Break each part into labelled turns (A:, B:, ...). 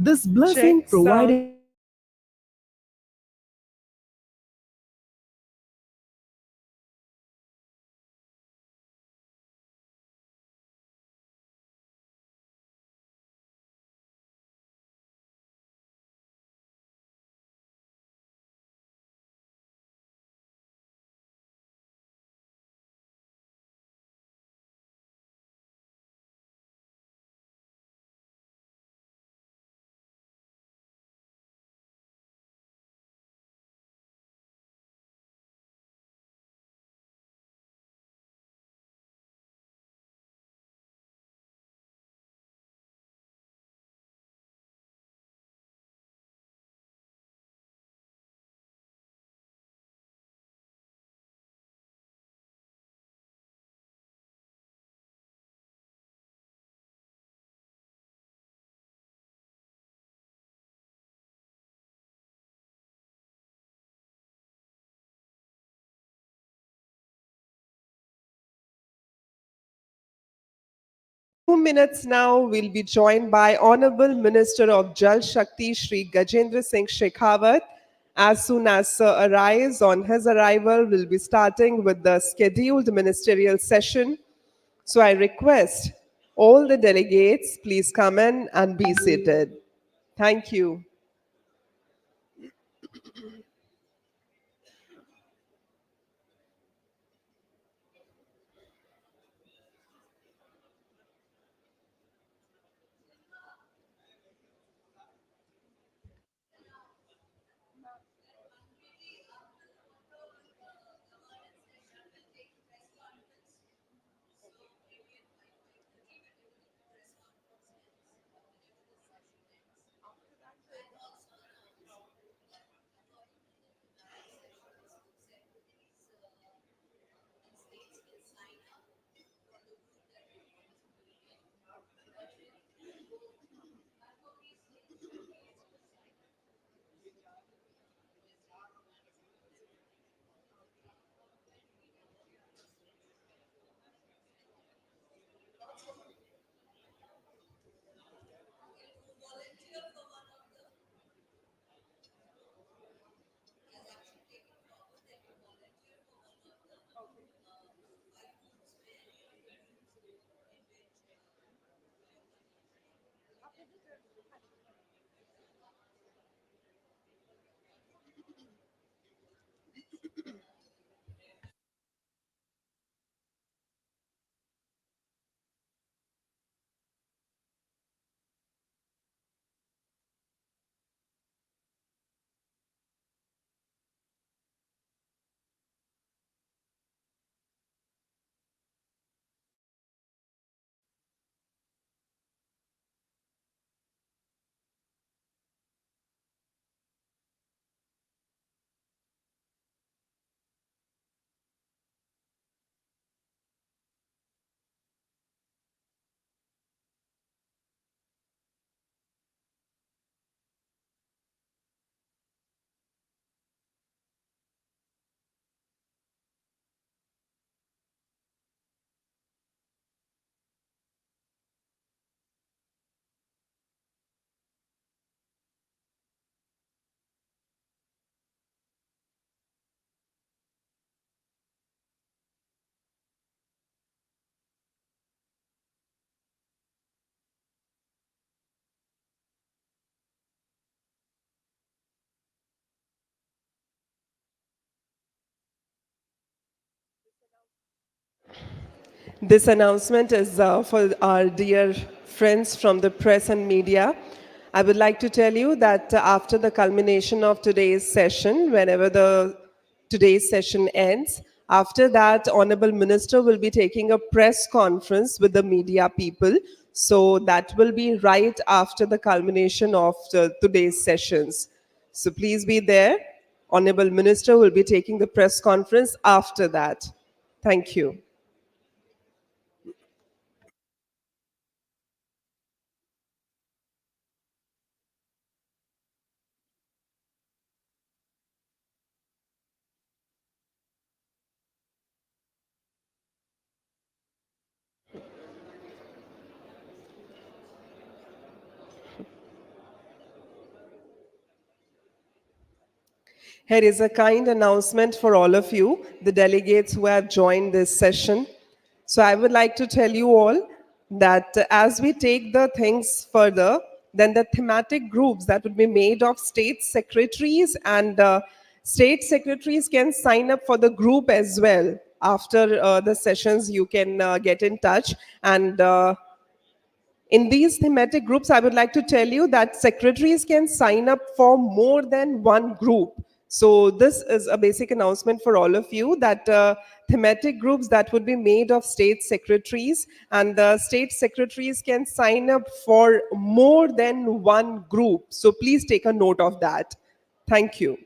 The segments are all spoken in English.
A: This blessing
B: Check sound.
A: provided
B: Few minutes now, we'll be joined by Honorable Minister of Jal Shakti, Shri Gajendra Singh Shekhawat. As soon as Sir arrives, on his arrival, we'll be starting with the scheduled ministerial session. So I request all the delegates, please come in and be seated. Thank you. This announcement is for our dear friends from the press and media. I would like to tell you that after the culmination of today's session, whenever the today's session ends, after that, Honorable Minister will be taking a press conference with the media people. So that will be right after the culmination of today's sessions. So please be there. Honorable Minister will be taking the press conference after that. Thank you. Here is a kind announcement for all of you, the delegates who have joined this session. So I would like to tell you all that as we take the things further, then the thematic groups that would be made of state secretaries and state secretaries can sign up for the group as well. After the sessions, you can get in touch and in these thematic groups, I would like to tell you that secretaries can sign up for more than one group. So this is a basic announcement for all of you that thematic groups that would be made of state secretaries and the state secretaries can sign up for more than one group. So please take a note of that. Thank you.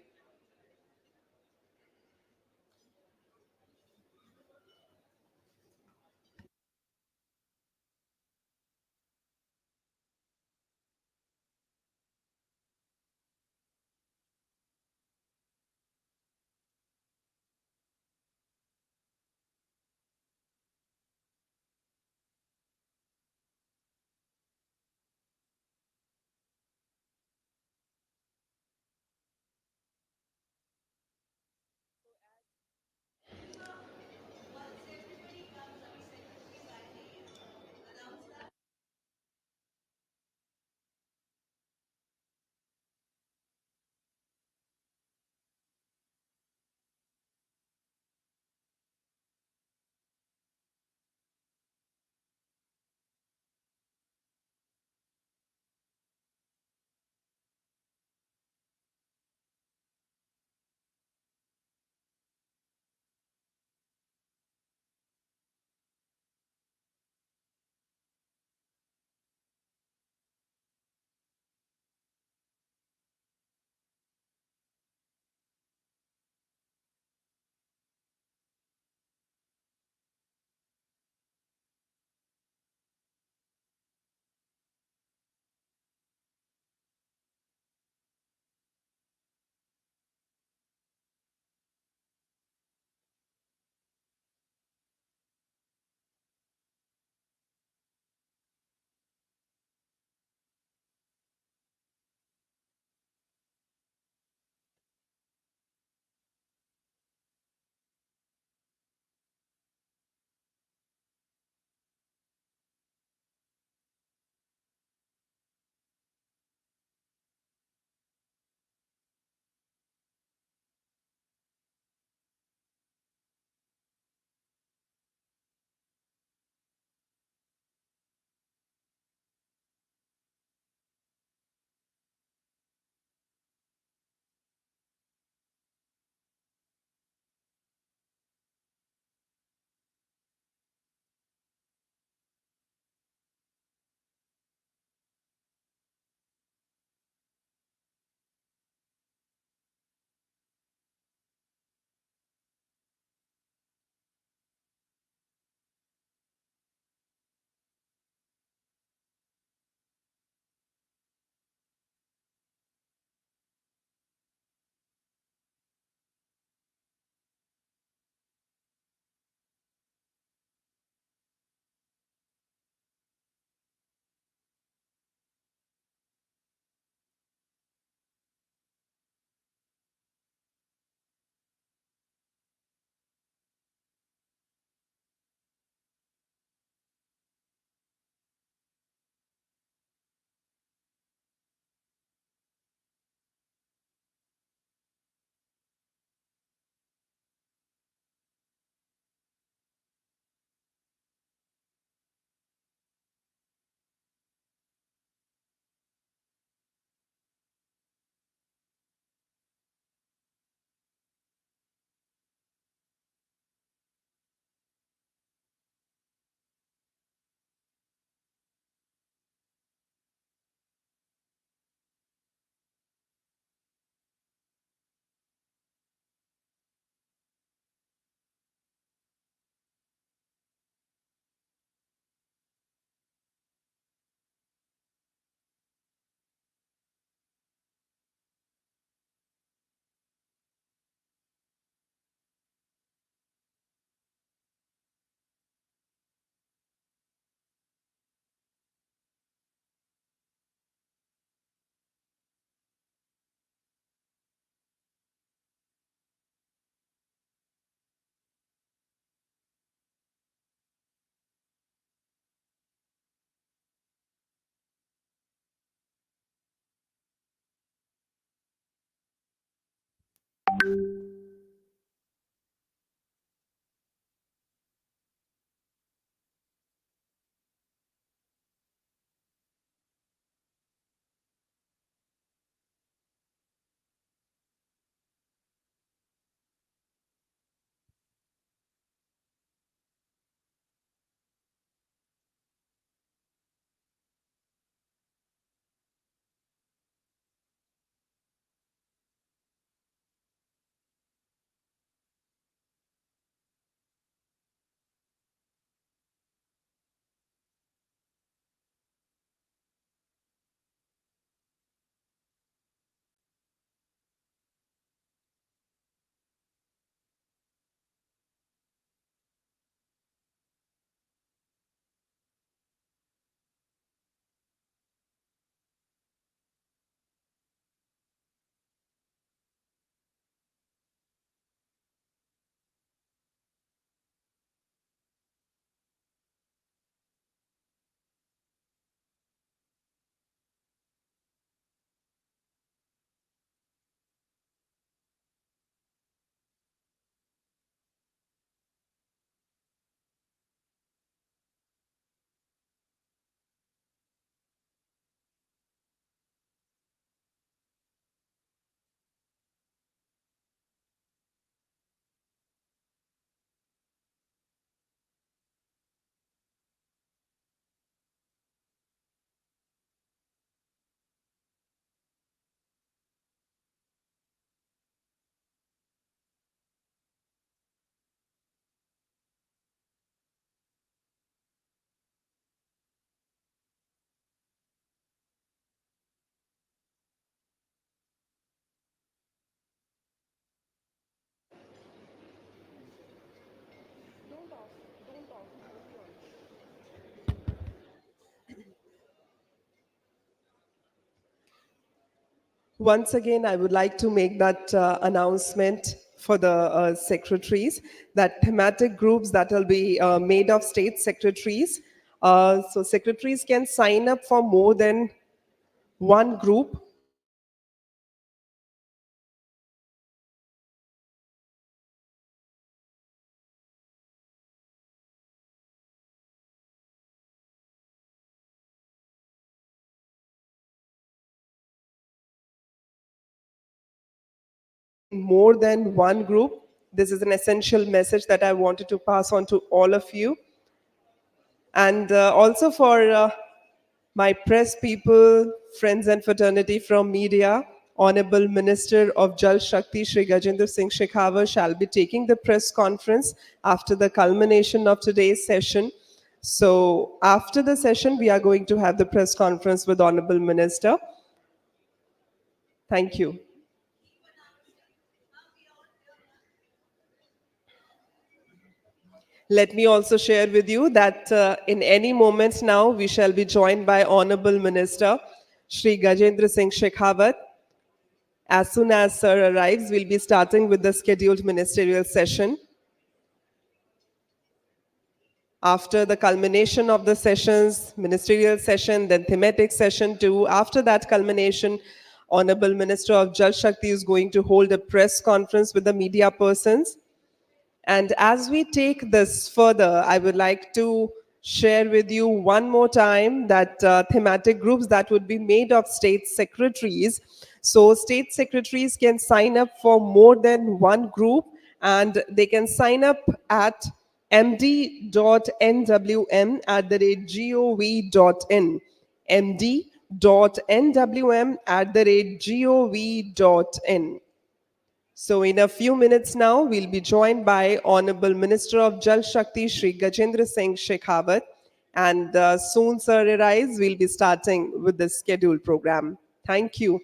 B: Once again, I would like to make that announcement for the secretaries that thematic groups that will be made of state secretaries. So secretaries can sign up for more than one group. More than one group. This is an essential message that I wanted to pass on to all of you. And also for my press people, friends and fraternity from media, Honorable Minister of Jal Shakti, Shri Gajendra Singh Shekhawat, shall be taking the press conference after the culmination of today's session. So after the session, we are going to have the press conference with Honorable Minister. Thank you. Let me also share with you that in any moment now, we shall be joined by Honorable Minister Shri Gajendra Singh Shekhawat. As soon as Sir arrives, we'll be starting with the scheduled ministerial session. After the culmination of the sessions, ministerial session, then thematic session too, after that culmination, Honorable Minister of Jal Shakti is going to hold a press conference with the media persons. And as we take this further, I would like to share with you one more time that thematic groups that would be made of state secretaries. So state secretaries can sign up for more than one group, and they can sign up at md.nwm@gov.in. md.nwm@gov.in. So in a few minutes now, we'll be joined by Honorable Minister of Jal Shakti, Shri Gajendra Singh Shekhawat. And soon, sir arrives, we'll be starting with the scheduled program. Thank you.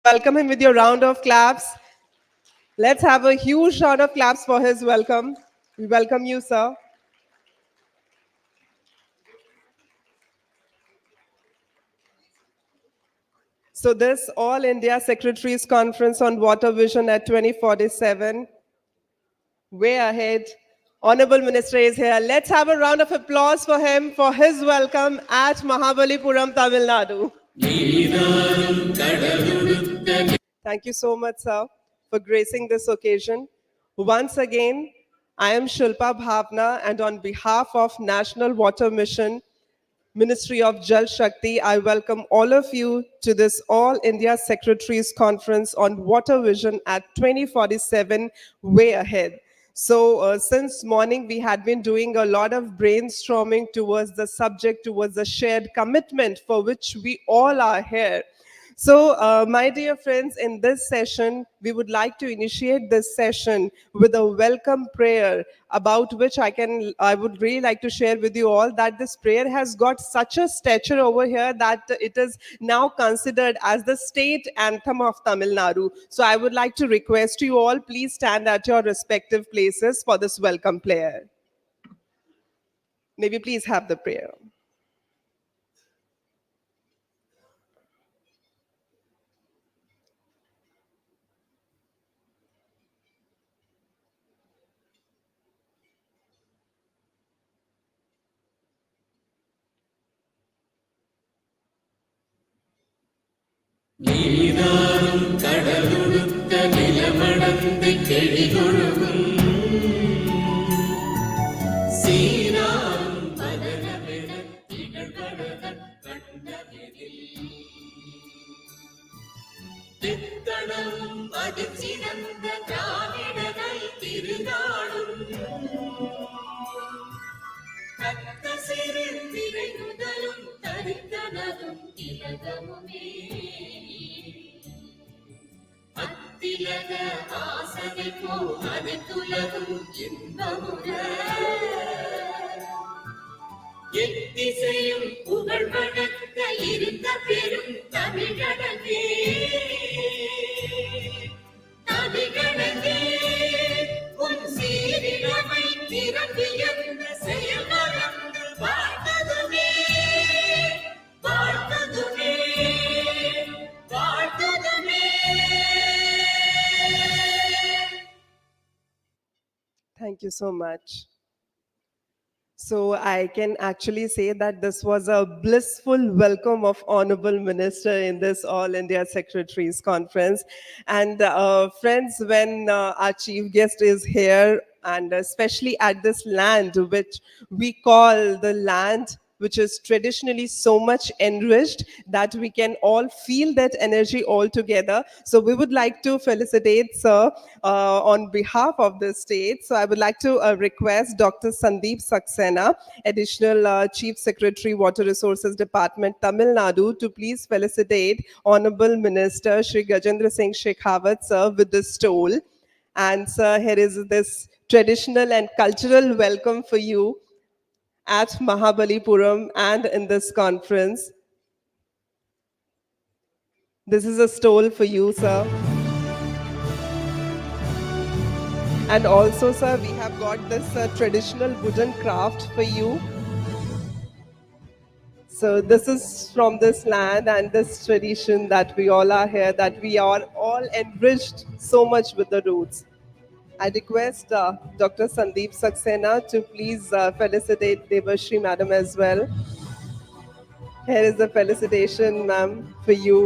B: Welcome him with your round of claps. Let's have a huge round of claps for his welcome. We welcome you, sir. So this All India Secretaries Conference on Water Vision at 2047, way ahead. Honorable Minister is here. Let's have a round of applause for him for his welcome at Mahabalipuram, Tamil Nadu. Thank you so much, sir, for gracing this occasion. Once again, I am Shilpa Bhavna, and on behalf of National Water Mission, Ministry of Jal Shakti, I welcome all of you to this All India Secretaries Conference on Water Vision at 2047, way ahead. So since morning, we had been doing a lot of brainstorming towards the subject, towards the shared commitment for which we all are here. So, my dear friends, in this session, we would like to initiate this session with a welcome prayer about which I would really like to share with you all that this prayer has got such a stature over here that it is now considered as the state anthem of Tamil Nadu. So, I would like to request you all, please stand at your respective places for this welcome prayer. May we please have the prayer.
A: நீதானும் கடலுடுத்த நிலமடந்து கெழிகொழுகும் சீனாரும் பதனமென திகழ்வடதன் கண்டமெனில் தித்தனமும் அதிர்ச்சிறந்த திராவிடர்கள் திருநாடும் கத்த சிறு திரை முதலும் தரித்தனதும் திலகமுமே அத்திலக ஆசனை போ அனைத்துலகும் இன்பமுற எத்திசையும் புகழ் வழக்க இருந்த பெரும் தமிழகமே தமிழகமே உன் சீரிழமை நிரம்பியந்த செயல் மறந்து வாழ்ந்ததுமே வாழ்ந்ததுமே வாழ்ந்ததுமே.
B: Thank you so much. So I can actually say that this was a blissful welcome of Honorable Minister in this All India Secretaries Conference. And friends, when our chief guest is here, and especially at this land, which we call the land which is traditionally so much enriched that we can all feel that energy all together. So we would like to felicitate Sir on behalf of the state. So I would like to request Dr. Sandeep Saxena, Additional Chief Secretary, Water Resources Department, Tamil Nadu, to please felicitate Honorable Minister Shri Gajendra Singh Shekhawat, sir, with the stole. And sir, here is this traditional and cultural welcome for you at Mahabalipuram and in this conference. This is a stole for you, sir. And also, sir, we have got this traditional wooden craft for you. So this is from this land and this tradition that we all are here, that we are all enriched so much with the roots. I request Dr. Sandeep Saxena to please felicitate Devashri Madam as well. Here is the felicitation, ma'am, for you.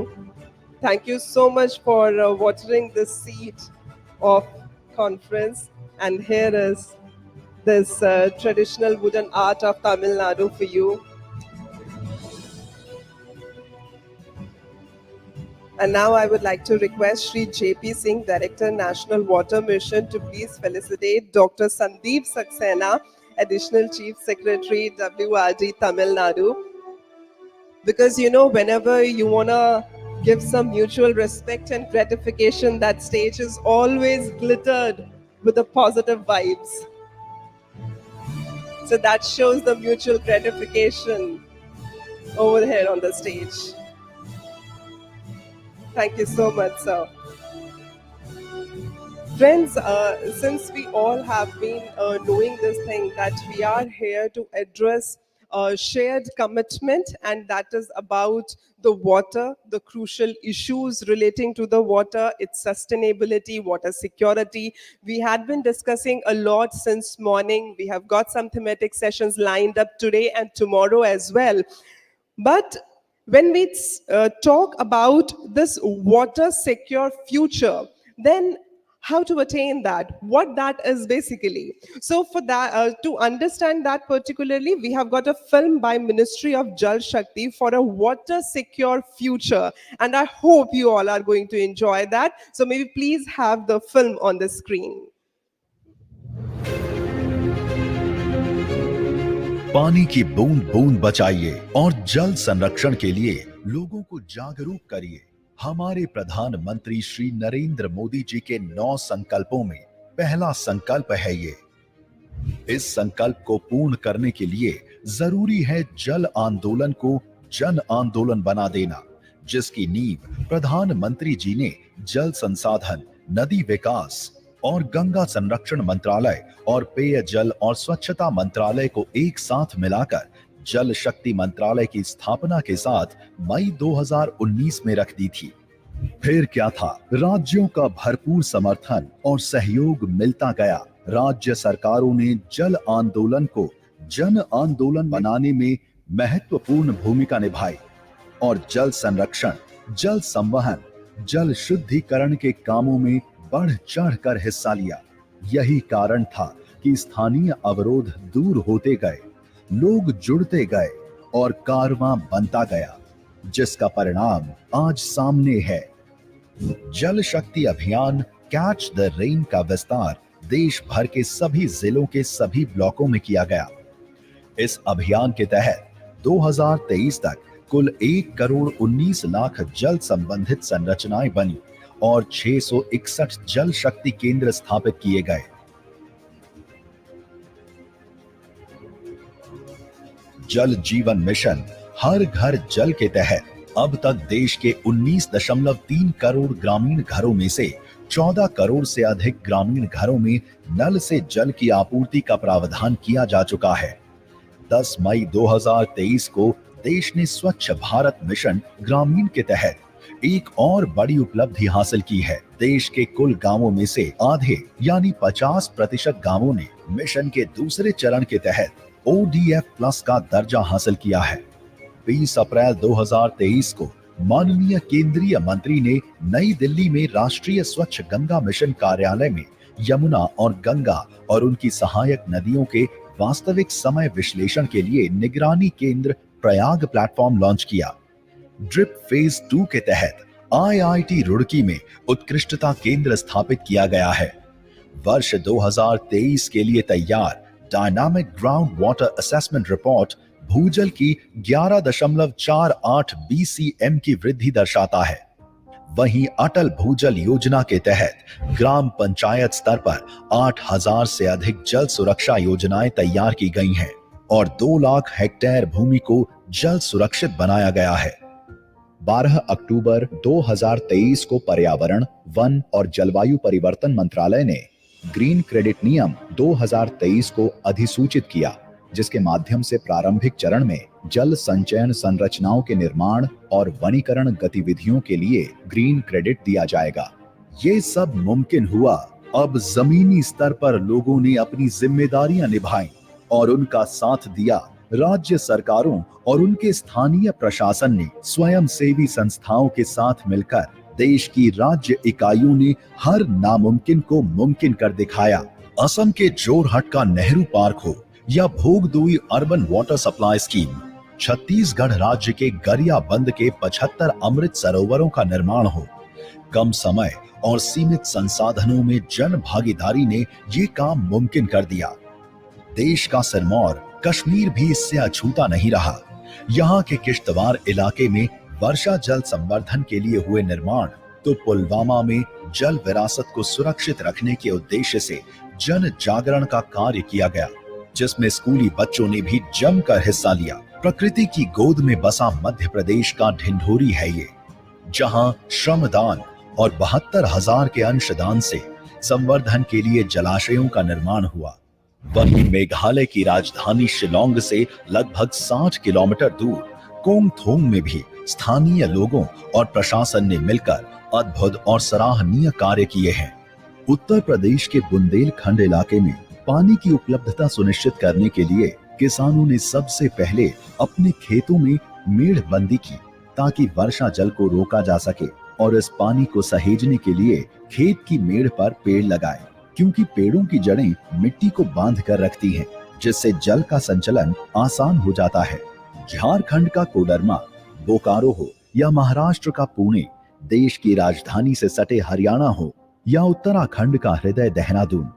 B: Thank you so much for watering the seed of conference. And here is this traditional wooden art of Tamil Nadu for you. And now I would like to request Shri J.P. Singh, Director, National Water Mission, to please felicitate Dr. Sandeep Saxena, Additional Chief Secretary, WRD, Tamil Nadu. Because, you know, whenever you want to give some mutual respect and gratification, that stage is always glittered with the positive vibes. So that shows the mutual gratification over here on the stage. Thank you so much, sir. Friends, since we all have been knowing this thing that we are here to address shared commitment, and that is about the water, the crucial issues relating to the water, its sustainability, water security. We had been discussing a lot since morning. We have got some thematic sessions lined up today and tomorrow as well. But when we talk about this water secure future, then how to attain that, what that is basically. So for that, to understand that particularly, we have got a film by Ministry of Jal Shakti for a water secure future, and I hope you all are going to enjoy that. So maybe please have the film on the screen.
C: पानी की बूंद बूंद बचाइए और जल संरक्षण के लिए लोगों को जागरूक करिए। हमारे प्रधानमंत्री श्री नरेंद्र मोदी जी के 9 संकल्पों में पहला संकल्प है ये। इस संकल्प को पूर्ण करने के लिए जरूरी है जल आंदोलन को जन आंदोलन बना देना, जिसकी नींव प्रधानमंत्री जी ने जल संसाधन, नदी विकास और गंगा संरक्षण मंत्रालय और पेयजल और स्वच्छता मंत्रालय को एक साथ मिलाकर जल शक्ति मंत्रालय की स्थापना के साथ मई 2019 में रख दी थी। फिर क्या था, राज्यों का भरपूर समर्थन और सहयोग मिलता गया। राज्य सरकारों ने जल आंदोलन को जन आंदोलन बनाने में महत्वपूर्ण भूमिका निभाई और जल संरक्षण, जल संवहन, जल शुद्धिकरण के कामों में बढ़ चढ़कर हिस्सा लिया। यही कारण था कि स्थानीय अवरोध दूर होते गए, लोग जुड़ते गए और कारवां बनता गया, जिसका परिणाम आज सामने है। जल शक्ति अभियान कैच द रेन का विस्तार देश भर के सभी जिलों के सभी ब्लॉकों में किया गया। इस अभियान के तहत 2023 तक कुल 1 करोड़ 19 लाख जल संबंधित संरचनाएं बनी और 661 जल शक्ति केंद्र स्थापित किए गए। जल जीवन मिशन हर घर जल के तहत अब तक देश के 19.3 करोड़ ग्रामीण घरों में से 14 करोड़ से अधिक ग्रामीण घरों में नल से जल की आपूर्ति का प्रावधान किया जा चुका है। 10 मई 2023 को देश ने स्वच्छ भारत मिशन ग्रामीण के तहत एक और बड़ी उपलब्धि हासिल की है। देश के कुल गांवों में से आधे यानी 50% गांवों ने मिशन के दूसरे चरण के तहत ODF प्लस का दर्जा हासिल किया है। 20 अप्रैल 2023 को माननीय केंद्रीय मंत्री ने नई दिल्ली में राष्ट्रीय स्वच्छ गंगा मिशन कार्यालय में यमुना और गंगा और उनकी सहायक नदियों के वास्तविक समय विश्लेषण के लिए निगरानी केंद्र प्रयाग प्लेटफॉर्म लॉन्च किया। ड्रिप फेज 2 के तहत IIT रुड़की में उत्कृष्टता केंद्र स्थापित किया गया है। वर्ष 2023 के लिए तैयार dynamic ground water assessment report भूजल की 11.48 BCM की वृद्धि दर्शाता है। वहीं अटल भूजल योजना के तहत ग्राम पंचायत स्तर पर 8,000 से अधिक जल सुरक्षा योजनाएं तैयार की गई हैं और 2 लाख हेक्टेयर भूमि को जल सुरक्षित बनाया गया है। 12 अक्टूबर 2023 को पर्यावरण, वन और जलवायु परिवर्तन मंत्रालय ने ग्रीन क्रेडिट नियम 2023 को अधिसूचित किया, जिसके माध्यम से प्रारंभिक चरण में जल संचयन संरचनाओं के निर्माण और वनीकरण गतिविधियों के लिए ग्रीन क्रेडिट दिया जाएगा। ये सब मुमकिन हुआ अब जमीनी स्तर पर लोगों ने अपनी जिम्मेदारियां निभाई और उनका साथ दिया। राज्य सरकारों और उनके स्थानीय प्रशासन ने स्वयंसेवी संस्थाओं के साथ मिलकर देश की राज्य इकाइयों ने हर नामुमकिन को मुमकिन कर दिखाया। असम के जोरहट का नेहरू पार्क हो या Bhogdoi urban water supply scheme, Chhattisgarh राज्य के गरियाबंद के 75 अमृत सरोवरों का निर्माण हो, कम समय और सीमित संसाधनों में जन भागीदारी ने ये काम मुमकिन कर दिया। देश का सिरमौर कश्मीर भी इससे अछूता नहीं रहा। यहाँ के किश्तवाड़ इलाके में वर्षा जल संवर्धन के लिए हुए निर्माण, तो पुलवामा में जल विरासत को सुरक्षित रखने के उद्देश्य से जन जागरण का कार्य किया गया, जिसमें स्कूली बच्चों ने भी जमकर हिस्सा लिया। प्रकृति की गोद में बसा मध्य प्रदेश का ढिंढोरी है ये। जहां श्रमदान और 72,000 के अंशदान से संवर्धन के लिए जलाशयों का निर्माण हुआ। वहीं मेघालय की राजधानी शिलोंग से लगभग 60 किलोमीटर दूर कोंगथोंग में भी स्थानीय लोगों और प्रशासन ने मिलकर अद्भुत और सराहनीय कार्य किए हैं। उत्तर प्रदेश के बुंदेलखंड इलाके में पानी की उपलब्धता सुनिश्चित करने के लिए किसानों ने सबसे पहले अपने खेतों में मेड़बंदी की ताकि वर्षा जल को रोका जा सके और इस पानी को सहेजने के लिए खेत की मेड़ पर पेड़ लगाए, क्योंकि पेड़ों की जड़ें मिट्टी को बांध कर रखती हैं, जिससे जल का संचलन आसान हो जाता है। झारखंड का कोडरमा, बोकारो हो या महाराष्ट्र का पुणे, देश की राजधानी से सटे हरियाणा हो या उत्तराखंड का हृदय देहरादून,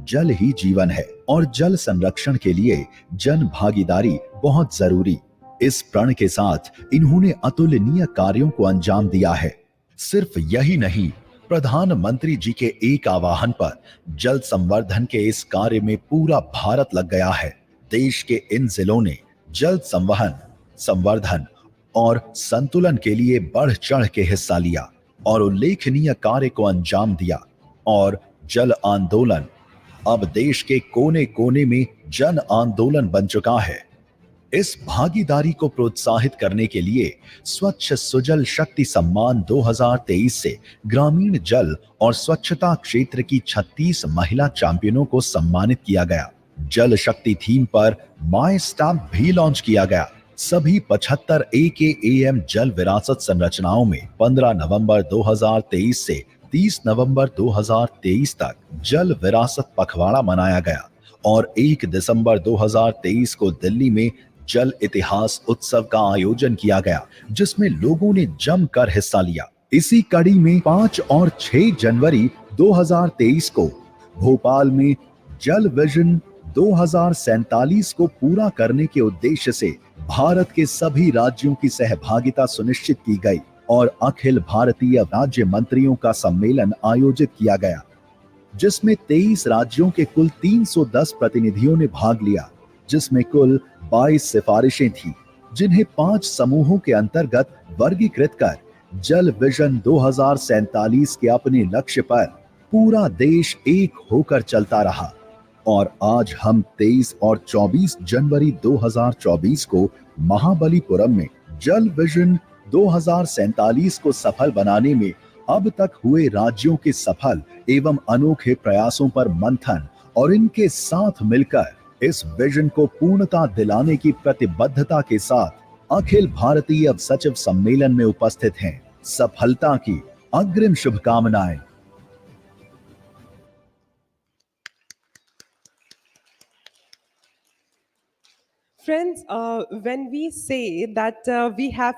C: जल ही जीवन है और जल संरक्षण के लिए जन भागीदारी बहुत जरूरी। इस प्रण के साथ इन्होंने अतुलनीय कार्यों को अंजाम दिया है। सिर्फ यही नहीं, प्रधानमंत्री जी के एक आह्वान पर जल संवर्धन के इस कार्य में पूरा भारत लग गया है। देश के इन जिलों ने जल संवहन, संवर्धन और संतुलन के लिए बढ़ चढ़ के हिस्सा लिया और उल्लेखनीय कार्य को अंजाम दिया और जल आंदोलन अब देश के कोने कोने में जन आंदोलन बन चुका है। इस भागीदारी को प्रोत्साहित करने के लिए स्वच्छ सुजल शक्ति सम्मान 2023 से ग्रामीण जल और स्वच्छता क्षेत्र की 36 महिला चैंपियनों को सम्मानित किया गया। जल शक्ति थीम पर माई स्टैम्प भी लॉन्च किया गया। सभी 75 AKAM जल विरासत संरचनाओं में 15 नवंबर 2023 से 30 नवंबर 2023 तक जल विरासत पखवाड़ा मनाया गया और 1 दिसंबर 2023 को दिल्ली में जल इतिहास उत्सव का आयोजन किया गया, जिसमें लोगों ने जमकर हिस्सा लिया। इसी कड़ी में 5 और 6 जनवरी 2023 को भोपाल में जल विजन 2047 को पूरा करने के उद्देश्य से भारत के सभी राज्यों की सहभागिता सुनिश्चित की गई और अखिल भारतीय राज्य मंत्रियों का सम्मेलन आयोजित किया गया, जिसमें 23 राज्यों के कुल 310 प्रतिनिधियों ने भाग लिया, जिसमें कुल 22 सिफारिशें थीं, जिन्हें 5 समूहों के अंतर्गत वर्गीकृत कर जल विजन 2047 के अपने लक्ष्य पर पूरा देश एक होकर चलता रहा। और आज हम 23 और 24 जनवरी 2024 को महाबलीपुरम में जल विजन 2047 को सफल बनाने में अब तक हुए राज्यों के सफल एवं अनोखे प्रयासों पर मंथन और इनके साथ मिलकर इस विजन को पूर्णता दिलाने की प्रतिबद्धता के साथ अखिल भारतीय सचिव सम्मेलन में उपस्थित हैं। सफलता की अग्रिम शुभकामनाएं।
B: Friends, when we say that we have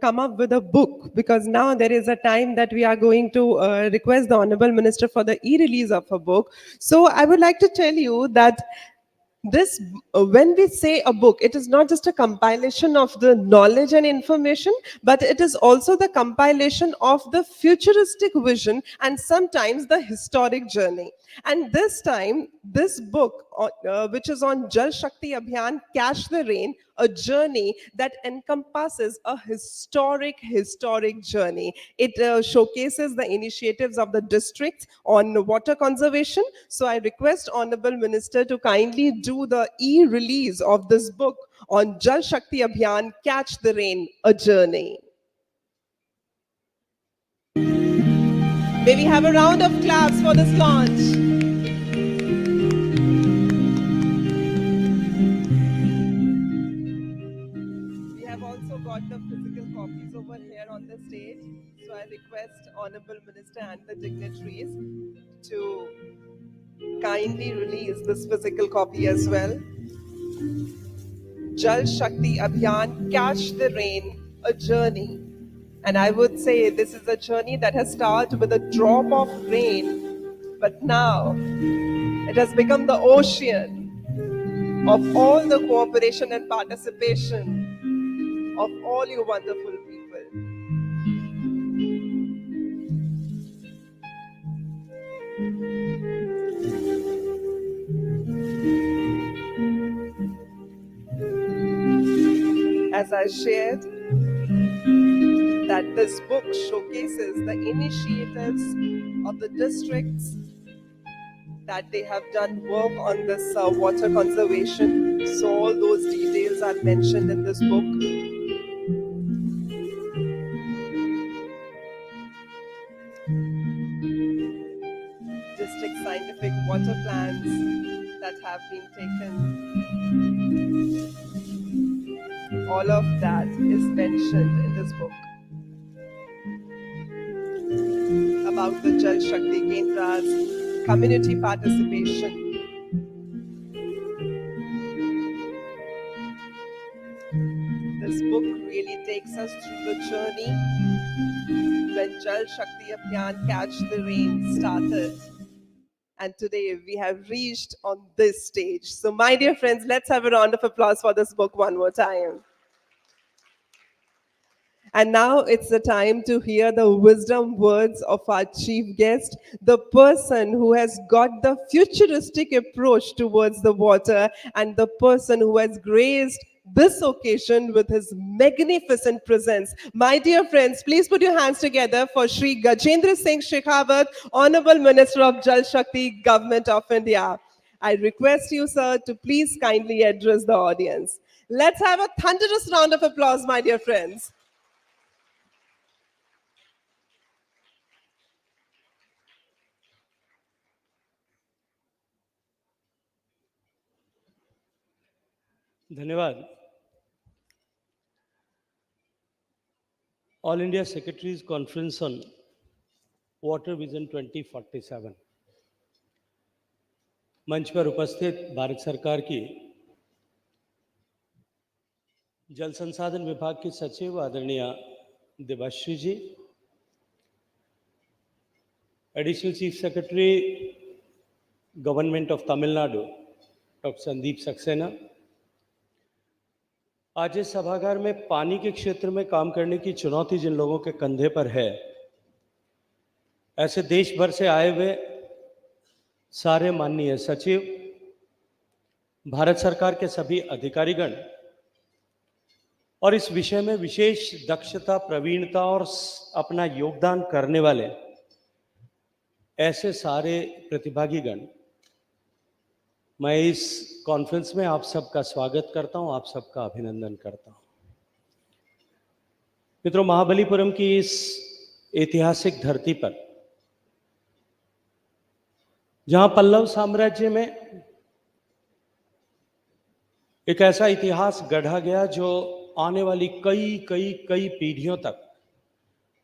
B: come up with a book, because now there is a time that we are going to request the Honorable Minister for the e-release of a book. So I would like to tell you that this, when we say a book, it is not just a compilation of the knowledge and information, but it is also the compilation of the futuristic vision and sometimes the historic journey. And this time, this book, which is on Jal Shakti Abhiyan, Catch the Rain, a journey that encompasses a historic journey. It showcases the initiatives of the districts on water conservation. So I request Honorable Minister to kindly do the e-release of this book on Jal Shakti Abhiyan, Catch the Rain, a journey. May we have a round of claps for this launch. We have also got the physical copies over here on the stage. So I request Honorable Minister and the dignitaries to kindly release this physical copy as well. Jal Shakti Abhiyan, Catch the Rain, a journey. And I would say this is a journey that has started with a drop of rain, but now it has become the ocean of all the cooperation and participation of all you wonderful people. As I shared, that that this book showcases the initiatives of the districts that they have done work on this water conservation. So all those details are mentioned in this book. District scientific water plans that have been taken. All of that is mentioned in this book. About the Jal Shakti Kendras, community participation. This book really takes us through the journey when Jal Shakti Abhiyan Catch the Rain started. And today we have reached on this stage. So my dear friends, let's have a round of applause for this book one more time. And now it's the time to hear the wisdom words of our chief guest, the person who has got the futuristic approach towards the water and the person who has graced this occasion with his magnificent presence. My dear friends, please put your hands together for Shri Gajendra Singh Shekhawat, Honorable Minister of Jal Shakti, Government of India. I request you, sir, to please kindly address the audience. Let's have a thunderous round of applause, my dear friends.
D: धन्यवाद. All India Secretaries Conference on Water Vision 2047. मंच पर उपस्थित भारत सरकार की जल संसाधन विभाग की सचिव आदरणीय Devashree ji, additional chief secretary government of Tamil Nadu doctor Sandeep Saxena, आज इस सभागार में पानी के क्षेत्र में काम करने की चुनौती जिन लोगों के कंधे पर है, ऐसे देश भर से आए हुए सारे माननीय सचिव, भारत सरकार के सभी अधिकारीगण और इस विषय में विशेष दक्षता, प्रवीणता और अपना योगदान करने वाले ऐसे सारे प्रतिभागीगण, मैं इस कॉन्फ्रेंस में आप सबका स्वागत करता हूं, आप सबका अभिनंदन करता हूं. मित्रों, महाबलीपुरम की इस ऐतिहासिक धरती पर, जहां पल्लव साम्राज्य में एक ऐसा इतिहास गढ़ा गया जो आने वाली कई पीढ़ियों तक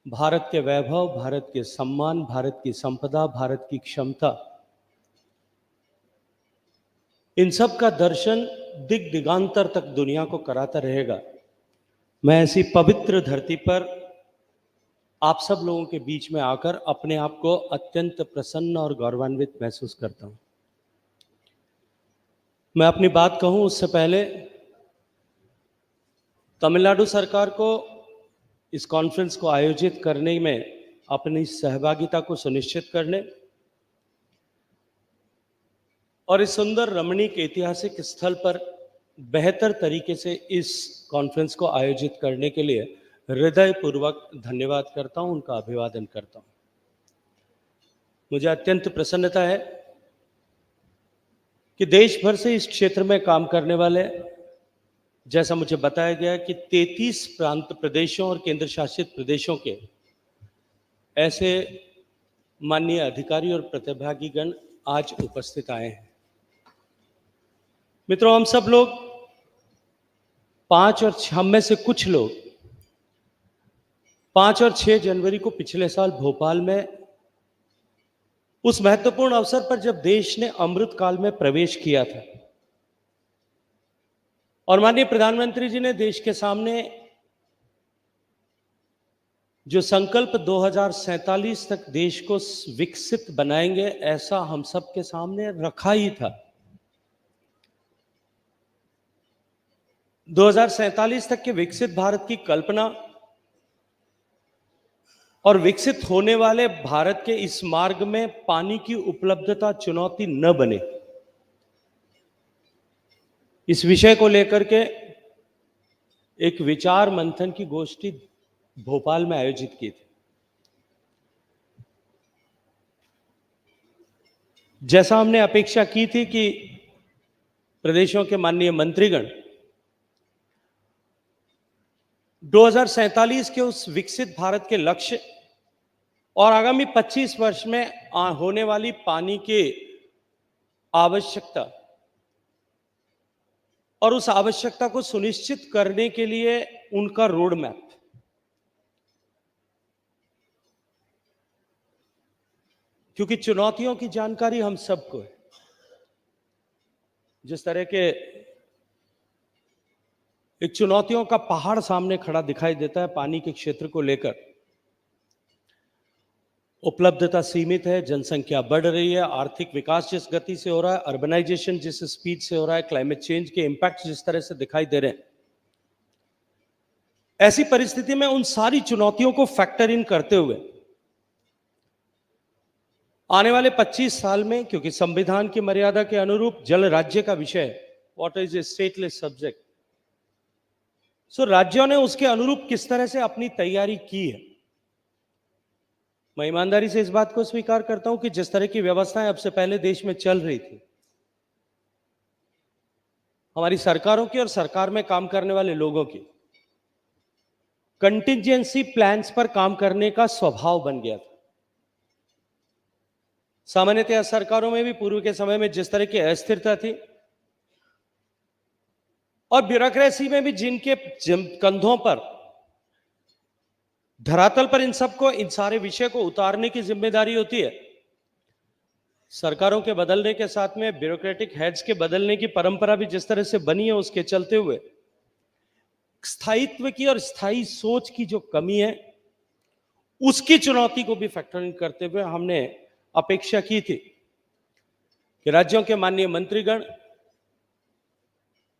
D: भारत के वैभव, भारत के सम्मान, भारत की संपदा, भारत की क्षमता, इन सब का दर्शन दिग्दिगांतर तक दुनिया को कराता रहेगा. मैं ऐसी पवित्र धरती पर आप सब लोगों के बीच में आकर अपने आप को अत्यंत प्रसन्न और गौरवान्वित महसूस करता हूं. मैं अपनी बात कहूं उससे पहले तमिलनाडु सरकार को इस कॉन्फ्रेंस को आयोजित करने में अपनी सहभागिता को सुनिश्चित करने और इस सुंदर रमणीक ऐतिहासिक स्थल पर बेहतर तरीके से इस कॉन्फ्रेंस को आयोजित करने के लिए हृदयपूर्वक धन्यवाद करता हूं, उनका अभिवादन करता हूं. मुझे अत्यंत प्रसन्नता है कि देश भर से इस क्षेत्र में काम करने वाले, जैसा मुझे बताया गया कि 33 प्रांत प्रदेशों और केंद्र शासित प्रदेशों के ऐसे माननीय अधिकारी और प्रतिभागीगण आज उपस्थित आए हैं. मित्रों, हम सब लोग 5 और 6 में से कुछ लोग 5 और 6 जनवरी को पिछले साल भोपाल में उस महत्वपूर्ण अवसर पर जब देश ने अमृत काल में प्रवेश किया था और माननीय प्रधानमंत्री जी ने देश के सामने जो संकल्प 2047 तक देश को विकसित बनाएंगे, ऐसा हम सब के सामने रखा ही था. 2047 तक के विकसित भारत की कल्पना और विकसित होने वाले भारत के इस मार्ग में पानी की उपलब्धता चुनौती न बने, इस विषय को लेकर के एक विचार मंथन की गोष्ठी भोपाल में आयोजित की थी। जैसा हमने अपेक्षा की थी कि प्रदेशों के माननीय मंत्रीगण 2047 के उस विकसित भारत के लक्ष्य और आगामी 25 वर्ष में होने वाली पानी की आवश्यकता और उस आवश्यकता को सुनिश्चित करने के लिए उनका रोड मैप, क्योंकि चुनौतियों की जानकारी हम सबको है। जिस तरह के एक चुनौतियों का पहाड़ सामने खड़ा दिखाई देता है पानी के क्षेत्र को लेकर, उपलब्धता सीमित है, जनसंख्या बढ़ रही है, आर्थिक विकास जिस गति से हो रहा है, अर्बनाइजेशन जिस स्पीड से हो रहा है, क्लाइमेट चेंज के इंपैक्ट जिस तरह से दिखाई दे रहे हैं, ऐसी परिस्थिति में उन सारी चुनौतियों को फैक्टर इन करते हुए आने वाले 25 साल में, क्योंकि संविधान की मर्यादा के अनुरूप जल राज्य का विषय, what is a stateless subject, so राज्यों ने उसके अनुरूप किस तरह से अपनी तैयारी की है। मैं ईमानदारी से इस बात को स्वीकार करता हूं कि जिस तरह की व्यवस्थाएं अब से पहले देश में चल रही थी, हमारी सरकारों की और सरकार में काम करने वाले लोगों की कंटिंजेंसी प्लान्स पर काम करने का स्वभाव बन गया था। सामान्यतः सरकारों में भी पूर्व के समय में जिस तरह की अस्थिरता थी और ब्यूरोक्रेसी में भी जिनके कंधों पर, धरातल पर इन सबको, इन सारे विषय को उतारने की जिम्मेदारी होती है, सरकारों के बदलने के साथ में ब्यूरोक्रेटिक हेड्स के बदलने की परंपरा भी जिस तरह से बनी है, उसके चलते हुए स्थायित्व की और स्थायी सोच की जो कमी है, उसकी चुनौती को भी फैक्टर इन करते हुए हमने अपेक्षा की थी कि राज्यों के माननीय मंत्रीगण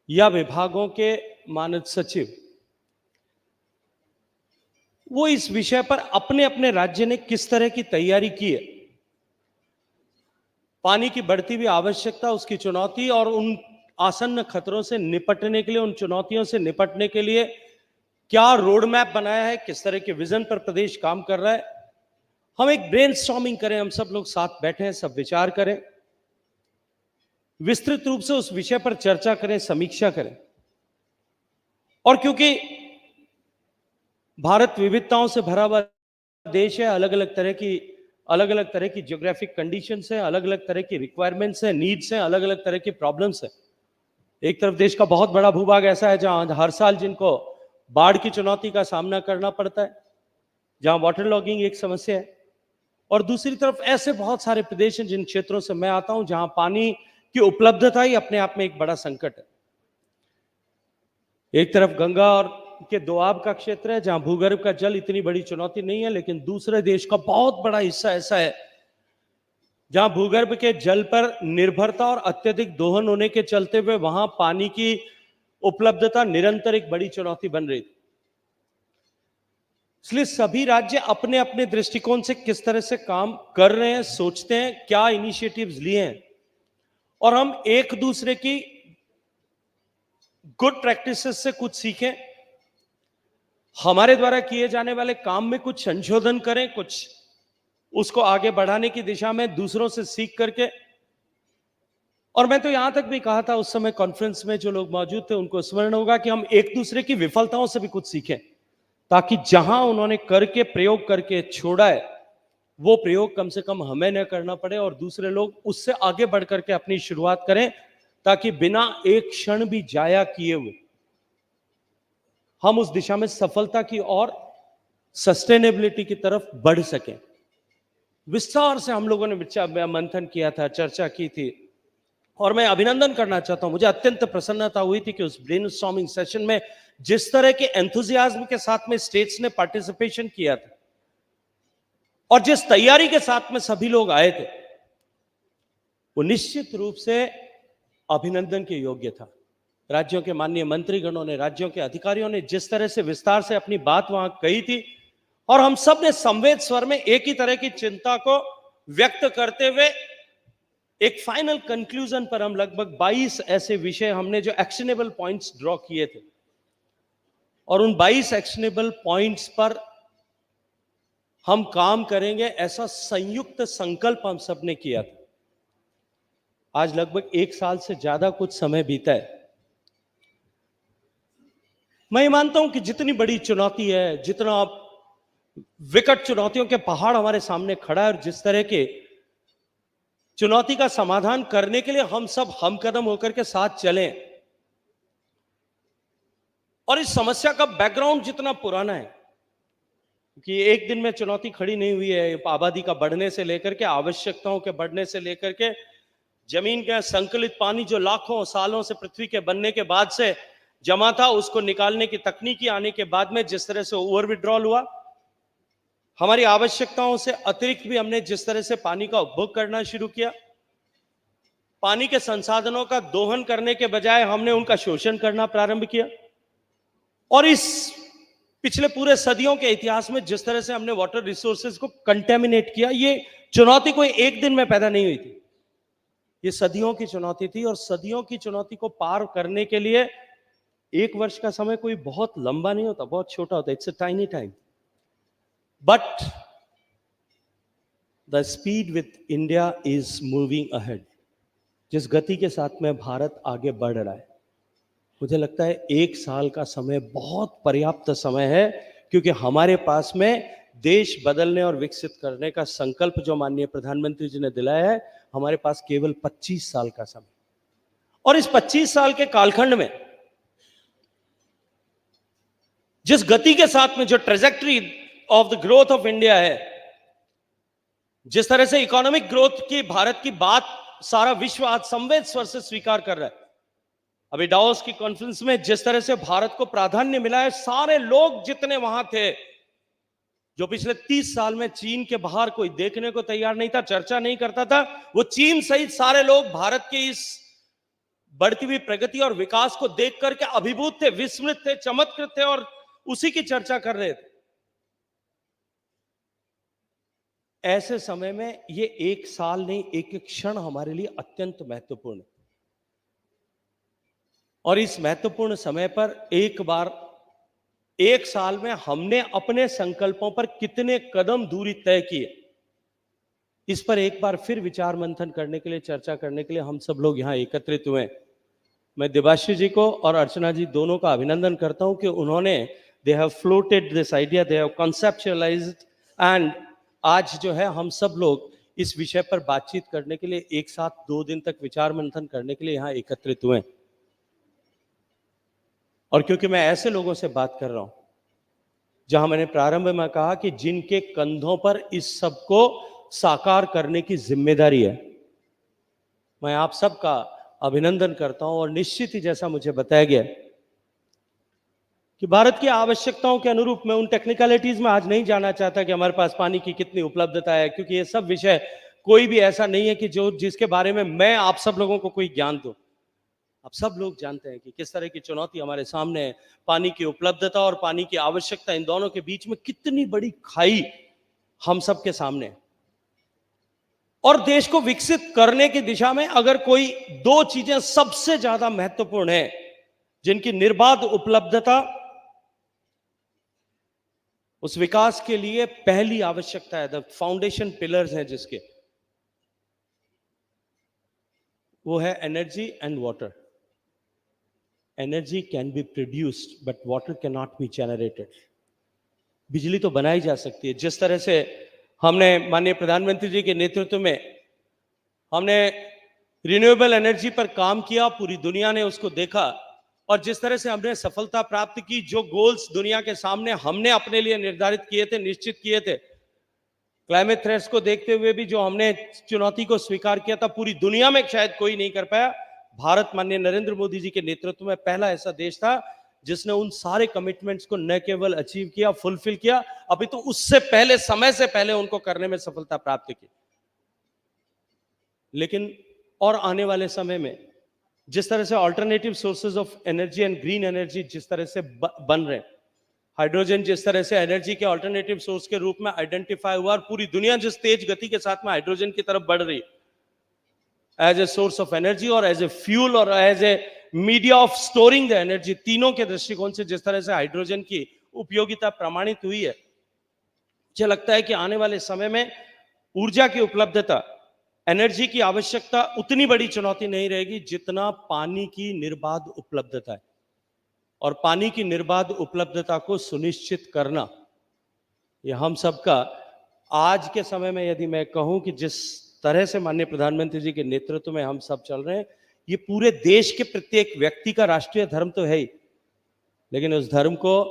D: या विभागों के मानद सचिव वो इस विषय पर अपने अपने राज्य ने किस तरह की तैयारी की है, पानी की बढ़ती हुई आवश्यकता, उसकी चुनौती और उन आसन्न खतरों से निपटने के लिए, उन चुनौतियों से निपटने के लिए क्या रोड मैप बनाया है, किस तरह के विजन पर प्रदेश काम कर रहा है। हम एक ब्रेनस्टॉर्मिंग करें, हम सब लोग साथ बैठे हैं, सब विचार करें, विस्तृत रूप से उस विषय पर चर्चा करें, समीक्षा करें। और क्योंकि भारत विविधताओं से भरा हुआ देश है, अलग अलग तरह की ज्योग्राफिक कंडीशंस है, अलग अलग तरह की रिक्वायरमेंट्स है, नीड्स हैं, अलग अलग तरह की प्रॉब्लम्स है। एक तरफ देश का बहुत बड़ा भूभाग ऐसा है जहां हर साल जिनको बाढ़ की चुनौती का सामना करना पड़ता है, जहां वाटर लॉगिंग एक समस्या है, और दूसरी तरफ ऐसे बहुत सारे प्रदेश हैं जिन क्षेत्रों से मैं आता हूं जहां पानी की उपलब्धता ही अपने आप में एक बड़ा संकट है। एक तरफ गंगा और के दोआब का क्षेत्र है जहां भूगर्भ का जल इतनी बड़ी चुनौती नहीं है, लेकिन दूसरे देश का बहुत बड़ा हिस्सा ऐसा है जहां भूगर्भ के जल पर निर्भरता और अत्यधिक दोहन होने के चलते हुए वहां पानी की उपलब्धता निरंतर एक बड़ी चुनौती बन रही थी। इसलिए सभी राज्य अपने अपने दृष्टिकोण से किस तरह से काम कर रहे हैं, सोचते हैं, क्या इनिशिएटिव्स लिए हैं, और हम एक दूसरे की गुड प्रैक्टिसेस से कुछ सीखें, हमारे द्वारा किए जाने वाले काम में कुछ संशोधन करें, कुछ उसको आगे बढ़ाने की दिशा में दूसरों से सीख करके। और मैं तो यहां तक भी कहा था उस समय कॉन्फ्रेंस में जो लोग मौजूद थे उनको स्मरण होगा कि हम एक दूसरे की विफलताओं से भी कुछ सीखें, ताकि जहां उन्होंने करके प्रयोग करके छोड़ा है वो प्रयोग कम से कम हमें न करना पड़े और दूसरे लोग उससे आगे बढ़ करके अपनी शुरुआत करें, ताकि बिना एक क्षण भी जाया किए हुए हम उस दिशा में सफलता की और सस्टेनेबिलिटी की तरफ बढ़ सकें। विस्तार से हम लोगों ने मंथन किया था, चर्चा की थी, और मैं अभिनंदन करना चाहता हूं। मुझे अत्यंत प्रसन्नता हुई थी कि उस ब्रेनस्टॉर्मिंग सेशन में जिस तरह के एंथुजियाज्म के साथ में स्टेट्स ने पार्टिसिपेशन किया था और जिस तैयारी के साथ में सभी लोग आए थे, वो निश्चित रूप से अभिनंदन के योग्य था। राज्यों के माननीय मंत्रीगणों ने, राज्यों के अधिकारियों ने जिस तरह से विस्तार से अपनी बात वहां कही थी, और हम सब ने संवेद स्वर में एक ही तरह की चिंता को व्यक्त करते हुए एक फाइनल कंक्लूजन पर हम लगभग 22 ऐसे विषय हमने जो एक्शनेबल पॉइंट्स ड्रॉ किए थे, और उन 22 एक्शनेबल पॉइंट्स पर हम काम करेंगे, ऐसा संयुक्त संकल्प हम सब ने किया था। आज लगभग 1 साल से ज्यादा कुछ समय बीता है। मैं ये मानता हूं कि जितनी बड़ी चुनौती है, जितना विकट चुनौतियों के पहाड़ हमारे सामने खड़ा है, और जिस तरह के चुनौती का समाधान करने के लिए हम सब हम कदम होकर के साथ चलें, और इस समस्या का बैकग्राउंड जितना पुराना है, कि एक दिन में चुनौती खड़ी नहीं हुई है। आबादी का बढ़ने से लेकर के, आवश्यकताओं के बढ़ने से लेकर के, जमीन का संकलित पानी जो लाखों सालों से पृथ्वी के बनने के बाद से जमा था, उसको निकालने की तकनीकी आने के बाद में जिस तरह से ओवर विड्रॉल हुआ, हमारी आवश्यकताओं से अतिरिक्त भी हमने जिस तरह से पानी का उपभोग करना शुरू किया, पानी के संसाधनों का दोहन करने के बजाय हमने उनका शोषण करना प्रारंभ किया, और इस पिछले पूरे सदियों के इतिहास में जिस तरह से हमने वाटर रिसोर्सेज को कंटेमिनेट किया, ये चुनौती कोई एक दिन में पैदा नहीं हुई थी, ये सदियों की चुनौती थी। और सदियों की चुनौती को पार करने के लिए 1 वर्ष का समय कोई बहुत लंबा नहीं होता, बहुत छोटा होता है। It's a tiny time, but the speed with India is moving ahead. जिस गति के साथ में भारत आगे बढ़ रहा है, मुझे लगता है 1 साल का समय बहुत पर्याप्त समय है, क्योंकि हमारे पास में देश बदलने और विकसित करने का संकल्प जो माननीय प्रधानमंत्री जी ने दिलाया है, हमारे पास केवल 25 साल का समय। और इस 25 साल के कालखंड में जिस गति के साथ में जो trajectory of the growth of India है, जिस तरह से इकोनॉमिक ग्रोथ की भारत की बात सारा विश्व आज संवेद स्वर से स्वीकार कर रहा है। अभी डावोस की कॉन्फ्रेंस में जिस तरह से भारत को प्राधान्य मिला है, सारे लोग जितने वहां थे, जो पिछले 30 साल में चीन के बाहर कोई देखने को तैयार नहीं था, चर्चा नहीं करता था, वो चीन सहित सारे लोग भारत के इस बढ़ती हुई प्रगति और विकास को देख करके अभिभूत थे, विस्मित थे, चमत्कृत थे, और उसी की चर्चा कर रहे थे। ऐसे समय में ये 1 साल नहीं, एक क्षण हमारे लिए अत्यंत महत्वपूर्ण है। और इस महत्वपूर्ण समय पर एक बार 1 साल में हमने अपने संकल्पों पर कितने कदम दूरी तय किए, इस पर एक बार फिर विचार मंथन करने के लिए, चर्चा करने के लिए हम सब लोग यहां एकत्रित हुए। मैं देवाश्री जी को और अर्चना जी दोनों का अभिनंदन करता हूं कि उन्होंने they have floated this idea, they have conceptualised, and आज जो है हम सब लोग इस विषय पर बातचीत करने के लिए एक साथ 2 दिन तक विचार मंथन करने के लिए यहां एकत्रित हुए। और क्योंकि मैं ऐसे लोगों से बात कर रहा हूं, जहां मैंने प्रारंभ में कहा कि जिनके कंधों पर इस सब को साकार करने की जिम्मेदारी है, मैं आप सबका अभिनंदन करता हूं। और निश्चित ही जैसा मुझे बताया गया कि भारत की आवश्यकताओं के अनुरूप, मैं उन टेक्निकलिटीज में आज नहीं जाना चाहता कि हमारे पास पानी की कितनी उपलब्धता है, क्योंकि ये सब विषय कोई भी ऐसा नहीं है कि जिसके बारे में मैं आप सब लोगों को कोई ज्ञान दूं। आप सब लोग जानते हैं कि किस तरह की चुनौती हमारे सामने है। पानी की उपलब्धता और पानी की आवश्यकता, इन दोनों के बीच में कितनी बड़ी खाई हम सब के सामने है। और देश को विकसित करने की दिशा में अगर कोई 2 चीजें सबसे ज्यादा महत्वपूर्ण है, जिनकी निर्बाध उपलब्धता उस विकास के लिए पहली आवश्यकता है, द फाउंडेशन पिलर्स हैं जिसके, वो है energy and water. Energy can be produced but water can not be generated. बिजली तो बनाई जा सकती है, जिस तरह से हमने माननीय प्रधानमंत्री जी के नेतृत्व में हमने रिन्यूएबल एनर्जी पर काम किया, पूरी दुनिया ने उसको देखा, और जिस तरह से हमने सफलता प्राप्त की, जो गोल्स दुनिया के सामने हमने अपने लिए निर्धारित किए थे, निश्चित किए थे, क्लाइमेट थ्रेट्स को देखते हुए भी जो हमने चुनौती को स्वीकार किया था, पूरी दुनिया में शायद कोई नहीं कर पाया। भारत माननीय नरेंद्र मोदी जी के नेतृत्व में पहला ऐसा देश था जिसने उन सारे कमिटमेंट्स को न केवल अचीव किया, फुलफिल किया, अभी तो उससे पहले, समय से पहले उनको करने में सफलता प्राप्त की। लेकिन और आने वाले समय में जिस तरह से alternative sources of energy and green energy जिस तरह से बन रहे, हाइड्रोजन जिस तरह से एनर्जी के ऑल्टरनेटिव सोर्स के रूप में आइडेंटिफाई हुआ, और पूरी दुनिया जिस तेज गति के साथ में हाइड्रोजन की तरफ बढ़ रही as a source of energy और एज ए फ्यूल और as a media of storing the energy, तीनों के दृष्टिकोण से जिस तरह से हाइड्रोजन की उपयोगिता प्रमाणित हुई है, मुझे लगता है कि आने वाले समय में ऊर्जा की उपलब्धता, एनर्जी की आवश्यकता उतनी बड़ी चुनौती नहीं रहेगी जितना पानी की निर्बाध उपलब्धता है। और पानी की निर्बाध उपलब्धता को सुनिश्चित करना ये हम सबका, आज के समय में यदि मैं कहूं कि जिस तरह से माननीय प्रधानमंत्री जी के नेतृत्व में हम सब चल रहे हैं, ये पूरे देश के प्रत्येक व्यक्ति का राष्ट्रीय धर्म तो है ही, लेकिन उस धर्म को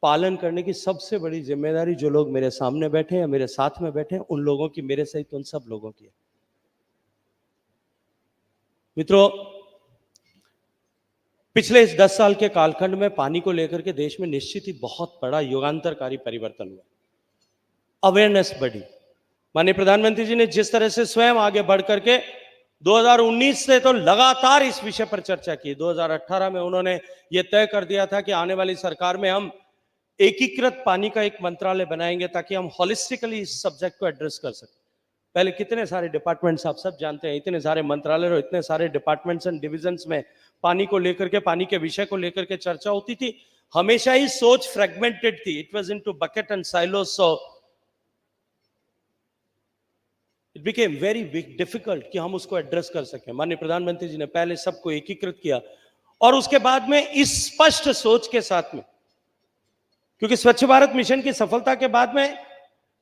D: पालन करने की सबसे बड़ी जिम्मेदारी जो लोग मेरे सामने बैठे हैं, मेरे साथ में बैठे हैं, उन लोगों की, मेरे सहित उन सब लोगों की है। मित्रों, पिछले इस 10 साल के कालखंड में पानी को लेकर के देश में निश्चित ही बहुत बड़ा युगांतरकारी परिवर्तन हुआ, अवेयरनेस बढ़ी। माननीय प्रधानमंत्री जी ने जिस तरह से स्वयं आगे बढ़ करके 2019 से तो लगातार इस विषय पर चर्चा की। 2018 में उन्होंने ये तय कर दिया था कि आने वाली सरकार में हम एकीकृत पानी का एक मंत्रालय बनाएंगे ताकि हम होलिस्टिकली इस सब्जेक्ट को एड्रेस कर सकें। पहले कितने सारे डिपार्टमेंट्स आप सब जानते हैं, इतने सारे मंत्रालय और इतने सारे डिपार्टमेंट्स एंड डिविजन्स में पानी को लेकर के, पानी के विषय को लेकर के चर्चा होती थी। हमेशा ही सोच फ्रेगमेंटेड थी, it was into bucket and silos, so it became very difficult कि हम उसको एड्रेस कर सकें। माननीय प्रधानमंत्री जी ने पहले सबको एकीकृत किया और उसके बाद में इस स्पष्ट सोच के साथ में, क्योंकि स्वच्छ भारत मिशन की सफलता के बाद में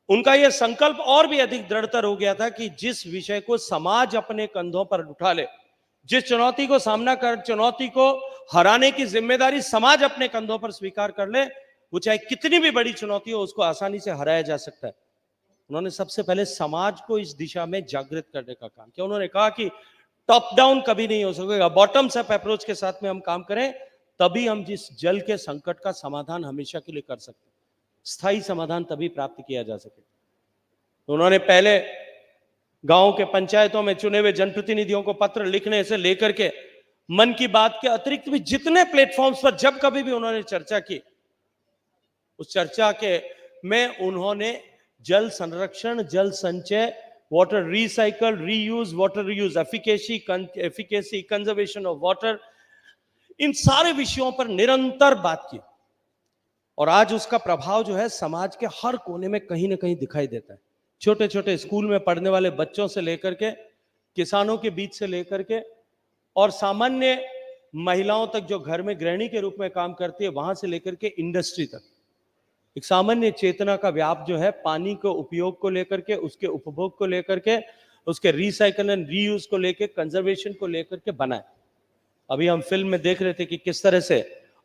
D: उनका यह संकल्प और भी अधिक दृढ़तर हो गया था कि जिस विषय को समाज अपने कंधों पर उठा ले, जिस चुनौती को सामना कर, चुनौती को हराने की जिम्मेदारी समाज अपने कंधों पर स्वीकार कर ले, वो चाहे कितनी भी बड़ी चुनौती हो, उसको आसानी से हराया जा सकता है। उन्होंने सबसे पहले समाज को इस दिशा में जागृत करने का काम किया। उन्होंने कहा कि टॉप डाउन कभी नहीं हो सकेगा, बॉटम्स अप अप्रोच के साथ में हम काम करें, तभी हम जिस जल के संकट का समाधान हमेशा के लिए कर सकते हैं, स्थायी समाधान तभी प्राप्त किया जा सके। तो उन्होंने पहले गांव के पंचायतों में चुने हुए जनप्रतिनिधियों को पत्र लिखने से लेकर के मन की बात के अतिरिक्त भी जितने प्लेटफॉर्म्स पर जब कभी भी उन्होंने चर्चा की, उस चर्चा के में उन्होंने जल संरक्षण, जल संचय, water recycle, reuse, water reuse, efficacy, conservation of water, इन सारे विषयों पर निरंतर बात की। और आज उसका प्रभाव जो है समाज के हर कोने में कहीं ना कहीं दिखाई देता है। छोटे छोटे स्कूल में पढ़ने वाले बच्चों से लेकर के, किसानों के बीच से लेकर के, और सामान्य महिलाओं तक जो घर में गृहिणी के रूप में काम करती है, वहां से लेकर के इंडस्ट्री तक एक सामान्य चेतना का व्याप जो है पानी के उपयोग को लेकर के, उसके उपभोग को लेकर के, उसके रिसाइकल एंड रीयूज को लेकर, कंजर्वेशन को लेकर के बना है। अभी हम फिल्म में देख रहे थे कि किस तरह से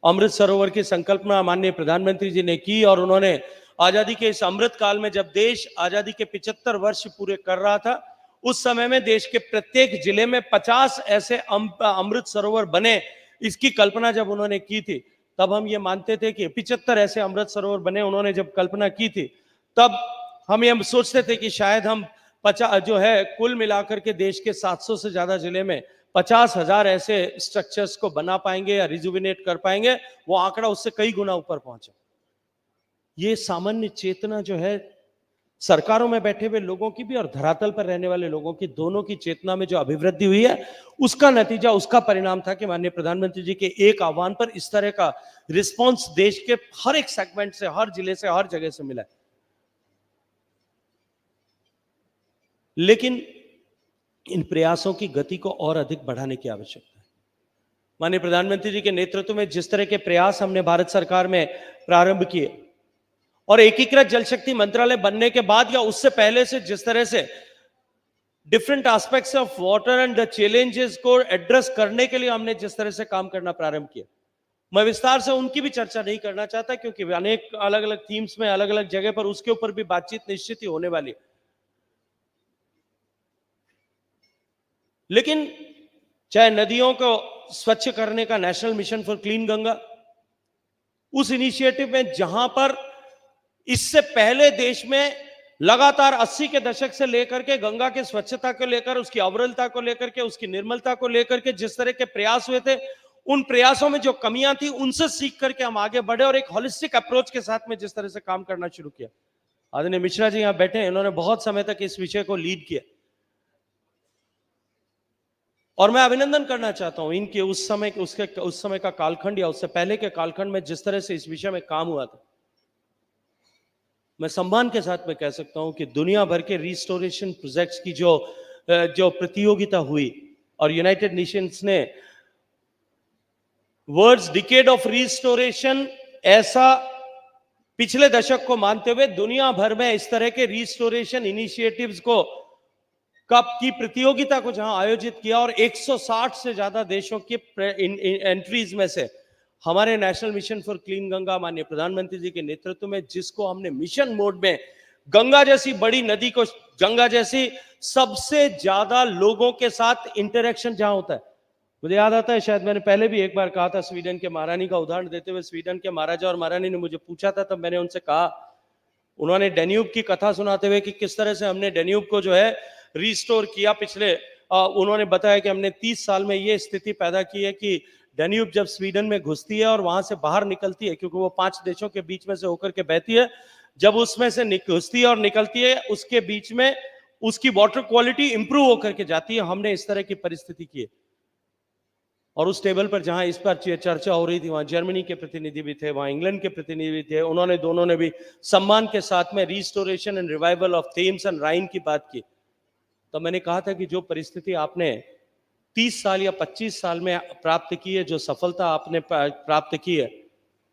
D: अमृत सरोवर की संकल्पना माननीय प्रधानमंत्री जी ने की, और उन्होंने आजादी के इस अमृत काल में, जब देश आजादी के 75 वर्ष पूरे कर रहा था, उस समय में देश के प्रत्येक जिले में 50 ऐसे अमृत सरोवर बने, इसकी कल्पना जब उन्होंने की थी, तब हम ये मानते थे कि 75 ऐसे अमृत सरोवर बने। उन्होंने जब कल्पना की थी, तब हम ये सोचते थे कि शायद हम 50 जो है कुल मिलाकर के देश के 700 से ज्यादा जिले में 50,000 ऐसे स्ट्रक्चर्स को बना पाएंगे या रिजुविनेट कर पाएंगे। वो आंकड़ा उससे कई गुना ऊपर पहुंचा। ये सामान्य चेतना जो है सरकारों में बैठे हुए लोगों की भी और धरातल पर रहने वाले लोगों की, दोनों की चेतना में जो अभिवृद्धि हुई है, उसका नतीजा, उसका परिणाम था कि माननीय प्रधानमंत्री जी के एक आह्वान पर इस तरह का रिस्पांस देश के हर एक सेगमेंट से, हर जिले से, हर जगह से मिला। लेकिन इन प्रयासों की गति को और अधिक बढ़ाने की आवश्यकता है। माननीय प्रधानमंत्री जी के नेतृत्व में जिस तरह के प्रयास हमने भारत सरकार में प्रारंभ किए, और एकीकृत जल शक्ति मंत्रालय बनने के बाद या उससे पहले से जिस तरह से different aspects of water and the challenges को एड्रेस करने के लिए हमने जिस तरह से काम करना प्रारंभ किया, मैं विस्तार से उनकी भी चर्चा नहीं करना चाहता, क्योंकि अनेक अलग अलग थीम्स में, अलग अलग जगह पर उसके ऊपर भी बातचीत निश्चित ही होने वाली है। लेकिन चाहे नदियों को स्वच्छ करने का national mission for clean Ganga, उस इनिशिएटिव में जहां पर इससे पहले देश में लगातार 80 के दशक से लेकर के गंगा की स्वच्छता को लेकर, उसकी अविरलता को लेकर के, उसकी निर्मलता को लेकर के जिस तरह के प्रयास हुए थे, उन प्रयासों में जो कमियां थी उनसे सीख करके हम आगे बढ़े और एक होलिस्टिक अप्रोच के साथ में जिस तरह से काम करना शुरू किया। आदरणीय मिश्रा जी यहां बैठे हैं, इन्होंने बहुत समय तक इस विषय को लीड किया। और मैं अभिनंदन करना चाहता हूं इनके उस समय का कालखंड या उससे पहले के कालखंड में जिस तरह से इस विषय में काम हुआ था। मैं सम्मान के साथ में कह सकता हूं कि दुनिया भर के रिस्टोरेशन प्रोजेक्ट्स की जो प्रतियोगिता हुई और यूनाइटेड नेशंस ने वर्ल्ड्स डिकेड ऑफ रिस्टोरेशन ऐसा पिछले दशक को मानते हुए दुनिया भर में इस तरह के रिस्टोरेशन इनिशिएटिव्स की प्रतियोगिता को जहां आयोजित किया और 160 से ज्यादा देशों के एंट्रीज में से हमारे national mission for clean Ganga माननीय प्रधानमंत्री जी के नेतृत्व में, जिसको हमने मिशन मोड में गंगा जैसी बड़ी नदी को, गंगा जैसी सबसे ज्यादा लोगों के साथ इंटरेक्शन जहां होता है, मुझे याद आता है शायद मैंने पहले भी एक बार कहा था स्वीडन के महारानी का उदाहरण देते हुए, स्वीडन के महाराजा और महारानी ने मुझे पूछा था, तब मैंने उनसे कहा, उन्होंने डेन्यूब की कथा सुनाते हुए कि किस तरह से हमने डेन्यूब को जो है रिस्टोर किया पिछले, उन्होंने बताया कि हमने 30 साल में ये स्थिति पैदा की है कि डेन्यूब जब स्वीडन में घुसती है और वहां से बाहर निकलती है, क्योंकि वो 5 देशों के बीच में से होकर के बहती है, जब उसमें से घुसती है और निकलती है उसके बीच में उसकी वाटर क्वालिटी इंप्रूव होकर के जाती है। हमने इस तरह की परिस्थिति की है। और उस टेबल पर जहां इस पर चर्चा हो रही थी, वहां जर्मनी के प्रतिनिधि भी थे, वहां इंग्लैंड के प्रतिनिधि भी थे, उन्होंने दोनों ने भी सम्मान के साथ में restoration and revival of Thames and Rhine की बात की। तो मैंने कहा था कि जो परिस्थिति आपने 30 साल या 25 साल में प्राप्त की है, जो सफलता आपने प्राप्त की है,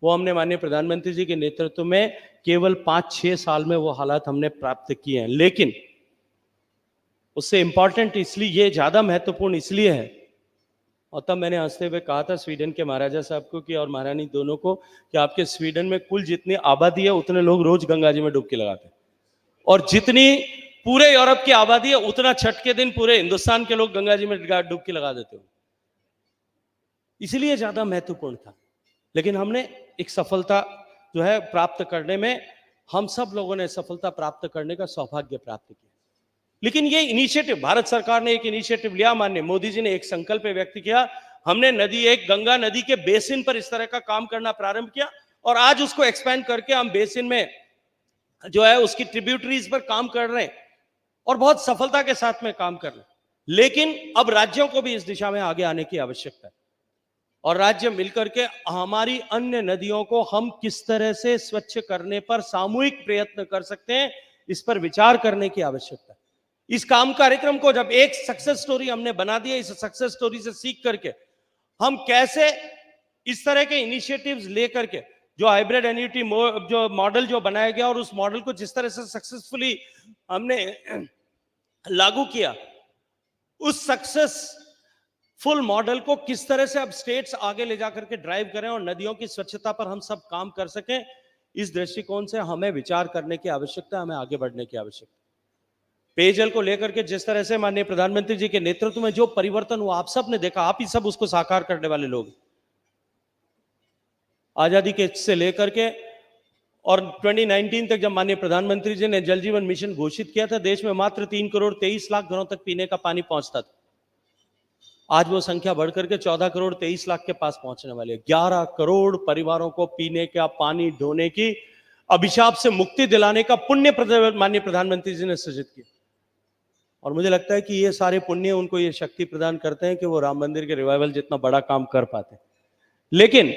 D: वो हमने माननीय प्रधानमंत्री जी के नेतृत्व में केवल 5-6 साल में वो हालात हमने प्राप्त किए हैं। लेकिन उससे इंपॉर्टेंट इसलिए, ये ज्यादा महत्वपूर्ण इसलिए है, और तब मैंने हंसते हुए कहा था स्वीडन के महाराजा साहब को कि और महारानी दोनों को कि आपके स्वीडन में कुल जितनी आबादी है उतने लोग रोज गंगा जी में डुबकी लगाते हैं, और जितनी पूरे यूरोप की आबादी है उतना छठ के दिन पूरे हिंदुस्तान के लोग गंगा जी में डुबकी लगा देते हो, इसलिए ज्यादा महत्वपूर्ण था। लेकिन हमने एक सफलता जो है प्राप्त करने में, हम सब लोगों ने सफलता प्राप्त करने का सौभाग्य प्राप्त किया। लेकिन ये इनिशिएटिव, भारत सरकार ने एक इनिशिएटिव लिया, माननीय मोदी जी ने एक संकल्प व्यक्त किया, हमने एक गंगा नदी के बेसिन पर इस तरह का काम करना प्रारंभ किया, और आज उसको एक्सपेंड करके हम बेसिन में जो है उसकी ट्रिब्यूटरीज पर काम कर रहे हैं और बहुत सफलता के साथ में काम कर रहे हैं। लेकिन अब राज्यों को भी इस दिशा में आगे आने की आवश्यकता है, और राज्य मिलकर के हमारी अन्य नदियों को हम किस तरह से स्वच्छ करने पर सामूहिक प्रयत्न कर सकते हैं, इस पर विचार करने की आवश्यकता है। इस कार्यक्रम को जब एक सक्सेस स्टोरी हमने बना दिया, इस सक्सेस स्टोरी से सीख करके हम कैसे इस तरह के इनिशिएटिव्स लेकर के जो हाइब्रिड एन्युटी जो मॉडल जो बनाया गया और उस मॉडल को जिस तरह से सक्सेसफुली हमने लागू किया, उस सक्सेसफुल मॉडल को किस तरह से अब स्टेट्स आगे ले जाकर के ड्राइव करें और नदियों की स्वच्छता पर हम सब काम कर सकें, इस दृष्टिकोण से हमें विचार करने की आवश्यकता है, हमें आगे बढ़ने की आवश्यकता है। पेयजल को लेकर के जिस तरह से माननीय प्रधानमंत्री जी के नेतृत्व में जो परिवर्तन हुआ, आप सब ने देखा, आप ही सब उसको साकार करने वाले लोग। आजादी के से लेकर के और 2019 तक जब माननीय प्रधानमंत्री जी ने जल जीवन मिशन घोषित किया था, देश में मात्र 3 करोड़ 23 लाख घरों तक पीने का पानी पहुंचता था। आज वो संख्या बढ़कर के 14 करोड़ 23 लाख के पास पहुंचने वाली है। 11 करोड़ परिवारों को पीने का पानी ढोने की अभिशाप से मुक्ति दिलाने का पुण्य माननीय प्रधानमंत्री जी ने सृजित किया। और मुझे लगता है कि ये सारे पुण्य उनको ये शक्ति प्रदान करते हैं कि वो राम मंदिर के रिवाइवल जितना बड़ा काम कर पाते हैं। लेकिन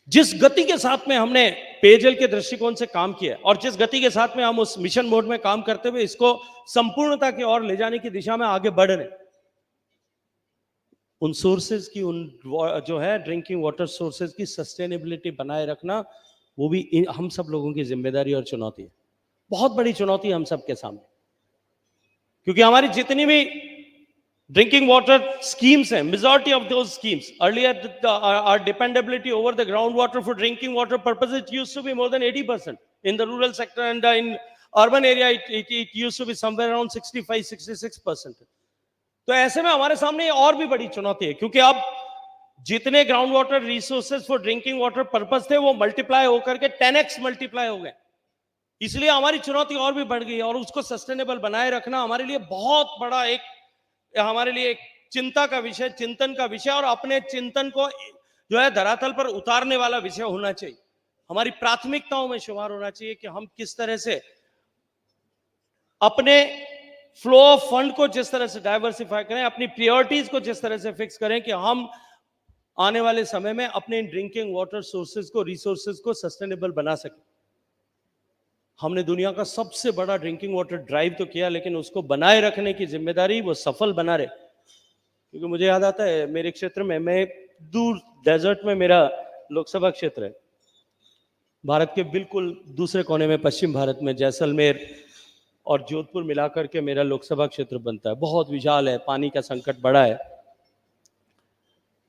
D: जिस गति के साथ में हमने पेयजल के दृष्टिकोण से काम किया और जिस गति के साथ में हम उस मिशन मोड में काम करते हुए इसको संपूर्णता की ओर ले जाने की दिशा में आगे बढ़ रहे, उन सोर्सेज की, उन जो है ड्रिंकिंग वाटर सोर्सेज की सस्टेनेबिलिटी बनाए रखना, वो भी हम सब लोगों की जिम्मेदारी और चुनौती है। बहुत बड़ी चुनौती है हम सब के सामने, क्योंकि हमारी जितनी भी ड्रिंकिंग वाटर स्कीम्स हैं, majority of those schemes earlier our dependability over the groundwater for drinking water purposes, it used to be more than 80% in the rural sector, and in urban area it used to be somewhere around 65-66%. तो ऐसे में हमारे सामने और भी बड़ी चुनौती है, क्योंकि अब जितने ground water resources for drinking water purpose थे वो मल्टीप्लाई होकर के 10x मल्टीप्लाई हो गए। इसलिए हमारी चुनौती और भी बढ़ गई है और उसको सस्टेनेबल बनाए रखना हमारे लिए बहुत बड़ा हमारे लिए एक चिंता का विषय, चिंतन का विषय, और अपने चिंतन को जो है धरातल पर उतारने वाला विषय होना चाहिए। हमारी प्राथमिकताओं में शुमार होना चाहिए कि हम किस तरह से अपने फ्लो ऑफ फंड को जिस तरह से डाइवर्सिफाई करें, अपनी प्रायोरिटीज को जिस तरह से फिक्स करें कि हम आने वाले समय में अपने ड्रिंकिंग वाटर सोर्सेज को, रिसोर्सेज को सस्टेनेबल बना सकें। हमने दुनिया का सबसे बड़ा ड्रिंकिंग वाटर ड्राइव तो किया, लेकिन उसको बनाए रखने की जिम्मेदारी वो सफल बना रहे। क्योंकि मुझे याद आता है मेरे क्षेत्र में, मैं दूर डेजर्ट में मेरा लोकसभा क्षेत्र है, भारत के बिल्कुल दूसरे कोने में, पश्चिम भारत में जैसलमेर और जोधपुर मिलाकर के मेरा लोकसभा क्षेत्र बनता है। बहुत विशाल है, पानी का संकट बड़ा है,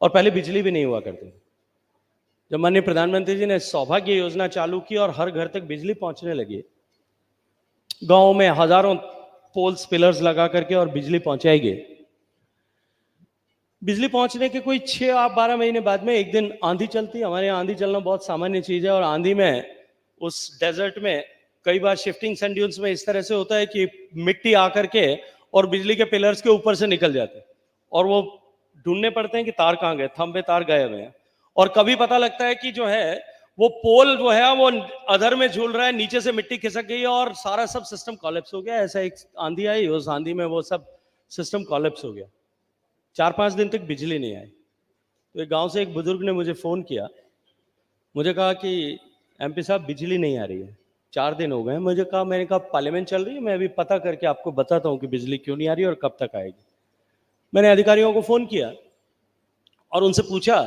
D: और पहले बिजली भी नहीं हुआ करती। जब माननीय प्रधानमंत्री जी ने सौभाग्य योजना चालू की और हर घर तक बिजली पहुंचने लगी, गांव में हजारों पोल्स, पिलर्स लगा करके और बिजली पहुंचाई गई। बिजली पहुंचने के कोई 6-12 महीने बाद में एक दिन आंधी चलती। हमारे यहाँ आंधी चलना बहुत सामान्य चीज है, और आंधी में उस डेजर्ट में कई बार शिफ्टिंग सैंड ड्यून्स में इस तरह से होता है कि मिट्टी आकर के और बिजली के पिलर्स के ऊपर से निकल जाते हैं, और वो ढूंढने पड़ते हैं कि तार कहाँ गए, थंब पे तार गए हुए हैं। और कभी पता लगता है कि जो है वो पोल जो है वो अधर में झूल रहा है, नीचे से मिट्टी खिसक गई है और सारा सब सिस्टम कॉलेप्स हो गया। ऐसा एक आंधी आई, उस आंधी में वो सब सिस्टम कॉलेप्स हो गया। 4-5 दिन तक बिजली नहीं आई। तो एक गांव से एक बुजुर्ग ने मुझे फोन किया, मुझे कहा कि एमपी साहब बिजली नहीं आ रही है, 4 दिन हो गए। मैंने कहा पार्लियामेंट चल रही है, मैं अभी पता करके आपको बताता हूँ कि बिजली क्यों नहीं आ रही और कब तक आएगी। मैंने अधिकारियों को फोन किया और उनसे पूछा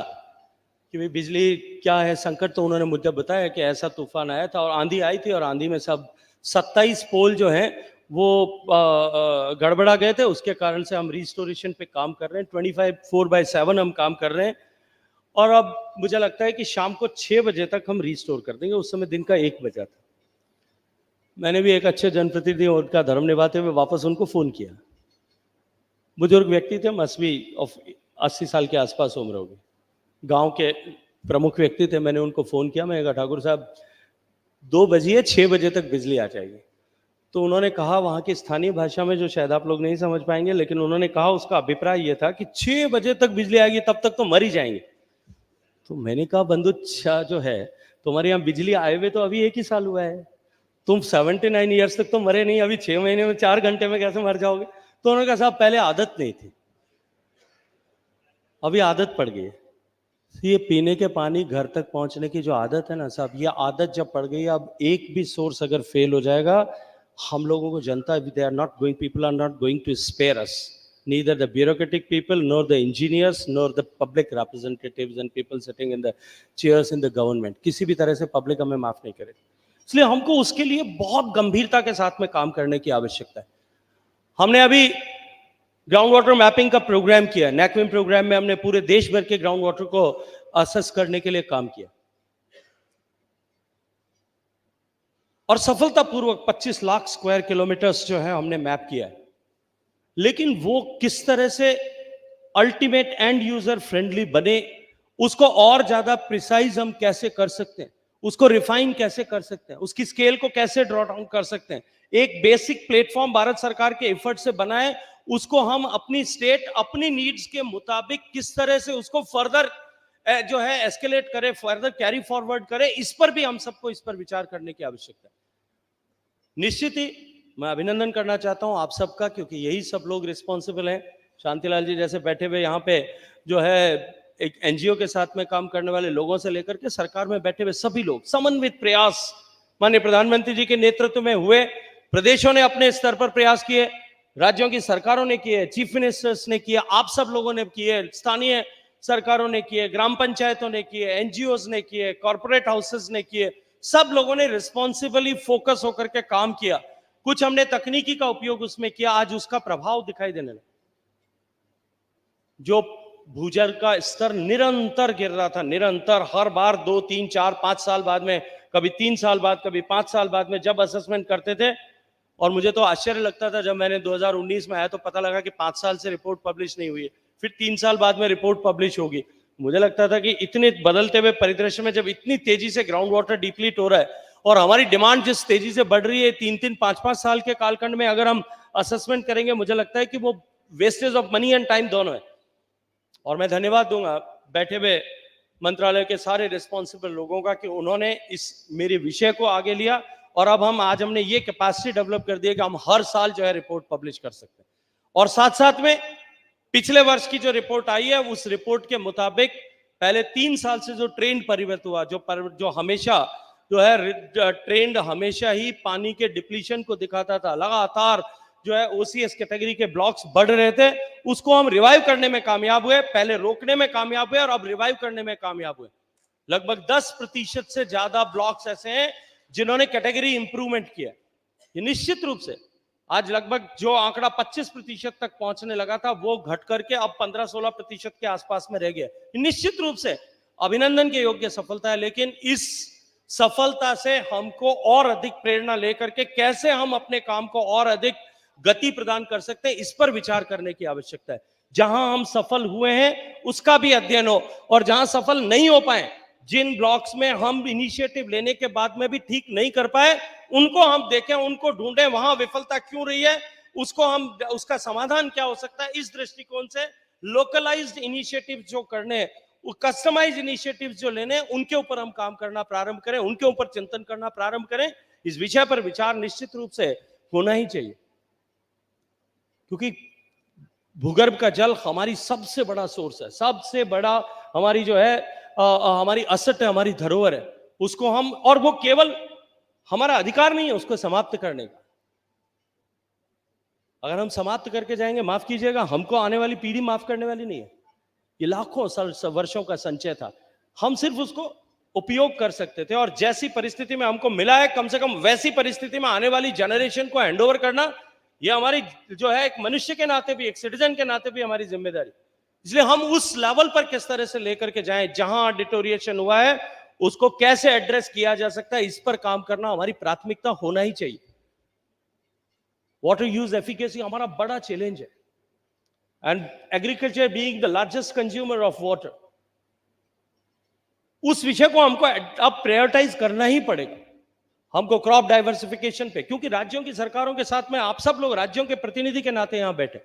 D: कि भाई बिजली क्या है संकट। तो उन्होंने मुझे बताया कि ऐसा तूफान आया था और आंधी आई थी, और आंधी में सब 27 पोल जो हैं वो गड़बड़ा गए थे। उसके कारण से हम रिस्टोरेशन पे काम कर रहे हैं, 24/7 हम काम कर रहे हैं, और अब मुझे लगता है कि शाम को 6 बजे तक हम रिस्टोर कर देंगे। उस समय दिन का 1 बजा था। मैंने भी एक अच्छे जनप्रतिनिधि और उनका धर्म निभाते हुए वापस उनको फोन किया। बुजुर्ग व्यक्ति थे, मस्ट बी ऑफ 80 साल के आसपास उम्र होगी, गांव के प्रमुख व्यक्ति थे। मैंने उनको फोन किया, मैंने कहा ठाकुर साहब 2 बजे 6 बजे तक बिजली आ जाएगी। तो उन्होंने कहा वहां की स्थानीय भाषा में, जो शायद आप लोग नहीं समझ पाएंगे, लेकिन उन्होंने कहा उसका अभिप्राय यह था कि 6 बजे तक बिजली आएगी, तब तक तो मर ही जाएंगे। तो मैंने कहा बंधु जो है, तुम्हारे यहाँ बिजली आए हुए तो अभी 1 ही साल हुआ है, तुम 79 ईयर्स तक तो मरे नहीं, अभी 6 महीने में 4 घंटे में कैसे मर जाओगे। तो उन्होंने कहा साहब पहले आदत नहीं थी, अभी आदत पड़ गई है। ये पीने के पानी घर तक पहुंचने की जो आदत है ना साहब, ये आदत जब पड़ गई, अब एक भी सोर्स अगर फेल हो जाएगा, हम लोगों को जनता, they are not going, people are not going to spare us, neither the bureaucratic people nor the engineers nor the public representatives and people sitting in the chairs in the government. किसी भी तरह से public हमें माफ नहीं करे। इसलिए हमको उसके लिए बहुत गंभीरता के साथ में काम करने की आवश्यकता है। हमने अभी ग्राउंड वाटर मैपिंग का प्रोग्राम किया, नैकविम प्रोग्राम में हमने पूरे देश भर के ग्राउंड वाटर को असेस करने के लिए काम किया, और सफलतापूर्वक 25 लाख स्क्वायर किलोमीटर्स जो है हमने मैप किया है। लेकिन वो किस तरह से अल्टीमेट एंड यूजर फ्रेंडली बने, उसको और ज्यादा प्रिसाइज हम कैसे कर सकते हैं, उसको रिफाइन कैसे कर सकते हैं, उसकी स्केल को कैसे ड्रॉ डाउन कर सकते हैं, एक बेसिक प्लेटफॉर्म भारत सरकार के एफर्ट से बनाए, उसको हम अपनी स्टेट, अपनी नीड्स के मुताबिक किस तरह से उसको फर्दर जो है एस्केलेट करे, फर्दर कैरी फॉरवर्ड करे, इस पर भी हम सबको इस पर विचार करने की आवश्यकता है। निश्चित ही मैं अभिनंदन करना चाहता हूं आप सबका, क्योंकि यही सब लोग रिस्पॉन्सिबल हैं। शांतिलाल जी जैसे बैठे हुए यहाँ पे जो है एक एनजीओ के साथ में काम करने वाले लोगों से लेकर के सरकार में बैठे हुए सभी लोग, समन्वित प्रयास माननीय प्रधानमंत्री जी के नेतृत्व में हुए। प्रदेशों ने अपने स्तर पर प्रयास किए, राज्यों की सरकारों ने किए, चीफ मिनिस्टर्स ने किए, आप सब लोगों ने किए, स्थानीय सरकारों ने किए, ग्राम पंचायतों ने किए, एनजीओज ने किए, कॉर्पोरेट हाउसेस ने किए, सब लोगों ने रिस्पॉन्सिबली फोकस होकर के काम किया। कुछ हमने तकनीकी का उपयोग उसमें किया, आज उसका प्रभाव दिखाई देने लगा। जो भूजल का स्तर निरंतर गिर रहा था, निरंतर, हर बार 2, 3, 4, 5 साल बाद में, कभी 3 साल बाद, कभी 5 साल बाद में जब असेसमेंट करते थे, और मुझे तो आश्चर्य लगता था जब मैंने 2019 में आया तो पता लगा कि 5 साल से रिपोर्ट पब्लिश नहीं हुई है, फिर 3 साल बाद में रिपोर्ट पब्लिश होगी। मुझे लगता था कि इतने बदलते हुए परिदृश्य में जब इतनी तेजी से ग्राउंड वाटर डिप्लीट हो रहा है और हमारी डिमांड जिस तेजी से बढ़ रही है, 3-3, 5-5 साल के कालखंड में अगर हम असेसमेंट करेंगे, मुझे लगता है कि वो wastage of money and time दोनों है। और मैं धन्यवाद दूंगा बैठे हुए मंत्रालय के सारे रिस्पॉन्सिबल लोगों का कि उन्होंने इस मेरे विषय को आगे लिया और अब हमने ये कैपेसिटी डेवलप कर दी है कि हम हर साल जो है रिपोर्ट पब्लिश कर सकते हैं। और साथ साथ में पिछले वर्ष की जो रिपोर्ट आई है, उस रिपोर्ट के मुताबिक पहले 3 साल से जो ट्रेंड परिवर्तन हुआ, जो हमेशा जो है ट्रेंड हमेशा ही पानी के डिप्लीशन को दिखाता था, लगातार जो है ओसीएस कैटेगरी के ब्लॉक्स बढ़ रहे थे, उसको हम रिवाइव करने में कामयाब हुए, पहले रोकने में कामयाब हुए और अब रिवाइव करने में कामयाब हुए। लगभग 10% से ज्यादा ब्लॉक्स ऐसे हैं जिन्होंने कैटेगरी इंप्रूवमेंट किया। ये निश्चित रूप से आज लगभग जो आंकड़ा 25% तक पहुंचने लगा था, वो घट करके अब 15-16% के आसपास में रह गया। निश्चित रूप से अभिनंदन के योग्य सफलता है, लेकिन इस सफलता से हमको और अधिक प्रेरणा लेकर के कैसे हम अपने काम को और अधिक गति प्रदान कर सकते हैं, इस पर विचार करने की आवश्यकता है। जहां हम सफल हुए हैं उसका भी अध्ययन हो, और जहां सफल नहीं हो पाए, जिन ब्लॉक्स में हम इनिशिएटिव लेने के बाद में भी ठीक नहीं कर पाए, उनको हम देखें, उनको ढूंढें, वहां विफलता क्यों रही है, उसका समाधान क्या हो सकता है। इस दृष्टिकोण से लोकलाइज्ड इनिशिएटिव जो करने, कस्टमाइज इनिशिएटिव जो लेने, उनके ऊपर हम काम करना प्रारंभ करें, उनके ऊपर चिंतन करना प्रारंभ करें। इस विषय पर विचार निश्चित रूप से होना ही चाहिए, क्योंकि भूगर्भ का जल हमारी सबसे बड़ा सोर्स है, सबसे बड़ा हमारी जो है हमारी असट है, हमारी धरोहर है। उसको हम, और वो केवल हमारा अधिकार नहीं है उसको समाप्त करने का। अगर हम समाप्त करके जाएंगे, माफ कीजिएगा, हमको आने वाली पीढ़ी माफ करने वाली नहीं है। ये लाखों वर्षों का संचय था, हम सिर्फ उसको उपयोग कर सकते थे, और जैसी परिस्थिति में हमको मिला है, कम से कम वैसी परिस्थिति में आने वाली जनरेशन को हैंडओवर करना, ये हमारी जो है एक मनुष्य के नाते भी, एक सिटीजन के नाते भी हमारी जिम्मेदारी। इसलिए हम उस लेवल पर किस तरह से लेकर के जाएं, जहां डिटोरिएशन हुआ है उसको कैसे एड्रेस किया जा सकता है, इस पर काम करना हमारी प्राथमिकता होना ही चाहिए। वाटर यूज एफिकेसी हमारा बड़ा चैलेंज है, and agriculture being the largest consumer of water, उस विषय को हमको अब प्रायोरिटाइज करना ही पड़ेगा। हमको क्रॉप डाइवर्सिफिकेशन पे, क्योंकि राज्यों की सरकारों के साथ में आप सब लोग राज्यों के प्रतिनिधि के नाते यहां बैठे,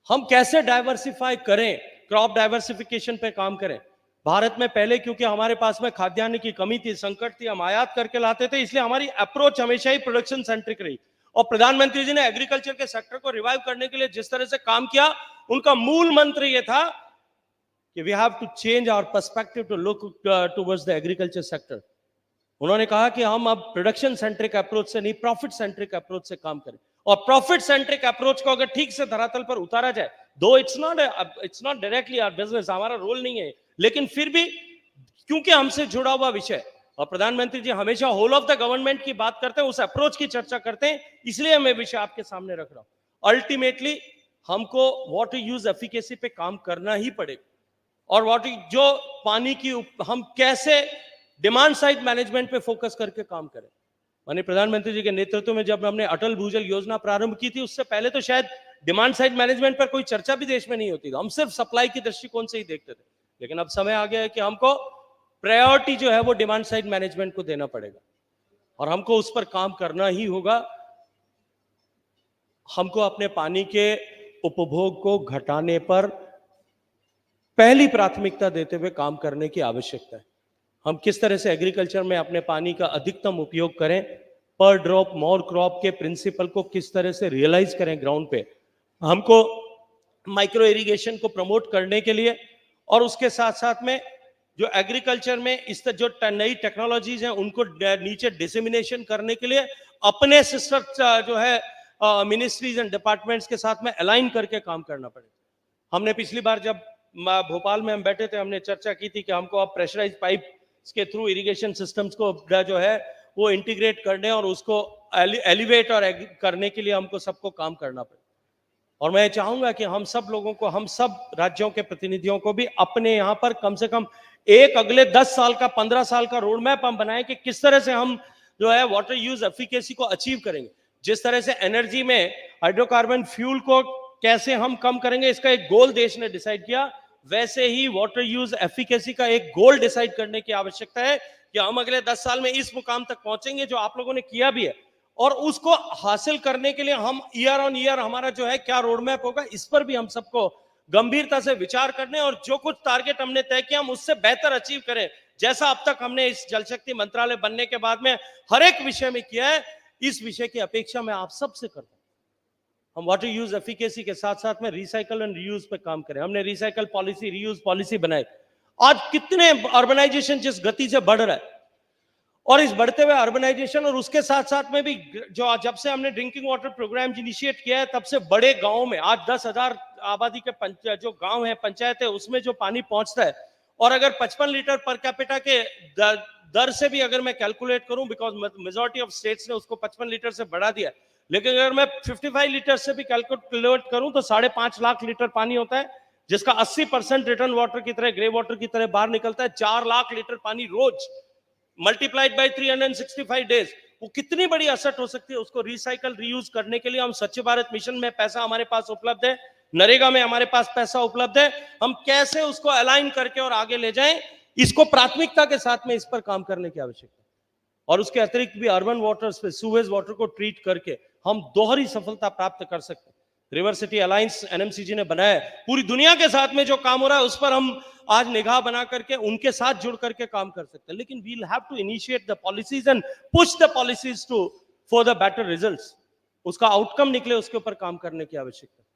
D: हम कैसे डाइवर्सिफाई करें, क्रॉप डाइवर्सिफिकेशन पे काम करें। भारत में पहले क्योंकि हमारे पास में खाद्यान्न की कमी थी, संकट थी, हम आयात करके लाते थे, इसलिए हमारी अप्रोच हमेशा ही प्रोडक्शन सेंट्रिक रही। और प्रधानमंत्री जी ने एग्रीकल्चर के सेक्टर को रिवाइव करने के लिए जिस तरह से काम किया, उनका मूल मंत्र यह था कि we have to change our perspective to look towards the agriculture sector. उन्होंने कहा कि हम अब प्रोडक्शन सेंट्रिक अप्रोच से नहीं, प्रॉफिट सेंट्रिक अप्रोच से काम करें। और प्रॉफिट सेंट्रिक अप्रोच को अगर ठीक से धरातल पर उतारा जाए, though it's not directly our business, हमारा रोल नहीं है, लेकिन फिर भी क्योंकि हमसे जुड़ा हुआ विषय, और प्रधानमंत्री जी हमेशा होल ऑफ द गवर्नमेंट की बात करते हैं, उस अप्रोच की चर्चा करते हैं, इसलिए मैं विषय आपके सामने रख रहा हूं। अल्टीमेटली हमको वाटर यूज एफिकेसी पे काम करना ही पड़ेगा, और वाटर जो पानी की हम कैसे डिमांड साइड मैनेजमेंट पे फोकस करके काम करें। माननीय प्रधानमंत्री जी के नेतृत्व में जब हमने अटल भूजल योजना प्रारंभ की थी, उससे पहले तो शायद डिमांड साइड मैनेजमेंट पर कोई चर्चा भी देश में नहीं होती थी, हम सिर्फ सप्लाई की दृष्टिकोण से ही देखते थे। लेकिन अब समय आ गया है कि हमको प्रायोरिटी जो है वो डिमांड साइड मैनेजमेंट को देना पड़ेगा, और हमको उस पर काम करना ही होगा। हमको अपने पानी के उपभोग को घटाने पर पहली प्राथमिकता देते हुए काम करने की आवश्यकता है। हम किस तरह से एग्रीकल्चर में अपने पानी का अधिकतम उपयोग करें, पर ड्रॉप मोर क्रॉप के प्रिंसिपल को किस तरह से रियलाइज करें ग्राउंड पे, हमको माइक्रो इरिगेशन को प्रमोट करने के लिए, और उसके साथ साथ में जो एग्रीकल्चर में इस जो नई टेक्नोलॉजीज हैं उनको नीचे डिसेमिनेशन करने के लिए अपने सिस्टर जो है मिनिस्ट्रीज एंड डिपार्टमेंट्स के साथ में अलाइन करके काम करना पड़ेगा। हमने पिछली बार जब भोपाल में हम बैठे थे, हमने चर्चा की थी कि हमको अब प्रेशराइज पाइप के थ्रू इरिगेशन सिस्टम्स को जो है वो इंटीग्रेट करने और उसको एलिवेट और करने के लिए हमको सबको काम करना पड़ेगा। और मैं चाहूंगा कि हम सब लोगों को, हम सब राज्यों के प्रतिनिधियों को भी अपने यहाँ पर कम से कम एक अगले 10 साल का 15 साल का रोड मैप हम बनाएं कि किस तरह से हम जो है वाटर यूज एफिकेसी को अचीव करेंगे। जिस तरह से एनर्जी में हाइड्रोकार्बन फ्यूल को कैसे हम कम करेंगे, इसका एक गोल देश ने डिसाइड किया, वैसे ही वाटर यूज एफिकेसी का एक गोल डिसाइड करने की आवश्यकता है कि हम अगले 10 साल में इस मुकाम तक पहुंचेंगे जो आप लोगों ने किया भी है, और उसको हासिल करने के लिए हम ईयर ऑन ईयर हमारा जो है क्या रोड मैप होगा, इस पर भी हम सबको गंभीरता से विचार करने, और जो कुछ टारगेट हमने तय किया हम उससे बेहतर अचीव करें। जैसा अब तक हमने इस जल शक्ति मंत्रालय बनने के बाद में हर एक विषय में किया है, इस विषय की अपेक्षा मैं आप सबसे करता हूं। हम वाटर यूज एफिकेसी के साथ साथ में रिसाइकल एंड रीयूज पे काम करें। हमने रिसाइकल पॉलिसी, रीयूज पॉलिसी बनाई। आज कितने अर्बनाइजेशन जिस गति से बढ़ रहा है, और इस बढ़ते हुए अर्बनाइजेशन और उसके साथ साथ में भी जो जब से हमने ड्रिंकिंग वाटर प्रोग्राम इनिशिएट किया है, तब से बड़े गांवों में आज 10,000 आबादी के जो गांव है, पंचायत है, उसमें जो पानी पहुंचता है, और अगर 55 लीटर पर कैपिटा के दर से भी अगर मैं कैलकुलेट करूं, बिकॉज मेजॉरिटी ऑफ स्टेट्स ने उसको 55 लीटर से बढ़ा दिया, लेकिन अगर मैं 55 लीटर से भी कैलकुलेट करूं तो 5.5 लाख लीटर पानी होता है, जिसका 80% रिटर्न वाटर की तरह, ग्रे वाटर की तरह बाहर निकलता है। 4 लाख लीटर पानी रोज, मल्टीप्लाइड बाय 365 डेज, वो कितनी बड़ी असर हो सकती है। उसको रिसाइकल, रीयूज करने के लिए हम स्वच्छ भारत मिशन में पैसा हमारे पास उपलब्ध है, नरेगा में हमारे पास पैसा उपलब्ध है। हम कैसे उसको अलाइन करके और आगे ले जाएं, इसको प्राथमिकता के साथ में इस पर काम करने की आवश्यकता है। और उसके अतिरिक्त भी अर्बन वाटर्स पे सूवेज वाटर को ट्रीट करके हम दोहरी सफलता प्राप्त कर सकते हैं। रिवर सिटी अलायंस एनएमसीजी ने बनाया है, पूरी दुनिया के साथ में जो काम हो रहा है उस पर हम आज निगाह बना करके उनके साथ जुड़ करके काम कर सकते हैं। लेकिन we will have to initiate the policies and push the policies to for the better results. उसका आउटकम निकले, उसके ऊपर काम करने की आवश्यकता है।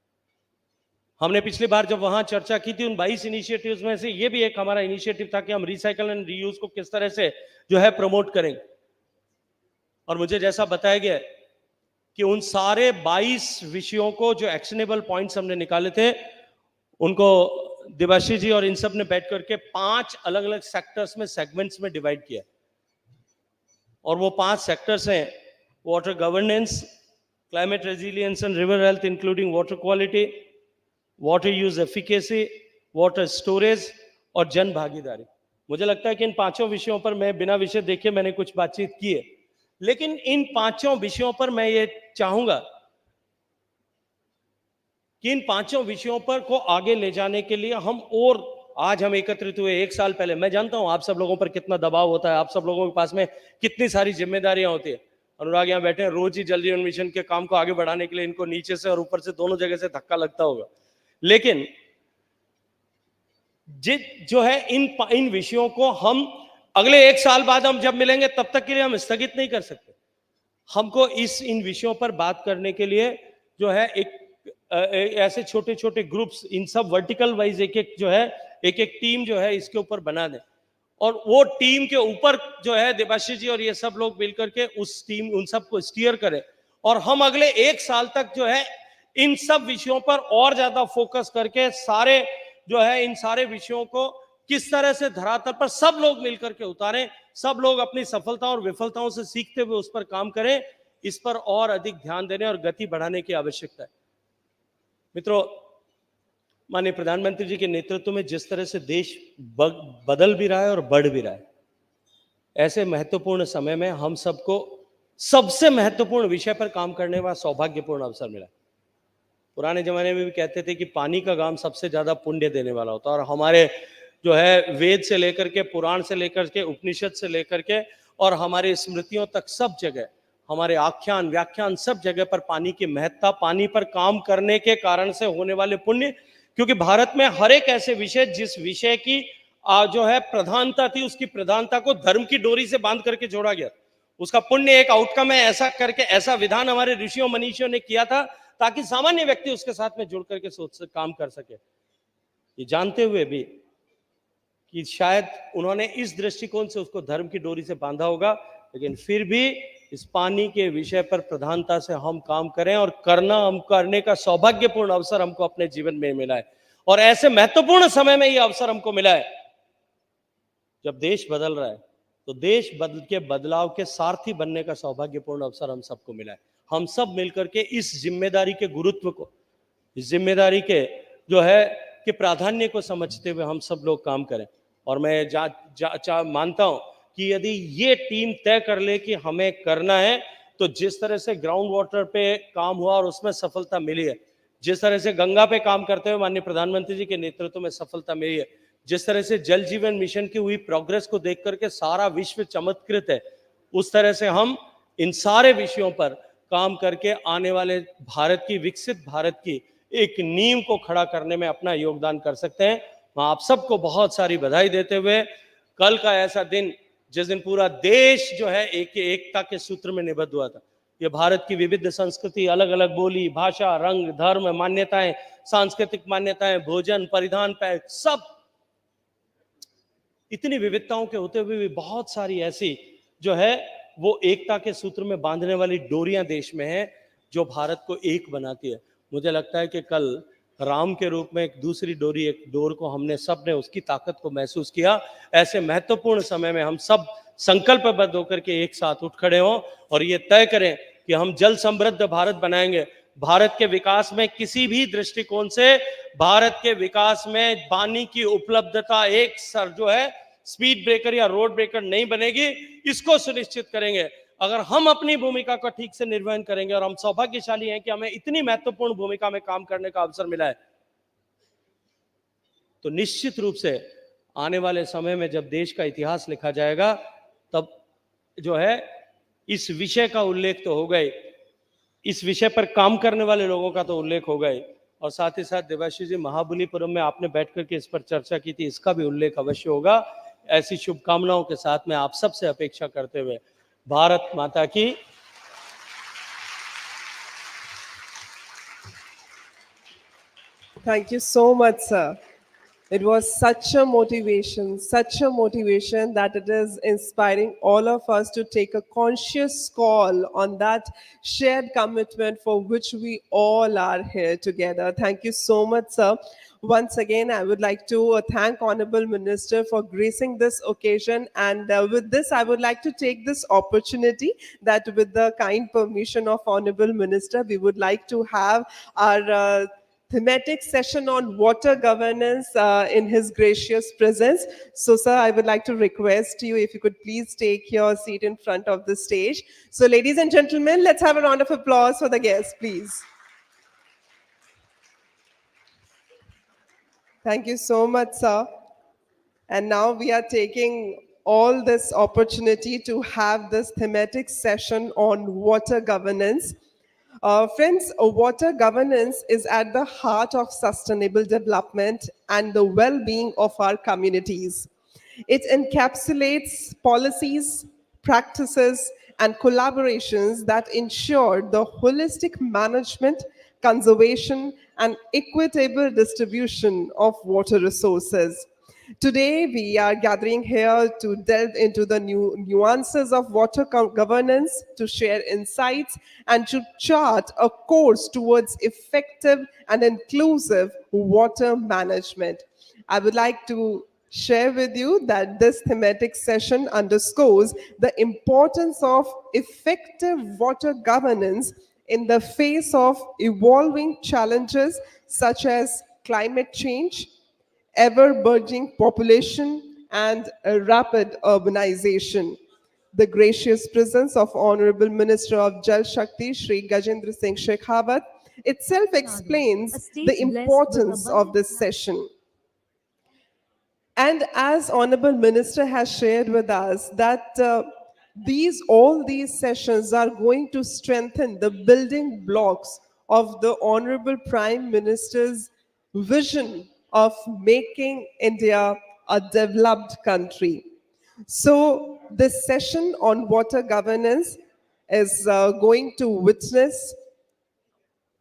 D: हमने पिछली बार जब वहां चर्चा की थी, उन 22 इनिशिएटिव्स में से ये भी एक हमारा इनिशिएटिव था कि हम रिसाइकल एंड रीयूज को किस तरह से जो है प्रमोट करेंगे। और मुझे जैसा बताया गया कि उन सारे 22 विषयों को, जो एक्शनेबल पॉइंट्स हमने निकाले थे, उनको देवाशीष जी और इन सब ने बैठ करके 5 अलग अलग सेक्टर्स में, सेगमेंट्स में डिवाइड किया। और वो 5 सेक्टर्स हैं: water governance, climate resilience and river health including water quality, water use efficacy, water storage और जन भागीदारी। मुझे लगता है कि इन 5 विषयों पर मैं बिना विषय देखे मैंने कुछ बातचीत की है, लेकिन इन 5 विषयों पर मैं ये चाहूंगा कि इन 5 विषयों पर को आगे ले जाने के लिए और आज हम एकत्रित हुए। 1 साल पहले, मैं जानता हूं आप सब लोगों पर कितना दबाव होता है, आप सब लोगों के पास में कितनी सारी जिम्मेदारियां होती है। अनुराग यहाँ बैठे हैं, रोज ही जल जीवन मिशन के काम को आगे बढ़ाने के लिए इनको नीचे से और ऊपर से दोनों जगह से धक्का लगता होगा। लेकिन जो है इन विषयों को हम अगले 1 साल बाद हम जब मिलेंगे तब तक के लिए हम स्थगित नहीं कर सकते। हमको इन विषयों पर बात करने के लिए जो है ऐसे छोटे छोटे ग्रुप्स, इन सब वर्टिकल वाइज एक जो है एक टीम जो है इसके ऊपर बना दें, और वो टीम के ऊपर जो है देवाशीष जी और ये सब लोग मिलकर के उन सब को स्टीयर करें, और हम अगले 1 साल तक जो है इन सब विषयों पर और ज्यादा फोकस करके सारे जो है इन सारे विषयों को किस तरह से धरातल पर सब लोग मिलकर के उतारें, सब लोग अपनी सफलताओं और विफलताओं से सीखते हुए उस पर काम करें। इस पर और अधिक ध्यान देने और गति बढ़ाने की आवश्यकता है। मित्रों, माननीय प्रधानमंत्री जी के नेतृत्व में जिस तरह से देश बदल भी रहा है और बढ़ भी रहा है, ऐसे महत्वपूर्ण समय में हम सबको सबसे महत्वपूर्ण विषय पर काम करने का सौभाग्यपूर्ण अवसर मिला। पुराने जमाने में भी कहते थे कि पानी का काम सबसे ज्यादा पुण्य देने वाला होता है, और हमारे जो है वेद से लेकर के, पुराण से लेकर के, उपनिषद से लेकर के और हमारे स्मृतियों तक सब जगह, हमारे आख्यान व्याख्यान सब जगह पर पानी की महत्ता, पानी पर काम करने के कारण से होने वाले पुण्य। क्योंकि भारत में हर एक ऐसे विषय, जिस विषय की जो है प्रधानता थी, उसकी प्रधानता को धर्म की डोरी से बांध करके जोड़ा गया। उसका पुण्य एक आउटकम है। ऐसा करके, ऐसा विधान हमारे ऋषियों मनीषियों ने किया था ताकि सामान्य व्यक्ति उसके साथ में जुड़ करके काम कर सके। ये जानते हुए भी कि शायद उन्होंने इस दृष्टिकोण से उसको धर्म की डोरी से बांधा होगा, लेकिन फिर भी इस पानी के विषय पर प्रधानता से हम काम करें, और हम करने का सौभाग्यपूर्ण अवसर हमको अपने जीवन में मिला है। और ऐसे महत्वपूर्ण समय में ये अवसर हमको मिला है जब देश बदल रहा है, तो देश के बदलाव के सारथी बनने का सौभाग्यपूर्ण अवसर हम सबको मिला है। हम सब मिलकर के इस जिम्मेदारी के गुरुत्व को, इस जिम्मेदारी के जो है कि प्राधान्य को समझते हुए हम सब लोग काम करें। और मैं मानता हूं कि यदि ये टीम तय कर ले कि हमें करना है, तो जिस तरह से ग्राउंड वाटर पे काम हुआ और उसमें सफलता मिली है, जिस तरह से गंगा पे काम करते हुए माननीय प्रधानमंत्री जी के नेतृत्व में सफलता मिली है, जिस तरह से जल जीवन मिशन की हुई प्रोग्रेस को देख करके सारा विश्व चमत्कृत है, उस तरह से हम इन सारे विषयों पर काम करके आने वाले भारत की, विकसित भारत की एक नींव को खड़ा करने में अपना योगदान कर सकते हैं। मैं आप सबको बहुत सारी बधाई देते हुए कल का ऐसा दिन जिस दिन पूरा देश जो है एकता के सूत्र में निबद्ध हुआ था। ये भारत की विविध संस्कृति, अलग अलग बोली, भाषा, रंग, धर्म, मान्यताएं, सांस्कृतिक मान्यताएं, भोजन, परिधान, सब इतनी विविधताओं के होते हुए भी बहुत सारी ऐसी जो है वो एकता के सूत्र में बांधने वाली डोरियां देश में हैं जो भारत को एक बनाती है। मुझे लगता है कि कल राम के रूप में एक दूसरी डोरी, एक डोर को हमने सब ने उसकी ताकत को महसूस किया। ऐसे महत्वपूर्ण समय में हम सब संकल्पबद्ध होकर के एक साथ उठ खड़े हों और ये तय करें कि हम जल समृद्ध भारत बनाएंगे। भारत के विकास में किसी भी दृष्टिकोण से भारत के विकास में पानी की उपलब्धता एक सर जो है स्पीड ब्रेकर या रोड ब्रेकर नहीं बनेगी, इसको सुनिश्चित करेंगे। अगर हम अपनी भूमिका का ठीक से निर्वहन करेंगे, और हम सौभाग्यशाली हैं कि हमें इतनी महत्वपूर्ण भूमिका में काम करने का अवसर मिला है, तो निश्चित रूप से आने वाले समय में जब देश का इतिहास लिखा जाएगा तब जो है इस विषय का उल्लेख तो होगा ही, इस विषय पर काम करने वाले लोगों का तो उल्लेख होगा ही, और साथ ही साथ देवाशीष जी, महाबलीपुरम में आपने बैठ करके इस पर चर्चा की थी, इसका भी उल्लेख अवश्य होगा। ऐसी शुभकामनाओं के साथ में आप सबसे अपेक्षा करते हुए भारत माता की।
B: Thank you so much, sir. It was such a motivation that it is inspiring all of us to take a conscious call on that shared commitment for which we all are here together. Thank you so much, sir. Once again, I would like to thank Honorable Minister for gracing this occasion. And with this, I would like to take this opportunity that with the kind permission of Honorable Minister, we would like to have our thematic session on water governance in his gracious presence. So, sir, I would like to request you if you could please take your seat in front of the stage. So, ladies and gentlemen, let's have a round of applause for the guests, please. Thank you so much, sir. And now we are taking all this opportunity to have this thematic session on water governance. Friends, water governance is at the heart of sustainable development and the well-being of our communities. It encapsulates policies, practices, and collaborations that ensure the holistic management, conservation, and equitable distribution of water resources. Today, we are gathering here to delve into the nuances of water governance, to share insights, and to chart a course towards effective and inclusive water management. I would like to share with you that this thematic session underscores the importance of effective water governance in the face of evolving challenges such as climate change, ever-burgeoning population, and a rapid urbanization. The gracious presence of Honorable Minister of Jal Shakti, Shri Gajendra Singh Shekhawat, itself explains the importance of this session. And as Honorable Minister has shared with us that all these sessions are going to strengthen the building blocks of the Honorable Prime Minister's vision of making India a developed country. So this session on water governance is going to witness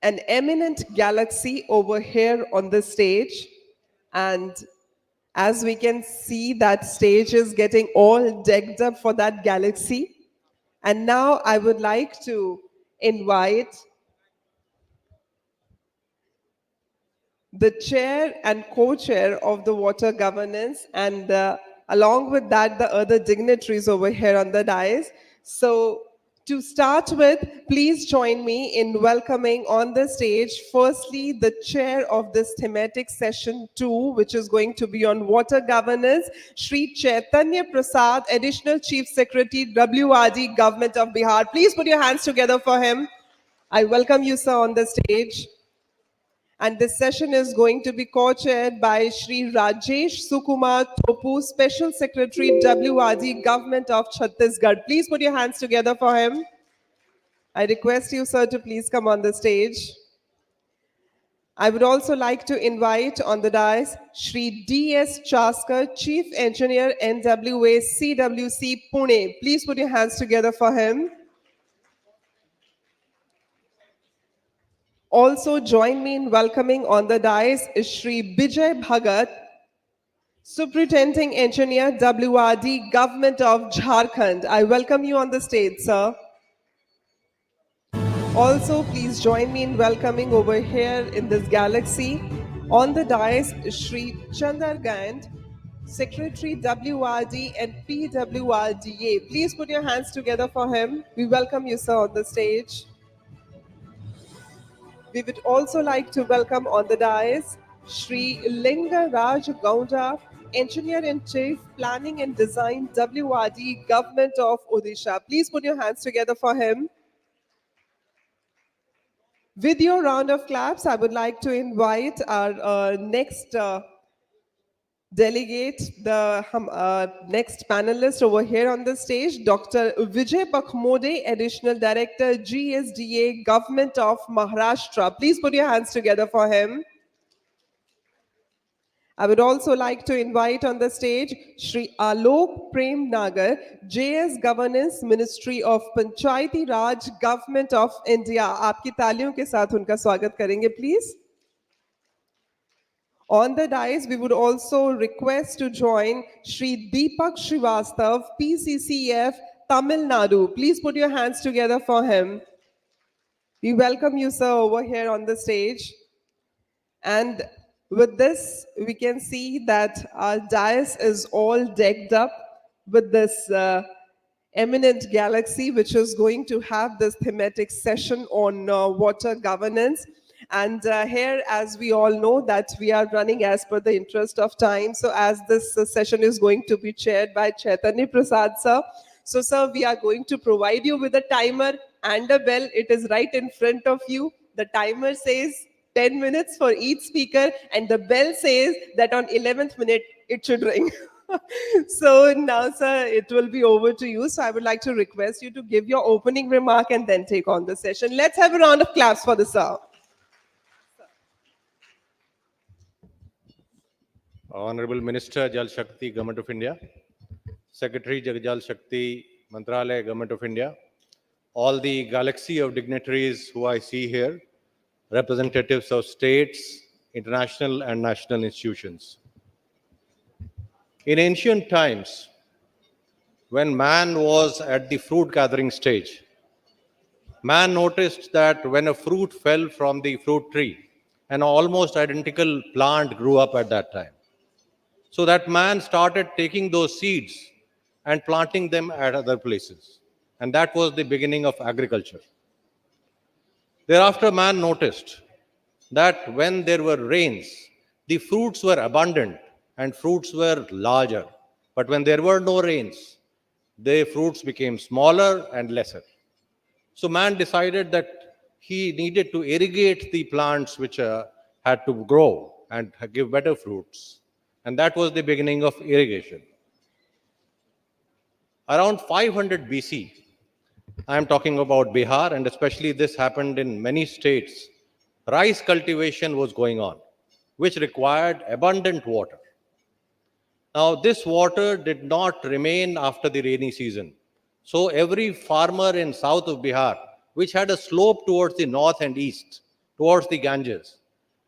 B: an eminent galaxy over here on the stage. And as we can see, that stage is getting all decked up for that galaxy. And now I would like to invite the chair and co-chair of the water governance, and along with that, the other dignitaries over here on the dais. So to start with, please join me in welcoming on the stage, firstly, the chair of this thematic session 2, which is going to be on water governance, Shri Chaitanya Prasad, Additional Chief Secretary, WRD, Government of Bihar. Please put your hands together for him. I welcome you, sir, on the stage. And this session is going to be co-chaired by Shri Rajesh Sukumar Topu, Special Secretary, WRD, Government of Chhattisgarh. Please put your hands together for him. I request you, sir, to please come on the stage. I would also like to invite on the dais Shri D.S. Chaskar, Chief Engineer, NWA CWC Pune. Please put your hands together for him. Also join me in welcoming on the dais is Shri Bijay Bhagat, Superintending Engineer, WRD, Government of Jharkhand. I welcome you on the stage, sir. Also, please join me in welcoming over here in this galaxy on the dais Shri Chandar Gand, Secretary WRD and PWRDA. Please put your hands together for him. We welcome you, sir, on the stage. We would also like to welcome on the dais Shri Linga Raj Gaunda, Engineer-in-Chief, Planning and Design, WRD, Government of Odisha. Please put your hands together for him. With your round of claps, I would like to invite our next delegate, the next panelist over here on the stage, Dr. Vijay Pakhmode, Additional Director, GSDA, Government of Maharashtra. Please put your hands together for him. I would also like to invite on the stage Shri Alok Prem Nagar, JS Governance, Ministry of Panchayati Raj, Government of India. आपकी तालियों के साथ उनका स्वागत करेंगे, please. On the dais, we would also request to join Shri Deepak Srivastav, PCCF, Tamilnadu. Please put your hands together for him. We welcome you, sir, over here on the stage. And with this, we can see that our dais is all decked up with this eminent galaxy, which is going to have this thematic session on water governance. And here, as we all know, that we are running as per the interest of time. So as this session is going to be chaired by Chaitanya Prasad, sir. So, sir, we are going to provide you with a timer and a bell. It is right in front of you. The timer says 10 minutes for each speaker, and the bell says that on 11th minute, it should ring. So now, sir, it will be over to you. So I would like to request you to give your opening remark and then take on the session. Let's have a round of claps for the sir.
E: Honorable Minister Jal Shakti, Government of India, Secretary Jal Shakti, Mantralaya, Government of India, all the galaxy of dignitaries who I see here, representatives of states, international and national institutions. In ancient times, when man was at the fruit gathering stage, man noticed that when a fruit fell from the fruit tree, an almost identical plant grew up at that time. So that man started taking those seeds and planting them at other places. And that was the beginning of agriculture. Thereafter, man noticed that when there were rains, the fruits were abundant and fruits were larger. But when there were no rains, the fruits became smaller and lesser. So man decided that he needed to irrigate the plants which had to grow and give better fruits. And that was the beginning of irrigation. Around 500 BC, I am talking about Bihar, and especially this happened in many states, rice cultivation was going on, which required abundant water. Now, this water did not remain after the rainy season. So every farmer in south of Bihar, which had a slope towards the north and east, towards the Ganges,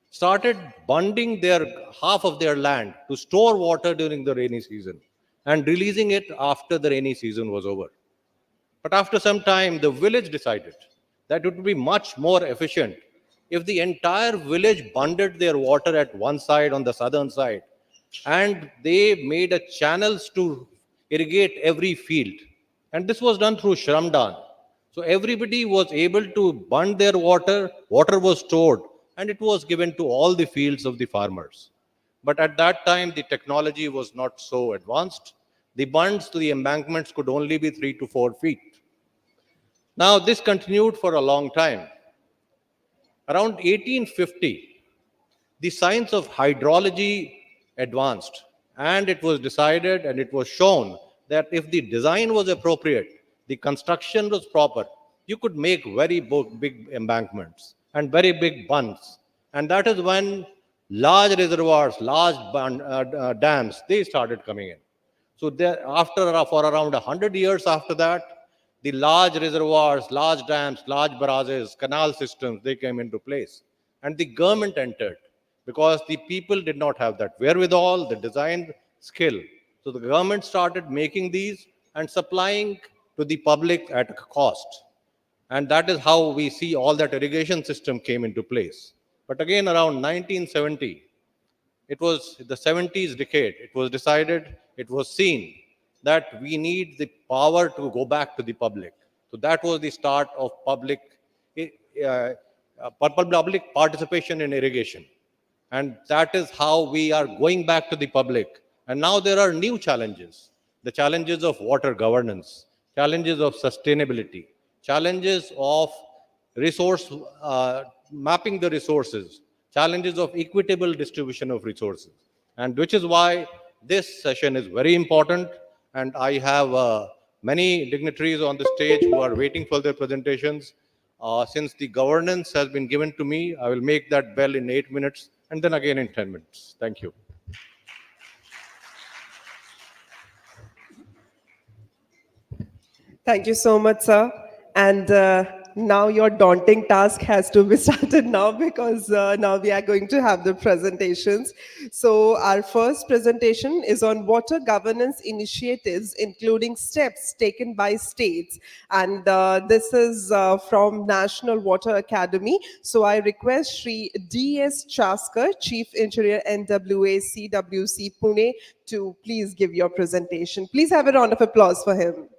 E: started bunding their half of their land to store water during the rainy season and releasing it after the rainy season was over. But after some time, the village decided that it would be much more efficient if the entire village bundled their water at one side on the southern side, and they made a channels to irrigate every field. And this was done through Shramdan. So everybody was able to bund their water, water was stored, and it was given to all the fields of the farmers. But at that time, the technology was not so advanced. The bunds to the embankments could only be 3 to 4 feet. Now, this continued for a long time. Around 1850, the science of hydrology advanced, and it was decided and it was shown that if the design was appropriate, the construction was proper, you could make very big embankments and very big bunds, And that is when large reservoirs, large dams, they started coming in. So there, for around 100 years after that, the large reservoirs, large dams, large barrages, canal systems, they came into place. And the government entered because the people did not have that wherewithal, the design skill. So the government started making these and supplying to the public at a cost. And that is how we see all that irrigation system came into place. But again, around 1970, it was the 70s decade, it was decided, it was seen that we need the power to go back to the public. So that was the start of public participation in irrigation. And that is how we are going back to the public. And now there are new challenges, the challenges of water governance, challenges of sustainability, challenges of resource mapping the resources, challenges of equitable distribution of resources. And which is why this session is very important. And I have many dignitaries on the stage who are waiting for their presentations. Since the governance has been given to me, I will make that bell in 8 minutes and then again in 10 minutes. Thank you.
B: Thank you so much, sir. And now your daunting task has to be started now, because now we are going to have the presentations. So our first presentation is on water governance initiatives, including steps taken by states. And this is from National Water Academy. So I request Shri D.S. Chaskar, Chief Engineer, NWA CWC Pune, to please give your presentation. Please have a round of applause for him.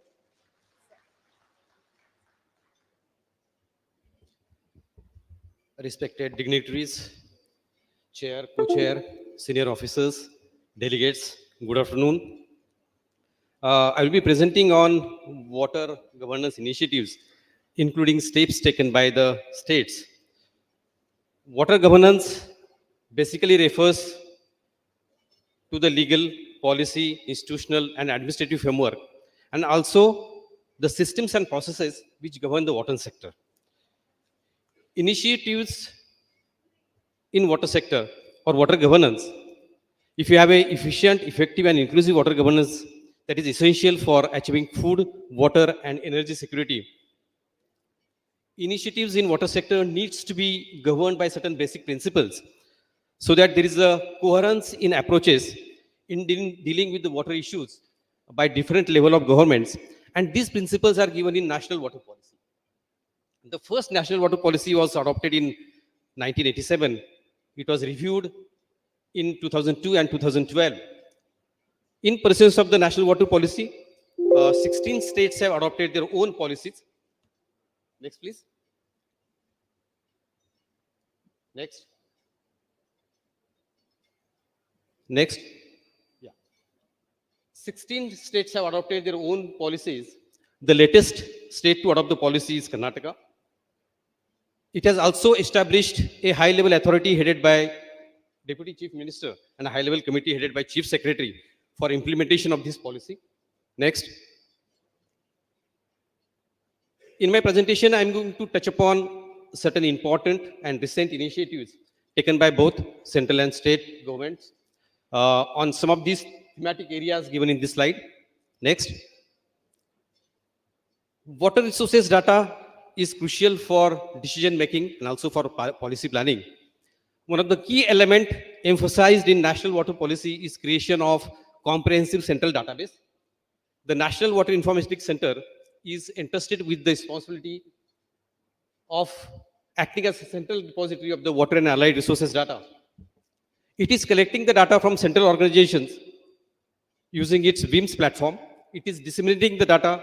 F: Respected dignitaries, chair, co-chair, senior officers, delegates, good afternoon. I will be presenting on water governance initiatives, including steps taken by the states. Water governance basically refers to the legal, policy, institutional, and administrative framework, and also the systems and processes which govern the water sector. Initiatives in water sector or water governance, if you have a efficient, effective, and inclusive water governance that is essential for achieving food, water, and energy security, initiatives in water sector needs to be governed by certain basic principles so that there is a coherence in approaches in dealing with the water issues by different level of governments. And these principles are given in national water policy. The first national water policy was adopted in 1987. It was reviewed in 2002 and 2012. In pursuance of the national water policy, 16 states have adopted their own policies. Next, please. Next. Next. Yeah. 16 states have adopted their own policies. The latest state to adopt the policy is Karnataka. It has also established a high-level authority headed by Deputy Chief Minister and a high-level committee headed by Chief Secretary for implementation of this policy. Next. In my presentation, I'm going to touch upon certain important and recent initiatives taken by both central and state governments on some of these thematic areas given in this slide. Next. Water resources data is crucial for decision making and also for policy planning. One of the key elements emphasized in national water policy is creation of comprehensive central database. The National Water Informatics Center is entrusted with the responsibility of acting as a central repository of the water and allied resources data. It is collecting the data from central organizations using its WIMS platform. It is disseminating the data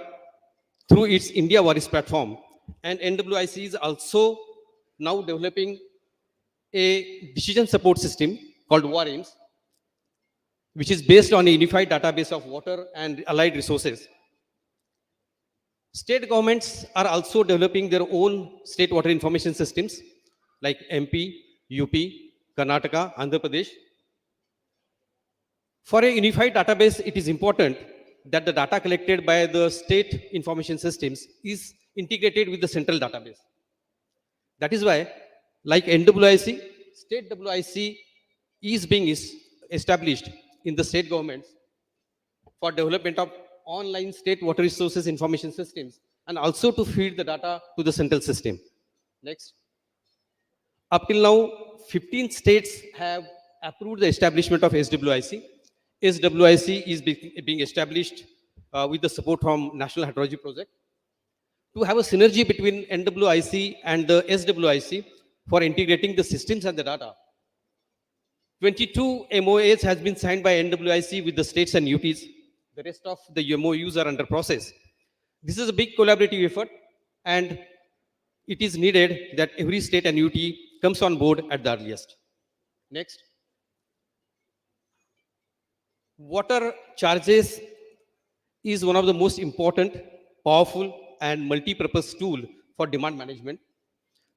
F: through its India Waris platform. And NWIC is also now developing a decision support system called WARIMS, which is based on a unified database of water and allied resources. State governments are also developing their own state water information systems like MP, UP, Karnataka, Andhra Pradesh. For a unified database, it is important that the data collected by the state information systems is integrated with the central database. That is why, like NWIC, state WIC is being established in the state governments for development of online state water resources information systems and also to feed the data to the central system. Next. Up till now, 15 states have approved the establishment of SWIC. SWIC is being established with the support from National Hydrology Project to have a synergy between NWIC and the SWIC for integrating the systems and the data. 22 MOAs has been signed by NWIC with the states and UTs. The rest of the MOUs are under process. This is a big collaborative effort, and it is needed that every state and UT comes on board at the earliest. Next. Water charges is one of the most important, powerful, and multi-purpose tool for demand management.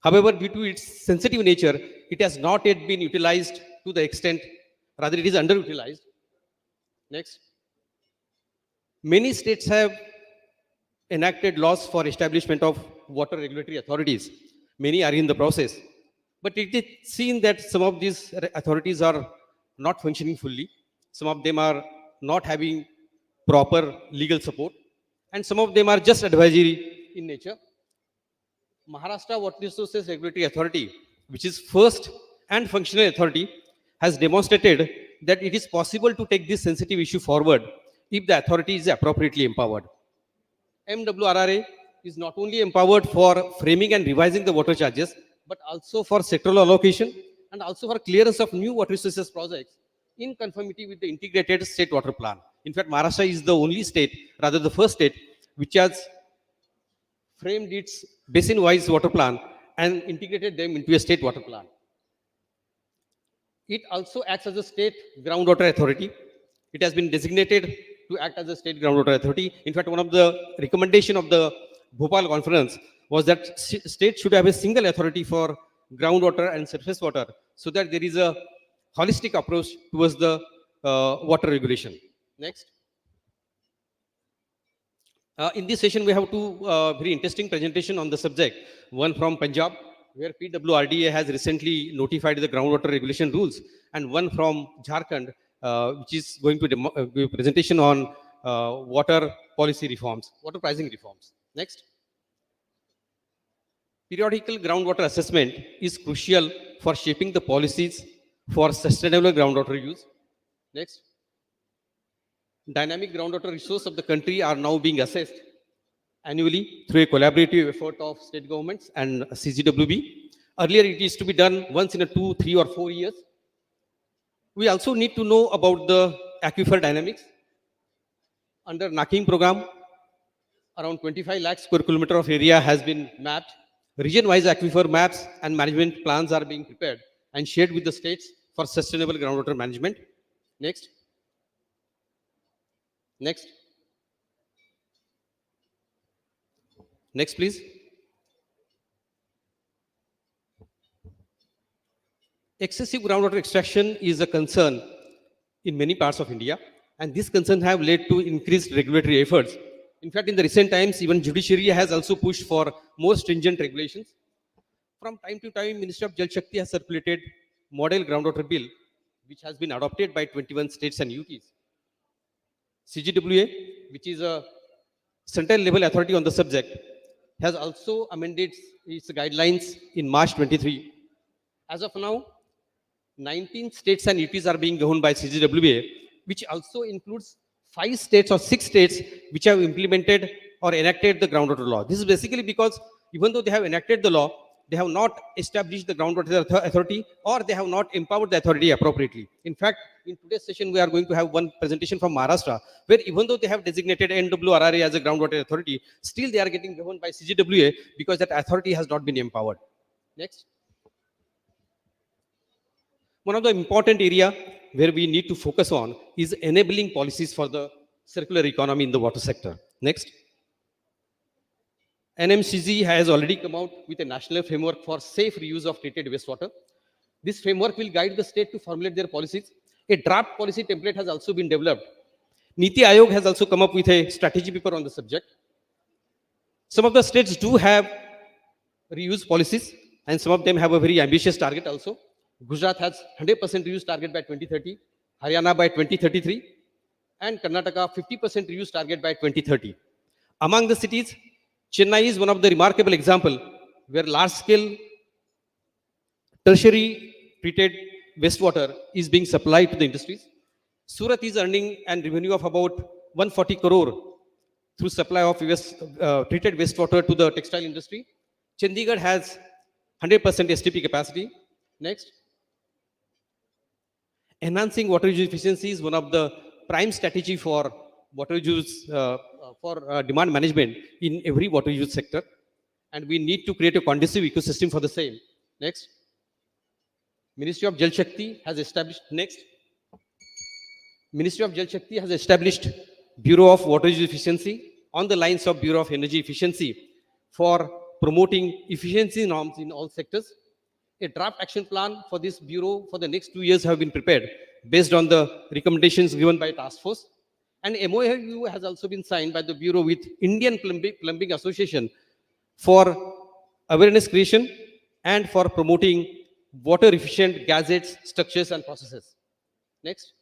F: However, due to its sensitive nature, it has not yet been utilized to the extent, rather it is underutilized. Next. Many states have enacted laws for establishment of water regulatory authorities. Many are in the process. But it is seen that some of these authorities are not functioning fully. Some of them are not having proper legal support. And some of them are just advisory in nature. Maharashtra Water Resources Regulatory Authority, which is first and functional authority, has demonstrated that it is possible to take this sensitive issue forward if the authority is appropriately empowered. MWRRA is not only empowered for framing and revising the water charges, but also for sectoral allocation and also for clearance of new water resources projects in conformity with the integrated state water plan. In fact, Maharashtra is the only state, rather the first state, which has framed its basin-wise water plan and integrated them into a state water plan. It also acts as a state groundwater authority. It has been designated to act as a state groundwater authority. In fact, one of the recommendation of the Bhopal conference was that state should have a single authority for groundwater and surface water so that there is a holistic approach towards the water regulation. Next. In this session, we have two very interesting presentation on the subject. One from Punjab, where PWRDA has recently notified the groundwater regulation rules, and one from Jharkhand, which is going to give a presentation on water policy reforms, water pricing reforms. Next. Periodical groundwater assessment is crucial for shaping the policies for sustainable groundwater use. Next. Dynamic groundwater resources of the country are now being assessed annually through a collaborative effort of state governments and CGWB. Earlier, it used to be done once in 2, 3, or 4 years. We also need to know about the aquifer dynamics. Under NAKIM program, around 25 lakh square kilometer of area has been mapped. Region-wise aquifer maps and management plans are being prepared and shared with the states for sustainable groundwater management. Next. Next. Next, please. Excessive groundwater extraction is a concern in many parts of India, and these concerns have led to increased regulatory efforts. In fact, in the recent times, even judiciary has also pushed for more stringent regulations. From time to time, Ministry of Jal Shakti has circulated model groundwater bill, which has been adopted by 21 states and UTs. CGWA, which is a central level authority on the subject, has also amended its guidelines in March 23. As of now, 19 states and UTs are being governed by CGWA, which also includes 5 states or 6 states which have implemented or enacted the groundwater law. This is basically because even though they have enacted the law, they have not established the groundwater authority, or they have not empowered the authority appropriately. In fact, in today's session, we are going to have one presentation from Maharashtra, where even though they have designated NWRRA as a groundwater authority, still they are getting governed by CGWA because that authority has not been empowered. Next. One of the important area where we need to focus on is enabling policies for the circular economy in the water sector. Next. NMCG has already come out with a national framework for safe reuse of treated wastewater. This framework will guide the state to formulate their policies. A draft policy template has also been developed. Niti Aayog has also come up with a strategy paper on the subject. Some of the states do have reuse policies, and some of them have a very ambitious target also. Gujarat has 100% reuse target by 2030, Haryana by 2033, and Karnataka 50% reuse target by 2030. Among the cities, Chennai is one of the remarkable example where large-scale tertiary treated wastewater is being supplied to the industries. Surat is earning an revenue of about 140 crore through supply of treated wastewater to the textile industry. Chandigarh has 100% STP capacity. Next, enhancing water use efficiency is one of the prime strategy for water use for demand management in every water use sector, and we need to create a conducive ecosystem for the same. Next, Ministry of Jal Shakti has established Ministry of Jal Shakti has established Bureau of Water Use Efficiency on the lines of Bureau of Energy Efficiency for promoting efficiency norms in all sectors. A draft action plan for this bureau for the next 2 years have been prepared based on the recommendations given by task force. And MOU has also been signed by the bureau with Indian Plumbing Association for awareness creation and for promoting water efficient gadgets, structures and processes. Next,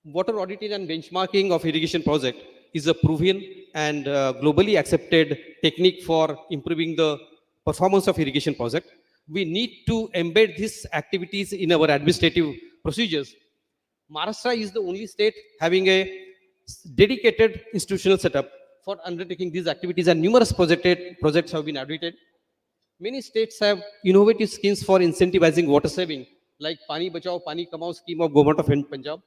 F: water auditing and benchmarking of irrigation project is a proven and globally accepted technique for improving the performance of irrigation project. We need to embed these activities in our administrative procedures. Maharashtra is the only state having a dedicated institutional setup for undertaking these activities, and numerous projects have been audited. Many states have innovative schemes for incentivizing water saving, like Pani Bachao Pani Kamao scheme of Government of Punjab,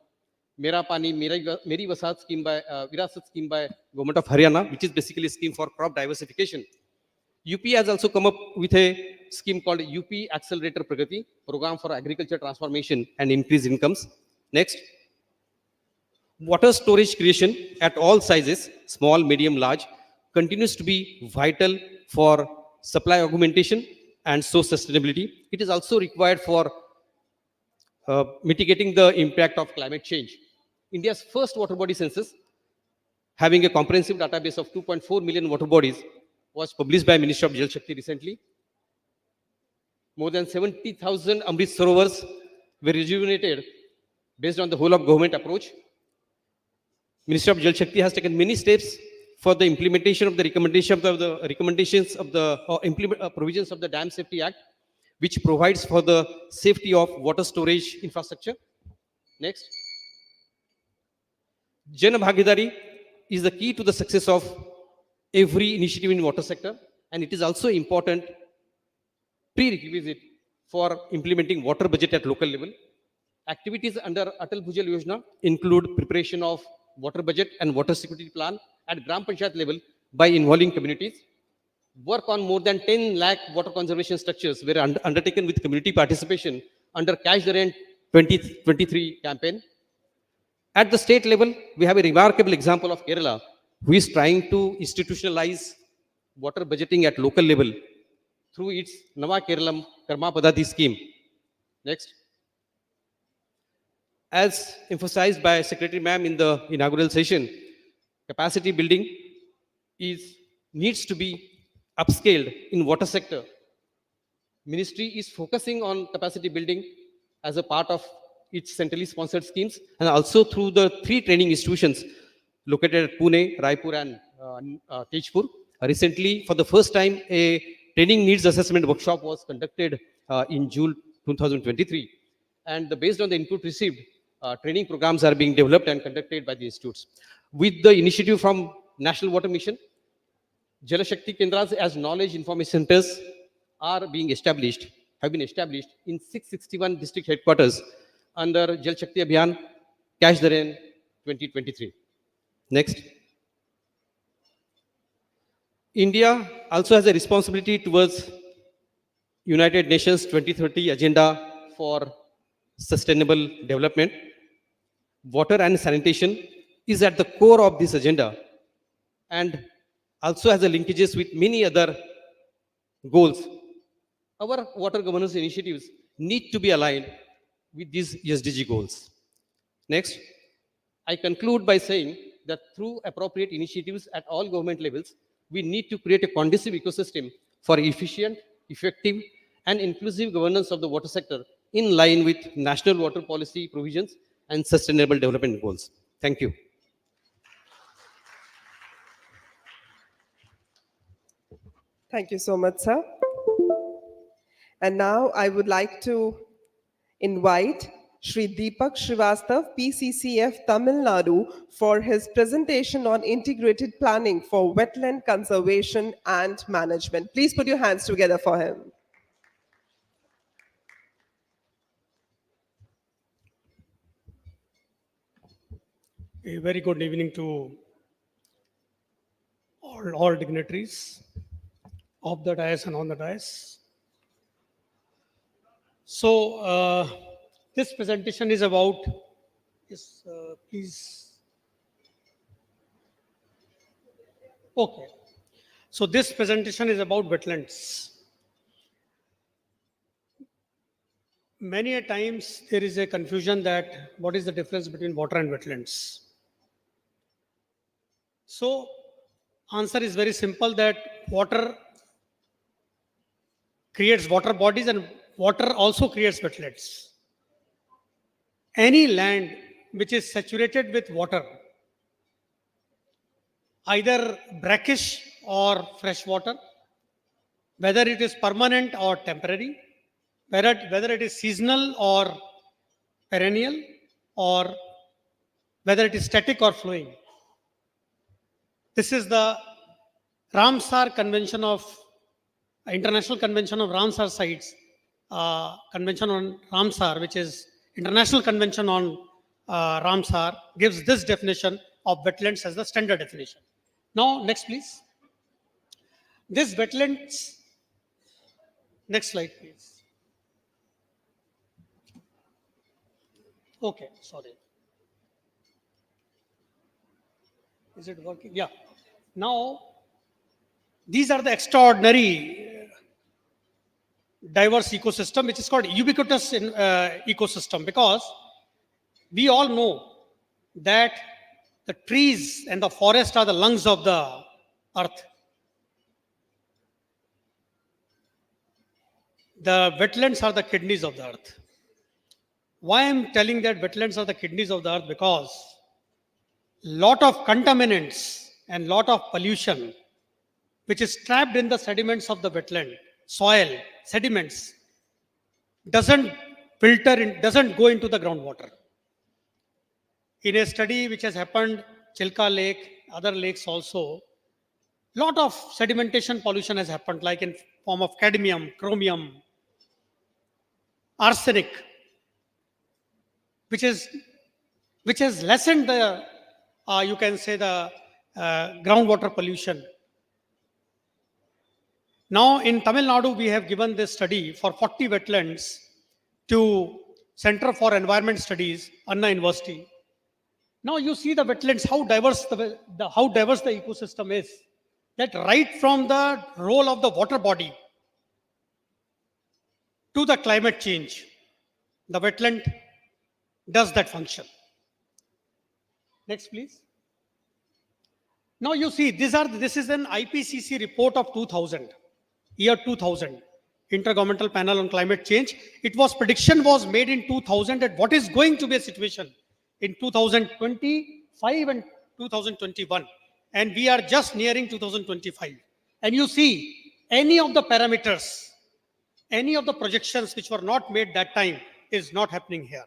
F: Mera Pani Meri Vasat scheme by Virasat scheme by Government of Haryana, which is basically a scheme for crop diversification. UP has also come up with a scheme called UP Accelerator Pragati, program for agriculture transformation and increased incomes. Next, water storage creation at all sizes, small, medium, large, continues to be vital for supply augmentation and source sustainability. It is also required for mitigating the impact of climate change. India's first water body census, having a comprehensive database of 2.4 million water bodies, was published by Ministry of Jal Shakti recently. More than 70,000 Amrit Sarovars were rejuvenated based on the whole of government approach. Ministry of Jal Shakti has taken many steps for the implementation of the recommendations of the provisions of the Dam Safety Act, which provides for the safety of water storage infrastructure. Next, Jan Bhagidari is the key to the success of every initiative in water sector, and it is also important prerequisite for implementing water budget at local level. Activities under Atal Bhujal Yojana include preparation of water budget and water security plan at Gram Panchayat level by involving communities. Work on more than 10 lakh water conservation structures were undertaken with community participation under Catch the Rain 2023 campaign. At the state level, we have a remarkable example of Kerala, who is trying to institutionalize water budgeting at local level through its Nava Keralam Karma Padati scheme. Next, as emphasized by Secretary Ma'am in the inaugural session, capacity building needs to be upscaled in water sector. Ministry is focusing on capacity building as a part of its centrally sponsored schemes, and also through the 3 training institutions located at Pune, Raipur and Tejpur. Recently, for the first time, a training needs assessment workshop was conducted in June 2023. And based on the input received, training programs are being developed and conducted by the institutes. With the initiative from National Water Mission, Jal Shakti Kendras as knowledge information centers have been established in 661 district headquarters under Jal Shakti Abhiyan Catch the Rain 2023. Next. India also has a responsibility towards United Nations 2030 agenda for sustainable development. Water and sanitation is at the core of this agenda and also has a linkages with many other goals. Our water governance initiatives need to be aligned with these SDG goals. Next, I conclude by saying that through appropriate initiatives at all government levels, we need to create a conducive ecosystem for efficient, effective, and inclusive governance of the water sector in line with national water policy provisions and sustainable development goals. Thank you.
B: Thank you so much, sir. And now I would like to invite Shri Deepak Srivastav, PCCF Tamil Nadu, for his presentation on integrated planning for wetland conservation and management. Please put your hands together for him.
G: A very good evening to all dignitaries of the dais and on the dais. So this presentation is about, yes, please. Okay. So this presentation is about wetlands. Many a times there is a confusion that what is the difference between water and wetlands. So answer is very simple, that water creates water bodies and water also creates wetlands. Any land which is saturated with water, either brackish or fresh water, whether it is permanent or temporary, whether it is seasonal or perennial, or whether it is static or flowing. This is the Ramsar Convention of International Convention of Ramsar Sites, Convention on Ramsar, which is International Convention on Ramsar, gives this definition of wetlands as the standard definition. Now, next please. This wetlands, next slide please. Okay, sorry. Is it working? Yeah. Now, these are the extraordinary diverse ecosystem, which is called ubiquitous ecosystem, because we all know that the trees and the forest are the lungs of the earth. The wetlands are the kidneys of the earth. Why I'm telling that wetlands are the kidneys of the earth? Because lot of contaminants and lot of pollution which is trapped in the sediments of the wetland, soil, sediments, doesn't filter in, doesn't go into the groundwater. In a study which has happened, Chilka Lake, other lakes also, lot of sedimentation pollution has happened, like in form of cadmium, chromium, arsenic, which has lessened the, you can say, the groundwater pollution. Now in Tamil Nadu, we have given this study for 40 wetlands to Center for Environment Studies, Anna University. Now you see the wetlands, how diverse the ecosystem is. That right from the role of the water body to the climate change, the wetland does that function. Next, please. Now you see, this is an IPCC report of 2000, year 2000, Intergovernmental Panel on Climate Change. Prediction was made in 2000 that what is going to be a situation in 2025 and 2021. And we are just nearing 2025. And you see, any of the parameters, any of the projections which were not made that time is not happening here.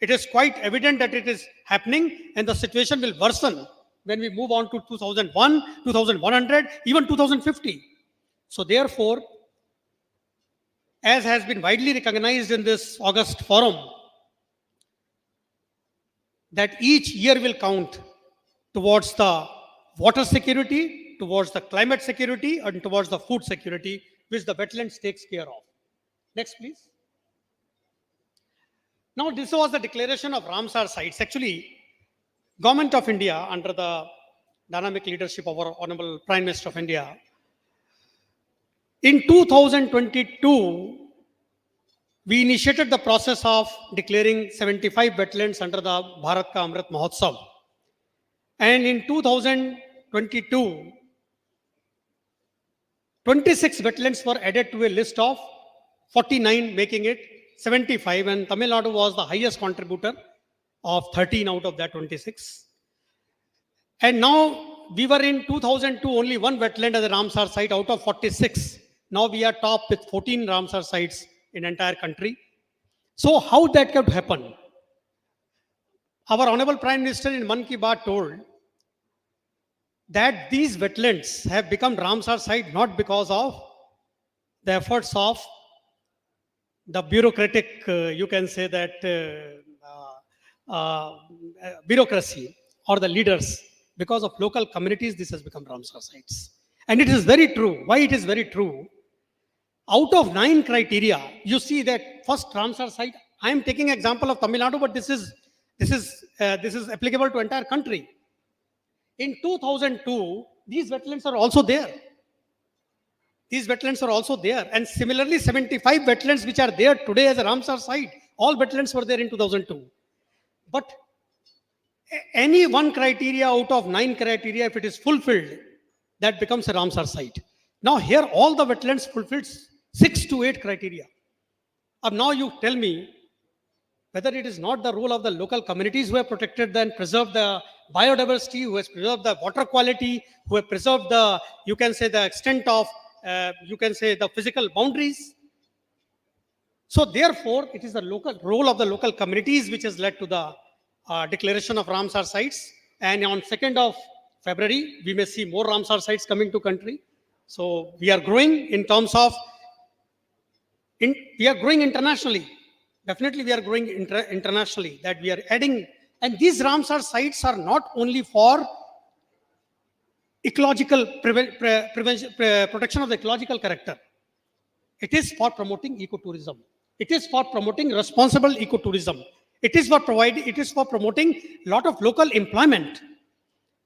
G: It is quite evident that it is happening, and the situation will worsen when we move on to 2001, 2100, even 2050. So therefore, as has been widely recognized in this August forum, that each year will count towards the water security, towards the climate security, and towards the food security, which the wetlands takes care of. Next, please. Now, this was the declaration of Ramsar sites. Actually, Government of India, under the dynamic leadership of our Honorable Prime Minister of India, in 2022, we initiated the process of declaring 75 wetlands under the Bharat Ka Amrit Mahotsav. And in 2022, 26 wetlands were added to a list of 49 making it 75, and Tamil Nadu was the highest contributor of 13 out of that 26. And now we were in 2002 only one wetland as a Ramsar site out of 46. Now we are top with 14 Ramsar sites in entire country. So how that could happen? Our Honorable Prime Minister in Man Ki Baat told that these wetlands have become Ramsar site not because of the efforts of the bureaucratic, you can say that bureaucracy or the leaders. Because of local communities, this has become Ramsar sites. And it is very true. Why it is very true? Out of 9 criteria, you see that first Ramsar site, I am taking example of Tamil Nadu, but this is applicable to entire country. In 2002, these wetlands are also there. These wetlands are also there. And similarly, 75 wetlands which are there today as a Ramsar site, all wetlands were there in 2002. But any one criteria out of 9 criteria, if it is fulfilled, that becomes a Ramsar site. Now here all the wetlands fulfilled 6 to 8 criteria. Now you tell me whether it is not the role of the local communities who have protected and preserved the biodiversity, who has preserved the water quality, who have preserved the, you can say, the extent of, you can say, the physical boundaries. So therefore, it is the local role of the local communities which has led to the declaration of Ramsar sites. And on 2nd of February, we may see more Ramsar sites coming to country. So we are growing in terms of, we are growing internationally. Definitely we are growing internationally, that we are adding. And these Ramsar sites are not only for ecological protection of the ecological character. It is for promoting ecotourism. It is for promoting responsible ecotourism. It is for promoting a lot of local employment.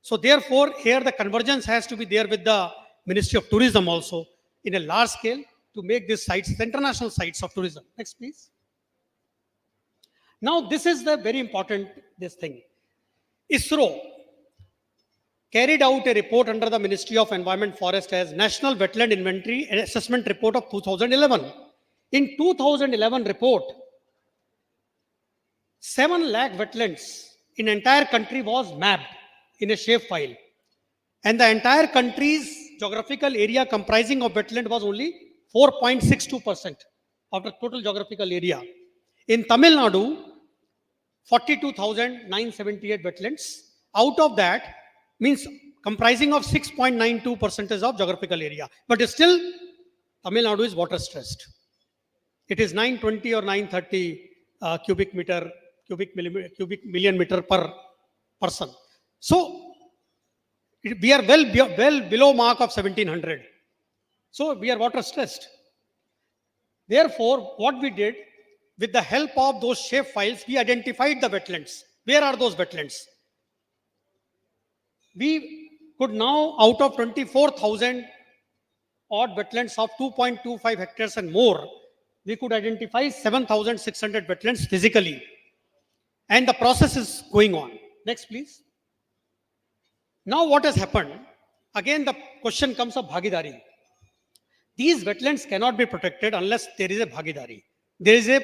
G: So therefore, here the convergence has to be there with the Ministry of Tourism also in a large scale to make these sites the international sites of tourism. Next, please. Now, this is the very important, this thing. ISRO carried out a report under the Ministry of Environment Forest as National Wetland Inventory and Assessment Report of 2011. In 2011 report, 7 lakh wetlands in entire country was mapped in a shapefile. And the entire country's geographical area comprising of wetland was only 4.62% of the total geographical area. In Tamil Nadu, 42,978 wetlands. Out of that, means comprising of 6.92% of geographical area. But still, Tamil Nadu is water stressed. It is 920 or 930 cubic million meter per person. So we are well below mark of 1700. So we are water stressed. Therefore, what we did, with the help of those shape files, we identified the wetlands. Where are those wetlands? We could now, out of 24,000 odd wetlands of 2.25 hectares and more, we could identify 7,600 wetlands physically. And the process is going on. Next, please. Now what has happened? Again, the question comes of Bhagidari. These wetlands cannot be protected unless there is a Bhagidari. There is a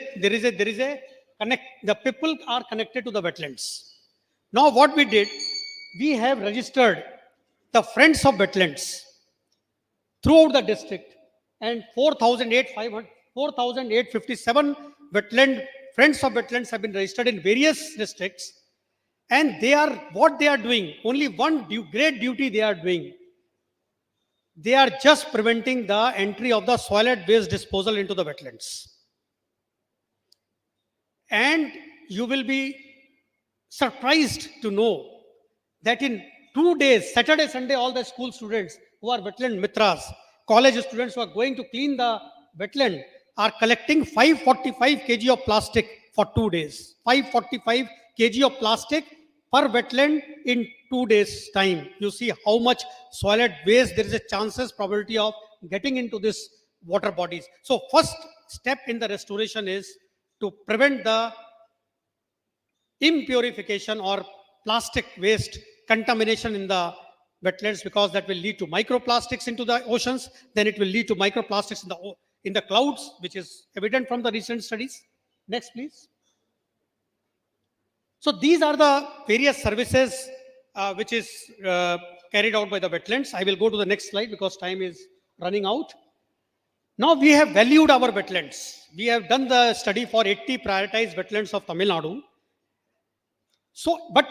G: connect, the people are connected to the wetlands. Now what we did, we have registered the friends of wetlands throughout the district, and 4,857 wetland friends of wetlands have been registered in various districts, and they are, what they are doing, only one great duty they are doing. They are just preventing the entry of the solid waste disposal into the wetlands. And you will be surprised to know that in 2 days, Saturday, Sunday, all the school students who are wetland mitras, college students who are going to clean the wetland, are collecting 545 kg of plastic for 2 days. 545 kg of plastic per wetland in 2 days time. You see how much solid waste there is a chances, probability of getting into this water bodies. So first step in the restoration is to prevent the impurification or plastic waste contamination in the wetlands, because that will lead to microplastics into the oceans. Then it will lead to microplastics in the clouds, which is evident from the recent studies. Next, please. So these are the various services which is carried out by the wetlands. I will go to the next slide because time is running out. Now we have valued our wetlands. We have done the study for 80 prioritized wetlands of Tamil Nadu. So, but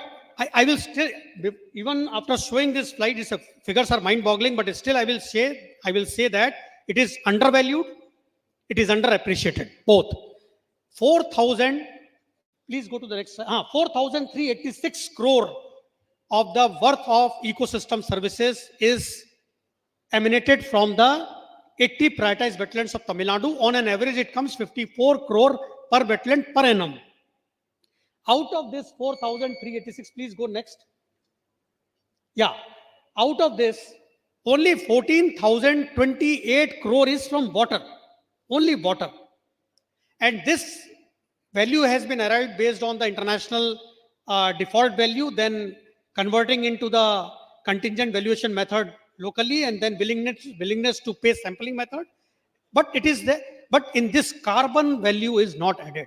G: I will still, even after showing this slide, figures are mind-boggling, but still I will say that it is undervalued, it is underappreciated, both. 4,000, please go to the next slide. 4,386 crore of the worth of ecosystem services is emanated from the 80 prioritized wetlands of Tamil Nadu. On an average, it comes 54 crore per wetland per annum. Out of this 4,386, please go next. Yeah, out of this, only 14,028 crore is from water, only water. And this value has been arrived based on the international default value, then converting into the contingent valuation method locally, and then willingness to pay sampling method. But it is there, but in this carbon value is not added.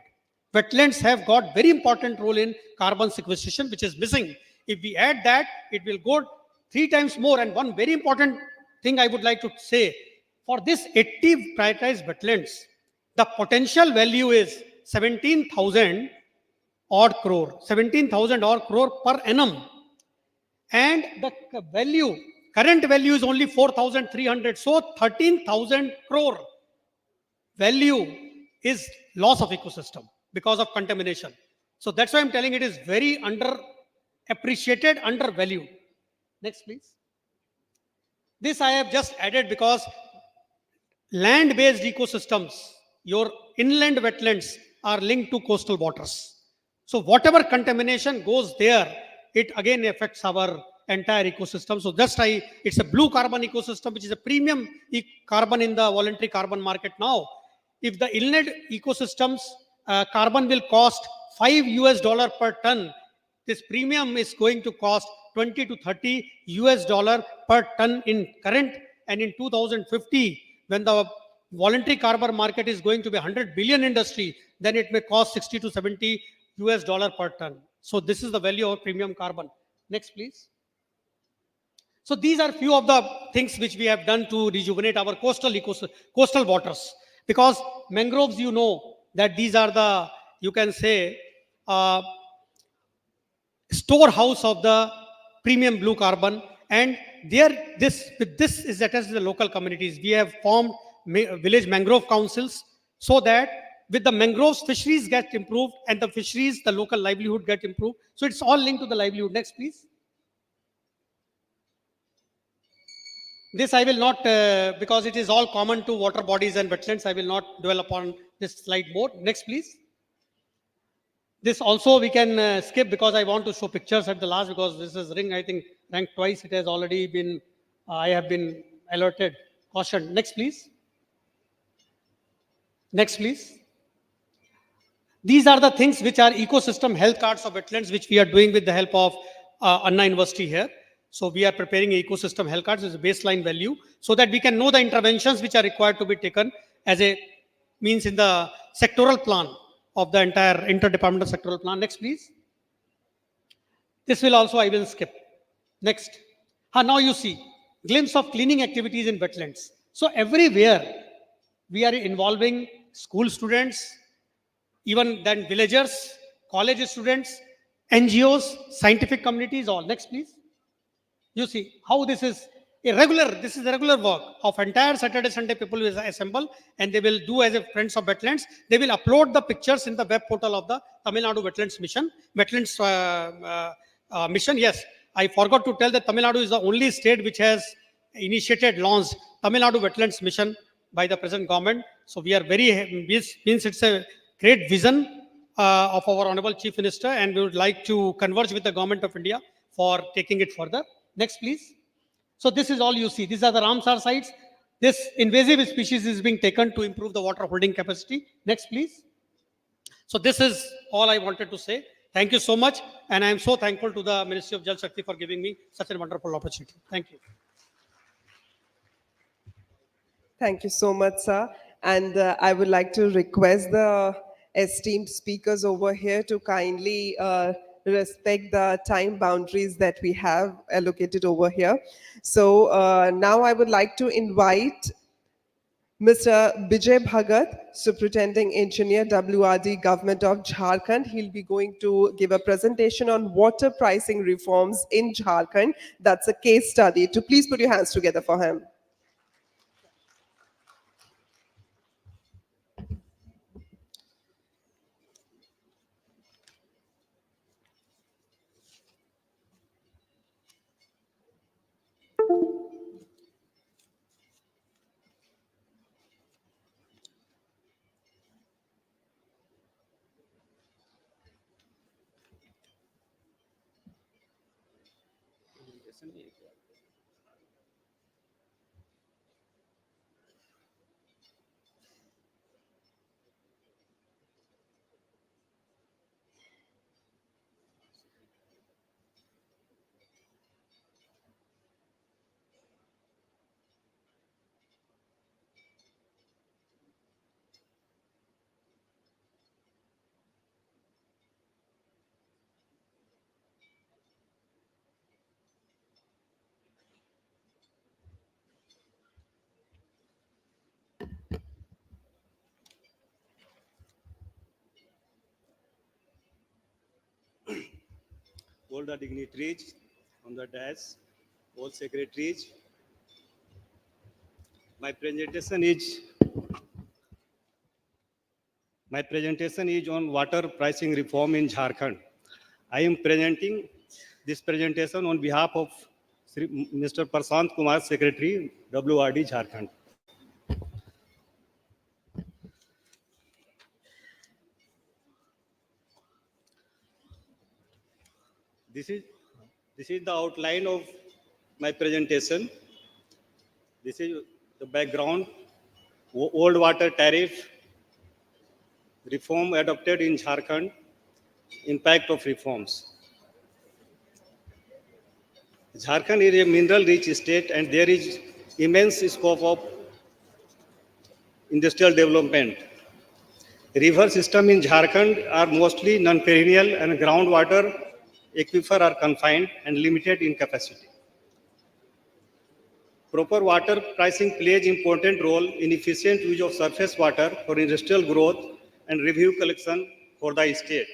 G: Wetlands have got very important role in carbon sequestration, which is missing. If we add that, it will go 3 times more. And one very important thing I would like to say, for this 80 prioritized wetlands, the potential value is 17,000 odd crore, 17,000 odd crore per annum. And the value, current value is only 4,300. So 13,000 crore value is loss of ecosystem because of contamination. So that's why I'm telling it is very underappreciated, undervalued. Next, please. This I have just added because land-based ecosystems, your inland wetlands are linked to coastal waters. So whatever contamination goes there, it again affects our entire ecosystem. So just it's a blue carbon ecosystem, which is a premium carbon in the voluntary carbon market now. If the inland ecosystems carbon will cost $5 per ton, this premium is going to cost $20 to $30 per ton in current, and in 2050, when the voluntary carbon market is going to be 100 billion industry, then it may cost $60 to $70 per ton. So this is the value of premium carbon. Next, please. So these are few of the things which we have done to rejuvenate our coastal waters. Because mangroves, you know, that these are the, you can say, storehouse of the premium blue carbon, and this is attached to the local communities. We have formed village mangrove councils so that with the mangroves, fisheries get improved, and the fisheries, the local livelihood get improved. So it's all linked to the livelihood. Next, please. This I will not, because it is all common to water bodies and wetlands, I will not dwell upon this slide more. Next, please. This also we can skip because I want to show pictures at the last, because this is I think ranked twice. It has already been, I have been alerted, cautioned. Next, please. Next, please. These are the things which are ecosystem health cards of wetlands, which we are doing with the help of Anna University here. So we are preparing ecosystem health cards as a baseline value so that we can know the interventions which are required to be taken as a means in the sectoral plan of the entire interdepartmental sectoral plan. Next, please. This will also I will skip. Next. Now you see glimpse of cleaning activities in wetlands. So everywhere we are involving school students, even then villagers, college students, NGOs, scientific communities, all. Next, please. You see how this is a regular work of entire Saturday, Sunday people will assemble, and they will do as a Friends of Wetlands. They will upload the pictures in the web portal of the Tamil Nadu Wetlands Mission. Mission, yes. I forgot to tell that Tamil Nadu is the only state which has launched Tamil Nadu Wetlands Mission by the present government. So we are means it's a great vision of our Honorable Chief Minister, and we would like to converge with the Government of India for taking it further. Next, please. So this is all you see. These are the Ramsar sites. This invasive species is being taken to improve the water holding capacity. Next, please. So this is all I wanted to say. Thank you so much. And I am so thankful to the Ministry of Jal Shakti for giving me such a wonderful opportunity. Thank you.
B: Thank you so much, sir. And I would like to request the esteemed speakers over here to kindly respect the time boundaries that we have allocated over here. So now I would like to invite Mr. Bijay Bhagat, Superintending Engineer, WRD, Government of Jharkhand. He'll be going to give a presentation on water pricing reforms in Jharkhand. That's a case study. To please put your hands together for him.
H: All the dignitaries on the dais, all secretaries. My presentation is on water pricing reform in Jharkhand. I am presenting this presentation on behalf of Mr. Prasant Kumar, Secretary, WRD Jharkhand. This is the outline of my presentation. This is the background. Old water tariff reform adopted in Jharkhand. Impact of reforms. Jharkhand is a mineral-rich state, and there is immense scope of industrial development. River system in Jharkhand are mostly non-perennial, and groundwater aquifer are confined and limited in capacity. Proper water pricing plays important role in efficient use of surface water for industrial growth and revenue collection for the state.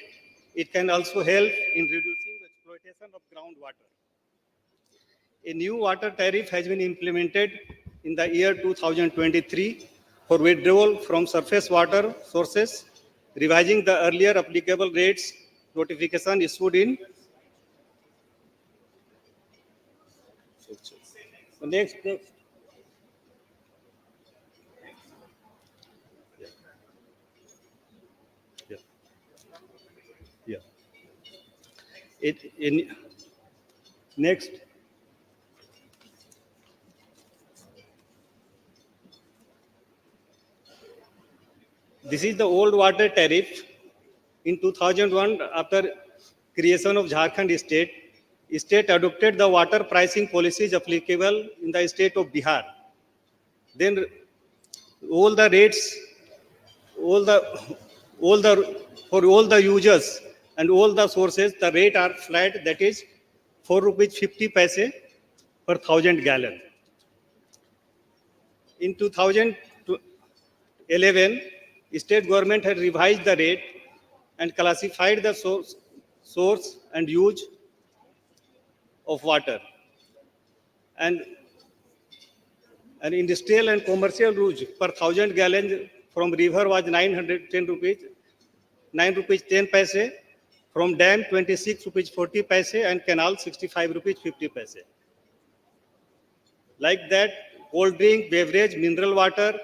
H: It can also help in reducing the exploitation of groundwater. A new water tariff has been implemented in the year 2023 for withdrawal from surface water sources, revising the earlier applicable rates. Notification issued in next. Yeah. Next. This is the old water tariff. In 2001, after creation of Jharkhand state adopted the water pricing policies applicable in the state of Bihar. Then all the rates, all the for all the users and all the sources, the rate are flat. That is 4 rupees 50 paise per 1,000 gallon. In 2011, state government had revised the rate and classified the source and use of water. And industrial and commercial use per 1,000 gallons from river was 910 rupees, 9 rupees 10 paise, from dam 26 rupees 40 paise, and canal 65 rupees 50 paise. Like that, cold drink, beverage, mineral water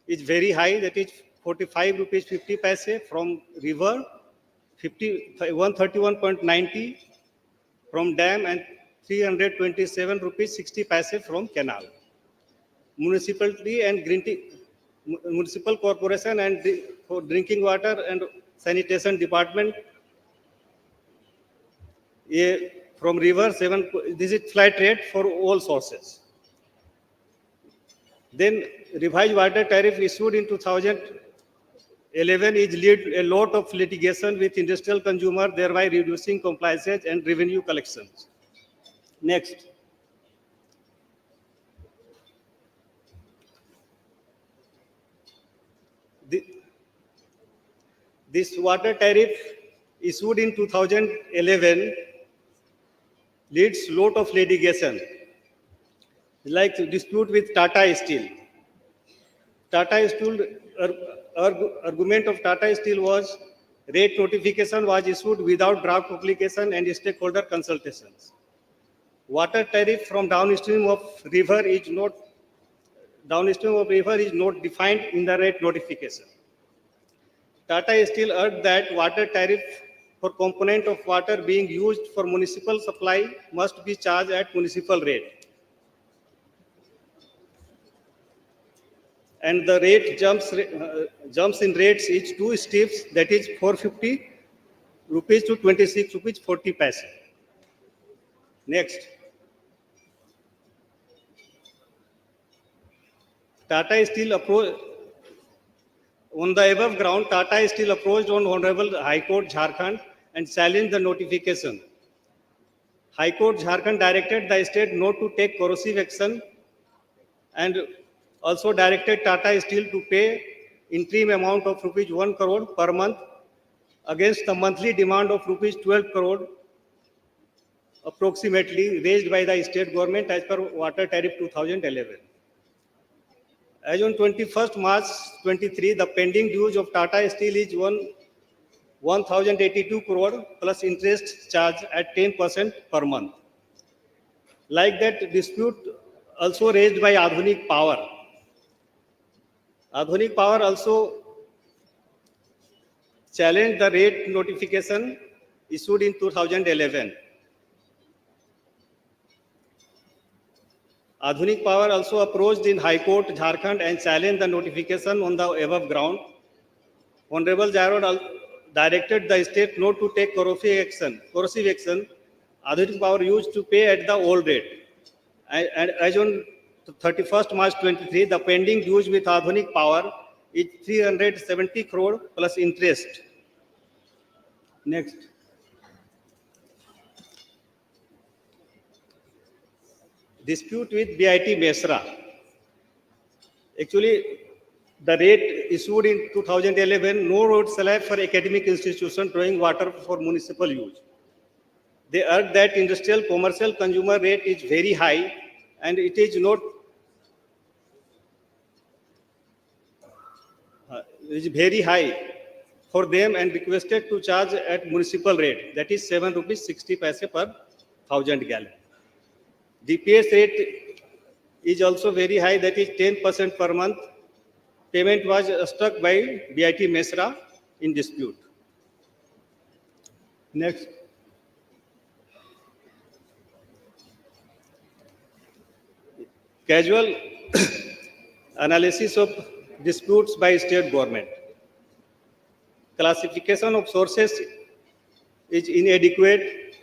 H: is very high, that is 45 rupees 50 paise from river, 131.90 from dam, and 327 rupees 60 paise from canal. Municipality and municipal corporation and for drinking water and sanitation department from river 7. This is flat rate for all sources. Then revised water tariff issued in 2011 is lead a lot of litigation with industrial consumer, thereby reducing compliances and revenue collections. Next. The- This water tariff issued in 2011 leads lot of litigation, like dispute with Tata Steel. Tata Steel, argument of Tata Steel was rate notification was issued without draft publication and stakeholder consultations. Water tariff from downstream of river is not defined in the rate notification. Tata Steel urged that water tariff for component of water being used for municipal supply must be charged at municipal rate. And the rate jumps in rates is two steps, that is 450 rupees to 26 rupees 40 paise. Next. Tata Steel approach. On the above ground, Tata Steel approached on Honorable High Court Jharkhand and challenged the notification. High Court Jharkhand directed the state not to take corrosive action and also directed Tata Steel to pay interim amount of rupees 1 crore per month against the monthly demand of rupees 12 crore approximately raised by the state government as per water tariff 2011. As on 21st March 23, the pending dues of Tata Steel is 1,082 crore plus interest charge at 10% per month. Like that, dispute also raised by Adhunik Power. Adhunik Power also challenged the rate notification issued in 2011. Adhunik Power also approached in High Court Jharkhand and challenged the notification on the above ground. Honorable Jarod directed the state not to take corrosive action. Adhunik Power used to pay at the old rate. And as on 31st March 23, the pending dues with Adhunik Power is 370 crore plus interest. Next. Dispute with BIT Mesra. Actually, the rate issued in 2011, no road slab for academic institution drawing water for municipal use. They urge that industrial commercial consumer rate is very high and it is not is very high for them and requested to charge at municipal rate, that is 7 rupees 60 paise per 1,000 gallon. DPS rate is also very high, that is 10% per month. Payment was struck by BIT Mesra in dispute. Next. Casual analysis of disputes by state government. Classification of sources is inadequate.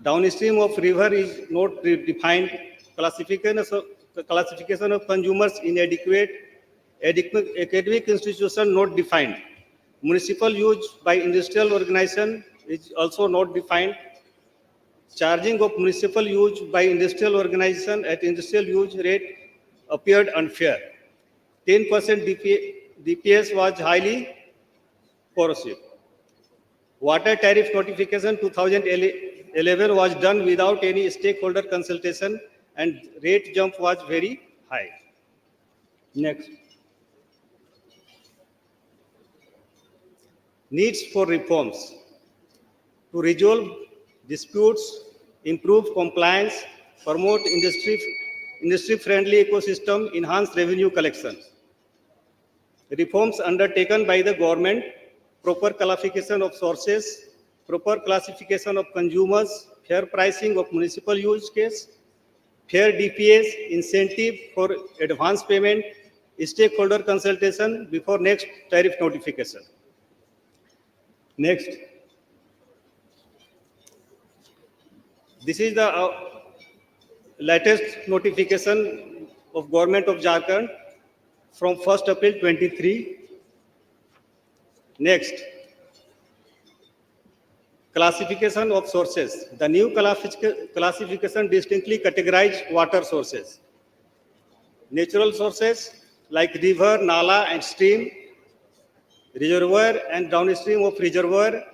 H: Downstream of river is not defined. Classification of consumers inadequate. Academic institution not defined. Municipal use by industrial organization is also not defined. Charging of municipal use by industrial organization at industrial use rate appeared unfair. 10% DPS was highly corrosive. Water tariff notification 2011 was done without any stakeholder consultation and rate jump was very high. Next. Needs for reforms. To resolve disputes, improve compliance, promote industry-friendly ecosystem, enhance revenue collections. Reforms undertaken by the government, proper classification of sources, proper classification of consumers, fair pricing of municipal use case, fair DPS, incentive for advance payment, stakeholder consultation before next tariff notification. Next. This is the latest notification of Government of Jharkhand from 1st April 23. Next, classification of sources. The new classification distinctly categorized water sources. Natural sources like river, nala and stream, reservoir and downstream of reservoir,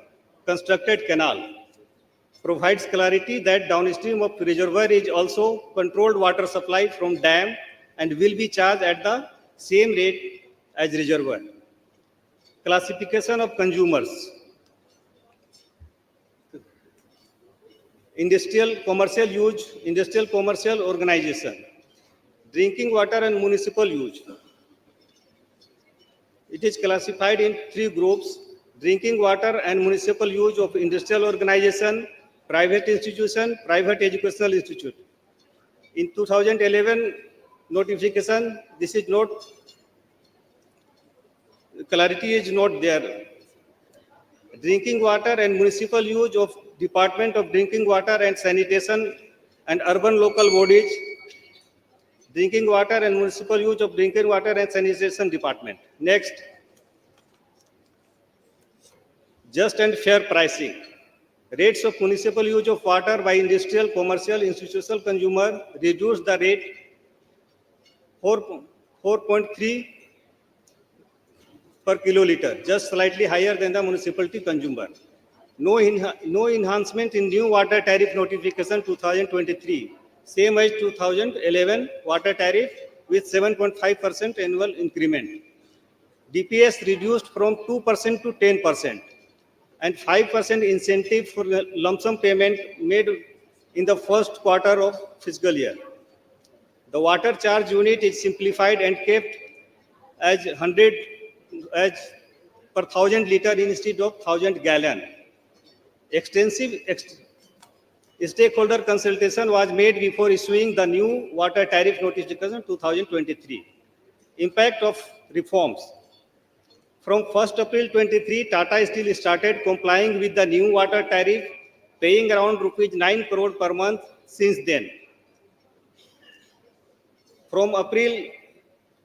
H: constructed canal. Provides clarity that downstream of reservoir is also controlled water supply from dam and will be charged at the same rate as reservoir. Classification of consumers. Industrial, commercial organization. Drinking water and municipal use. It is classified in 3 groups: drinking water and municipal use of industrial organization, private institution, private educational institute. In 2011 notification, this is not, clarity is not there. Drinking water and municipal use of Department of Drinking Water and Sanitation and urban local bodies. Drinking water and municipal use of Drinking Water and Sanitation Department. Next, just and fair pricing. Rates of municipal use of water by industrial, commercial, institutional consumer reduced the rate 4.3 per kiloliter, just slightly higher than the municipality consumer. No enhancement in new water tariff notification 2023, same as 2011 water tariff with 7.5% annual increment. DPS reduced from 2% to 10%, and 5% incentive for lump sum payment made in the first quarter of fiscal year. The water charge unit is simplified and kept as 100 as per 1000 liter instead of 1000 gallon. Extensive stakeholder consultation was made before issuing the new water tariff notification 2023. Impact of reforms. From 1st April 23, Tata Steel started complying with the new water tariff, paying around rupees 9 crore per month since then. From April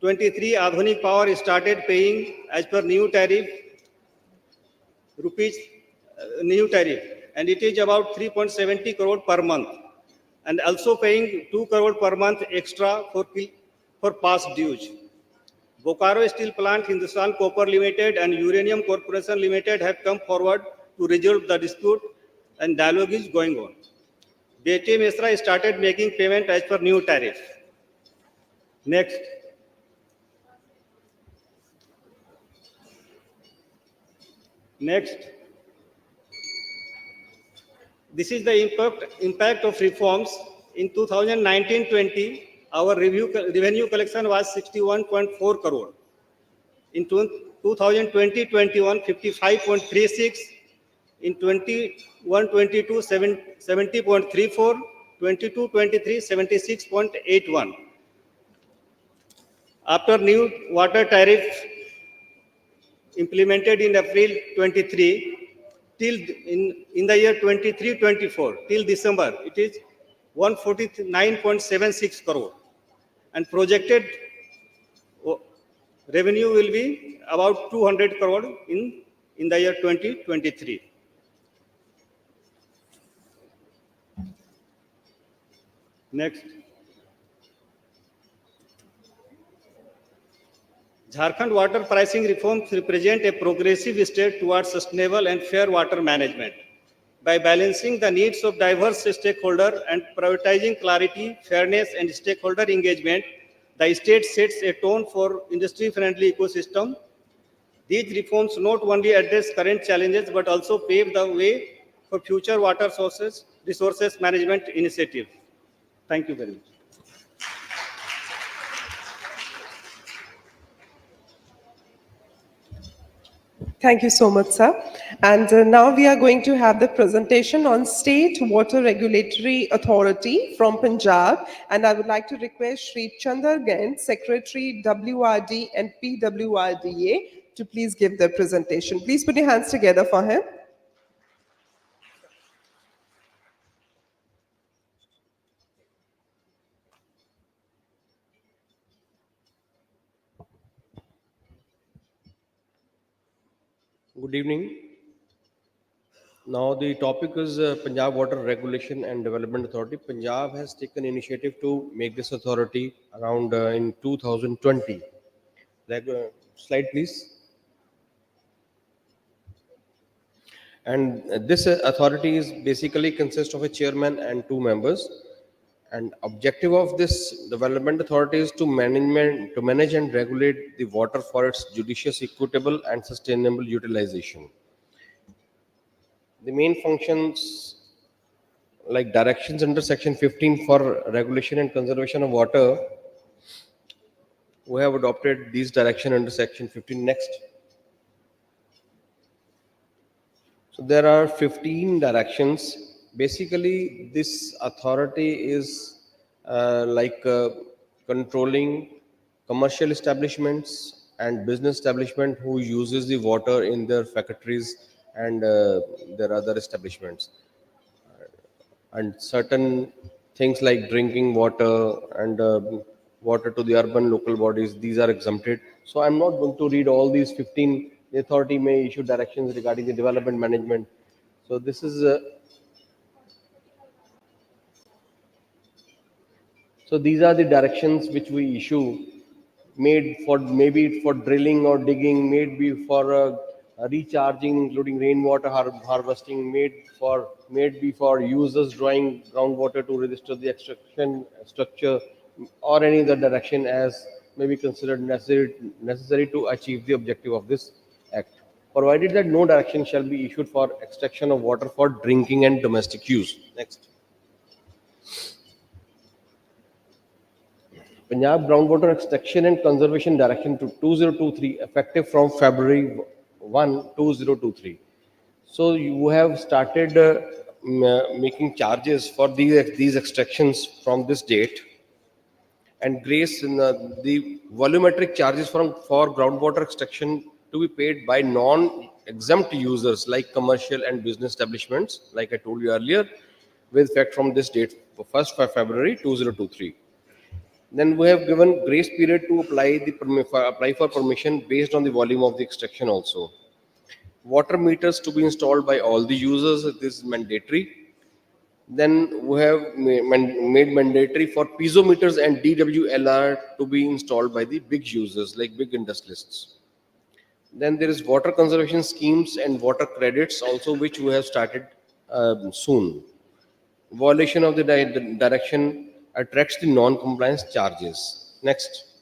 H: 23, Adhonik Power started paying as per new tariff, and it is about 3.70 crore per month, and also paying 2 crore per month extra for past dues. Bokaro Steel Plant, Hindustan Copper Limited and Uranium Corporation Limited have come forward to resolve the dispute, and dialogue is going on. BT Mesra started making payment as per new tariff. Next. This is the impact of reforms. In 2019-20, our revenue collection was 61.4 crore. In 2020-21, 55.36. In 21-22, 70.34. 22-23, 76.81. After new water tariff implemented in April 23, till in the year 23-24, till December, it is 149.76 crore, and projected revenue will be about 200 crore in the year 2023. Next. Jharkhand water pricing reforms represent a progressive step towards sustainable and fair water management. By balancing the needs of diverse stakeholders and prioritizing clarity, fairness, and stakeholder engagement, the state sets a tone for industry-friendly ecosystem. These reforms not only address current challenges but also pave the way for future water resources management initiatives. Thank you very much.
B: Thank you so much, sir. And now we are going to have the presentation on State Water Regulatory Authority from Punjab. And I would like to request Shri Chandar Gain, Secretary WRD and PWRDA, to please give the presentation. Please put your hands together for him.
D: Good evening. Now the topic is Punjab Water Regulation and Development Authority. Punjab has taken initiative to make this authority around in 2020. Slide please. And this authority is basically consists of a chairman and two members. And objective of this development authority is to manage and regulate the water for its judicious, equitable, and sustainable utilization. The main functions like directions under section 15 for regulation and conservation of water, we have adopted these direction under section 15. Next. So there are 15 directions. Basically, this authority is controlling commercial establishments and business establishment who uses the water in their factories and their other establishments. And certain things like drinking water and water to the urban local bodies, these are exempted. So I'm not going to read all these 15. The authority may issue directions regarding the development management. So this is so these are the directions which we issue, made for maybe for drilling or digging, maybe for recharging, including rainwater harvesting, made be for users drawing groundwater to register the extraction structure, or any other direction as may be considered necessary to achieve the objective of this act, provided that no direction shall be issued for extraction of water for drinking and domestic use. Next. Punjab Groundwater Extraction and Conservation Direction to 2023, effective from February 1, 2023. So you have started making charges for these extractions from this date, and grace in the volumetric charges for groundwater extraction to be paid by non-exempt users like commercial and business establishments, like I told you earlier, with effect from this date, 1st February 2023. Then we have given grace period to apply for permission based on the volume of the extraction also. Water meters to be installed by all the users, this is mandatory. Then we have made mandatory for piezometers and DWLR to be installed by the big users like big industrialists. Then there is water conservation schemes and water credits also, which we have started soon. Violation of the direction attracts the non-compliance charges. Next.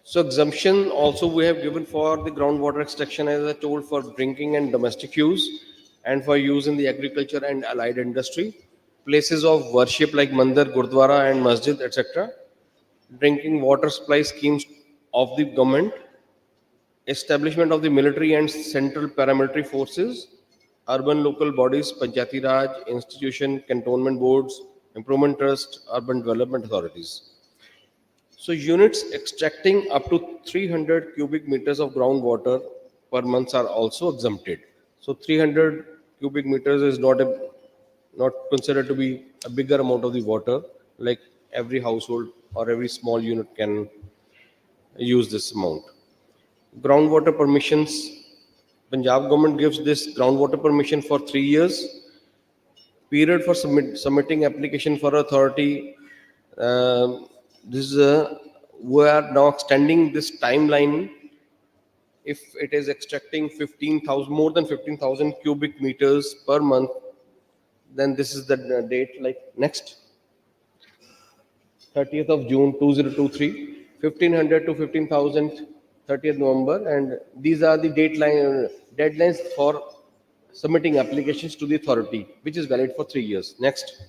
D: So exemption also we have given for the groundwater extraction, as I told, for drinking and domestic use, and for use in the agriculture and allied industry, places of worship like mandir, gurdwara and masjid, etc., drinking water supply schemes of the government, establishment of the military and central paramilitary forces, urban local bodies, Panchayati Raj, institution, cantonment boards, improvement trust, urban development authorities. So units extracting up to 300 cubic meters of groundwater per month are also exempted. So 300 cubic meters is not considered to be a bigger amount of the water, like every household or every small unit can use this amount. Groundwater permissions, Punjab government gives this groundwater permission for 3 years. Period for submitting application for authority. We are now extending this timeline. If it is extracting 15,000, more than 15,000 cubic meters per month, then this is the date. Like next, 30th of June 2023, 1500 to 15,000. 30th November, and these are the deadlines for submitting applications to the authority, which is valid for 3 years. Next.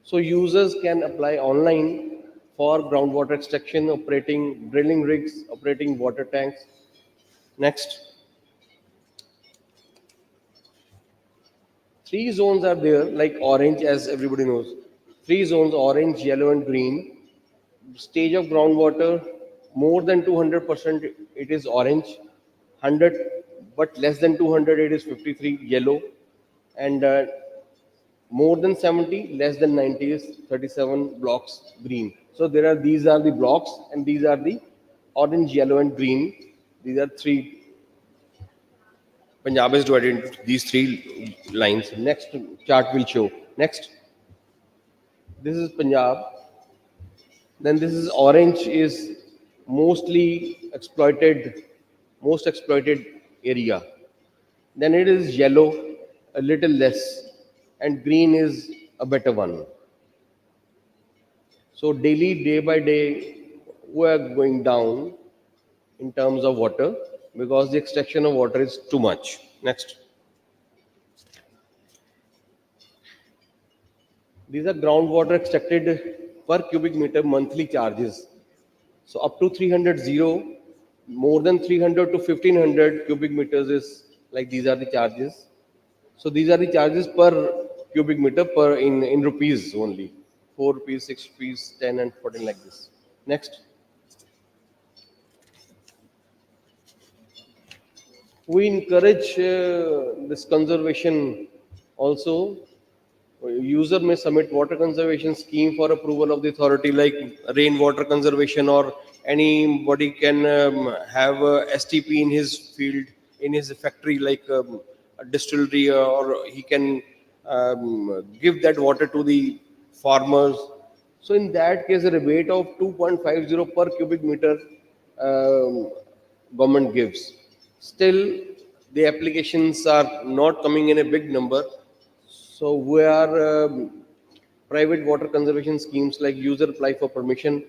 D: So users can apply online for groundwater extraction, operating drilling rigs, operating water tanks. Next. 3 zones are there, like orange, as everybody knows. 3 zones, orange, yellow and green. Stage of groundwater, more than 200% it is orange, 100 but less than 200 it is 53 yellow, and more than 70, less than 90 is 37 blocks green. So these are the blocks and these are the
I: orange, yellow, and green. These are three. Punjab is divided into these three lines. Next chart will show. Next. This is Punjab. Then this is orange is most exploited area. Then it is yellow, a little less, and green is a better one. So daily, day by day, we are going down in terms of water because the extraction of water is too much. Next. These are groundwater extracted per cubic meter monthly charges. So up to 300 zero, more than 300 to 1500 cubic meters is like these are the charges. So these are the charges per cubic meter per in rupees only. 4 rupees, 6 rupees, 10 and 14 like this. Next. We encourage this conservation also. User may submit water conservation scheme for approval of the authority like rainwater conservation, or anybody can have a STP in his field, in his factory like a distillery, or he can give that water to the farmers. So in that case, a rebate of 2.50 per cubic meter government gives. Still, the applications are not coming in a big number. So we are private water conservation schemes like user apply for permission,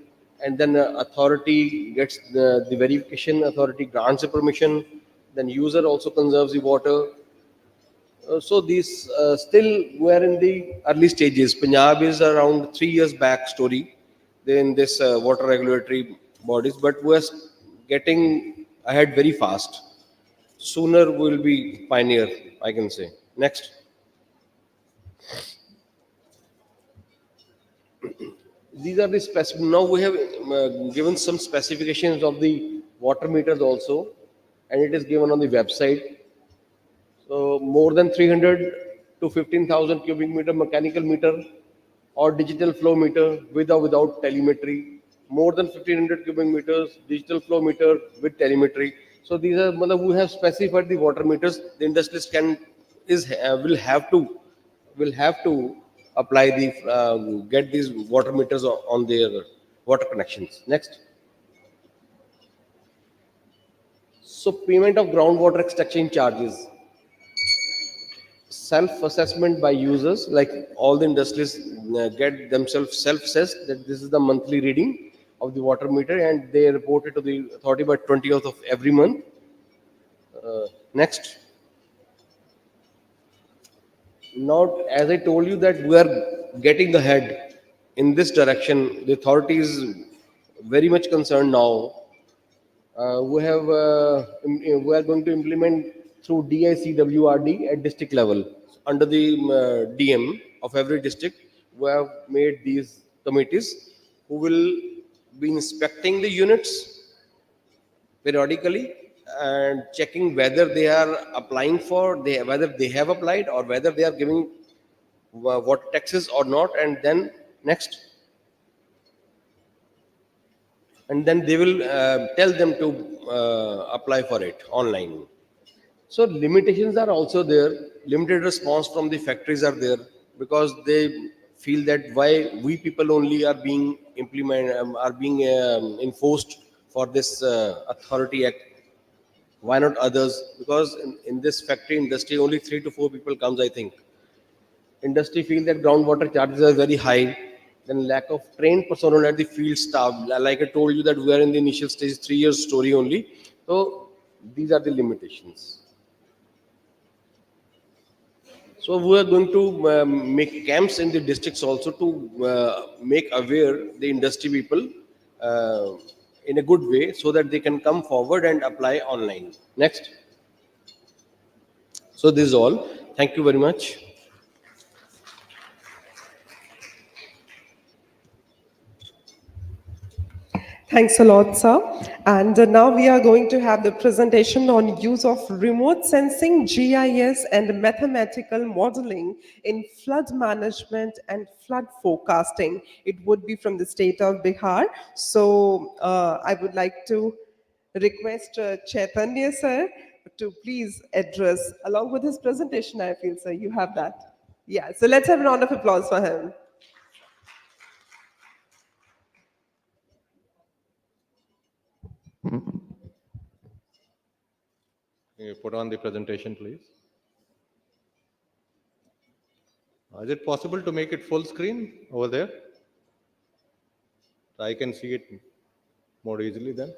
I: and then authority gets the verification, authority grants the permission, then user also conserves the water. So these still we are in the early stages. Punjab is around 3 years back story in this water regulatory bodies, but we are getting ahead very fast. Sooner we will be pioneer, I can say. Next. These are the specific. Now we have given some specifications of the water meters also, and it is given on the website. So more than 300 to 15,000 cubic meter mechanical meter or digital flow meter with or without telemetry. More than 1500 cubic meters digital flow meter with telemetry. So these are we have specified the water meters. The industrialist will have to apply the get these water meters on their water connections. Next. So payment of groundwater extraction charges. Self-assessment by users, like all the industries get themselves self-assessed that this is the monthly reading of the water meter, and they report it to the authority by 20th of every month. Next. Now, as I told you that we are getting ahead in this direction, the authority is very much concerned now. We are going to implement through DICWRD at district level. Under the DM of every district, we have made these committees who will be inspecting the units periodically and checking whether they are applying for, whether they have applied or whether they are giving water taxes or not. And then next. And then they will tell them to apply for it online. So limitations are also there. Limited response from the factories are there because they feel that why we people only are being enforced for this authority act. Why not others? Because in this factory industry, only 3 to 4 people comes, I think. Industry feel that groundwater charges are very high. Then lack of trained personnel at the field staff. Like I told you that we are in the initial stage, 3 years story only. So these are the limitations. So we are going to make camps in the districts also to make aware the industry people in a good way so that they can come forward and apply online. Next. So this is all. Thank you very much.
B: Thanks a lot, sir. And now we are going to have the presentation on use of remote sensing, GIS, and mathematical modeling in flood management and flood forecasting. It would be from the state of Bihar. So I would like to request Chaitanya, sir, to please address along with his presentation. I feel, sir, you have that. Yeah. So let's have a round of applause for him.
E: Can you put on the presentation, please? Is it possible to make it full screen over there? I can see it more easily then.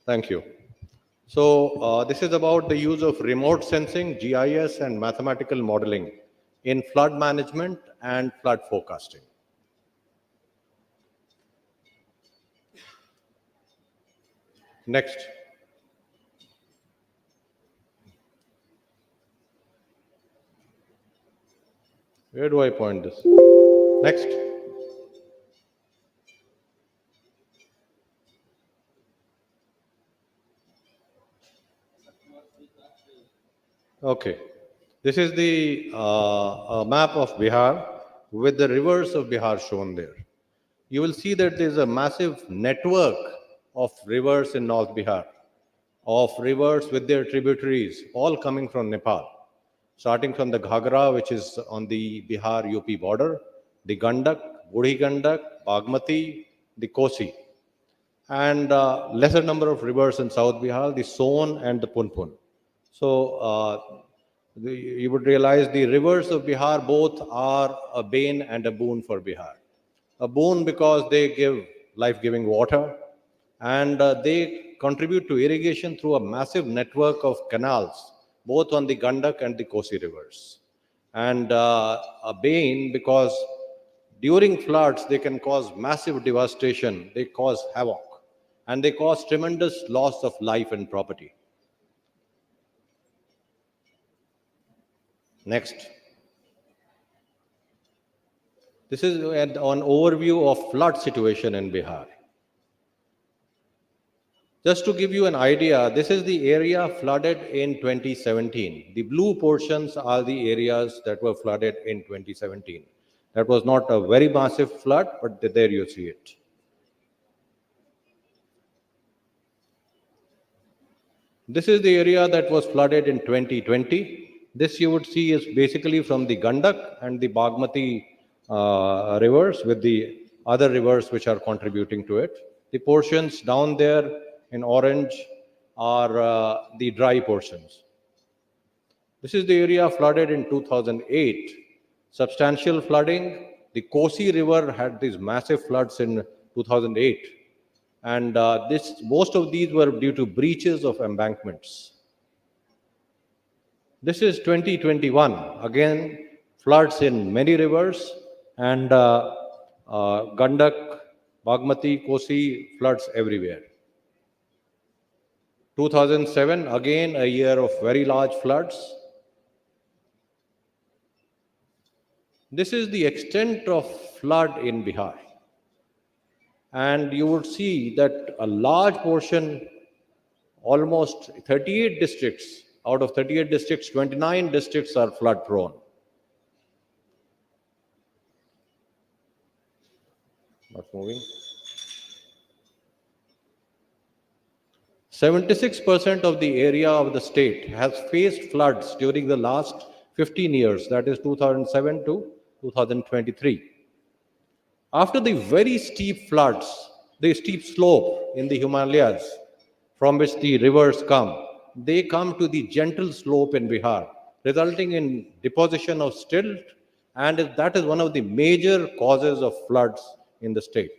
E: Thank you. So this is about the use of remote sensing, GIS, and mathematical modeling in flood management and flood forecasting. Next. Where do I point this? Next. Okay. This is the map of Bihar with the rivers of Bihar shown there. You will see that there is a massive network of rivers in North Bihar, of rivers with their tributaries, all coming from Nepal. Starting from the Ghagra, which is on the Bihar-UP border, the Gandak, Budhi Gandak, Bagmati, the Kosi, and lesser number of rivers in South Bihar, the Son and the Punpun. So you would realize the rivers of Bihar both are a bane and a boon for Bihar. A boon because they give life-giving water, and they contribute to irrigation through a massive network of canals, both on the Gandak and the Kosi rivers. And a bane because during floods, they can cause massive devastation, they cause havoc, and they cause tremendous loss of life and property. Next. This is an overview of flood situation in Bihar. Just to give you an idea, this is the area flooded in 2017. The blue portions are the areas that were flooded in 2017. That was not a very massive flood, but there you see it. This is the area that was flooded in 2020. This you would see is basically from the Gandak and the Bagmati rivers with the other rivers which are contributing to it. The portions down there in orange are the dry portions. This is the area flooded in 2008. Substantial flooding. The Kosi River had these massive floods in 2008. And most of these were due to breaches of embankments. This is 2021. Again, floods in many rivers, and Gandak, Bagmati, Kosi, floods everywhere. 2007, again a year of very large floods. This is the extent of flood in Bihar. And you would see that a large portion, almost 38 districts, out of 38 districts, 29 districts are flood prone. Not moving. 76% of the area of the state has faced floods during the last 15 years, that is 2007 to 2023. After the very steep floods, the steep slope in the Himalayas from which the rivers come, they come to the gentle slope in Bihar, resulting in deposition of silt, and that is one of the major causes of floods in the state.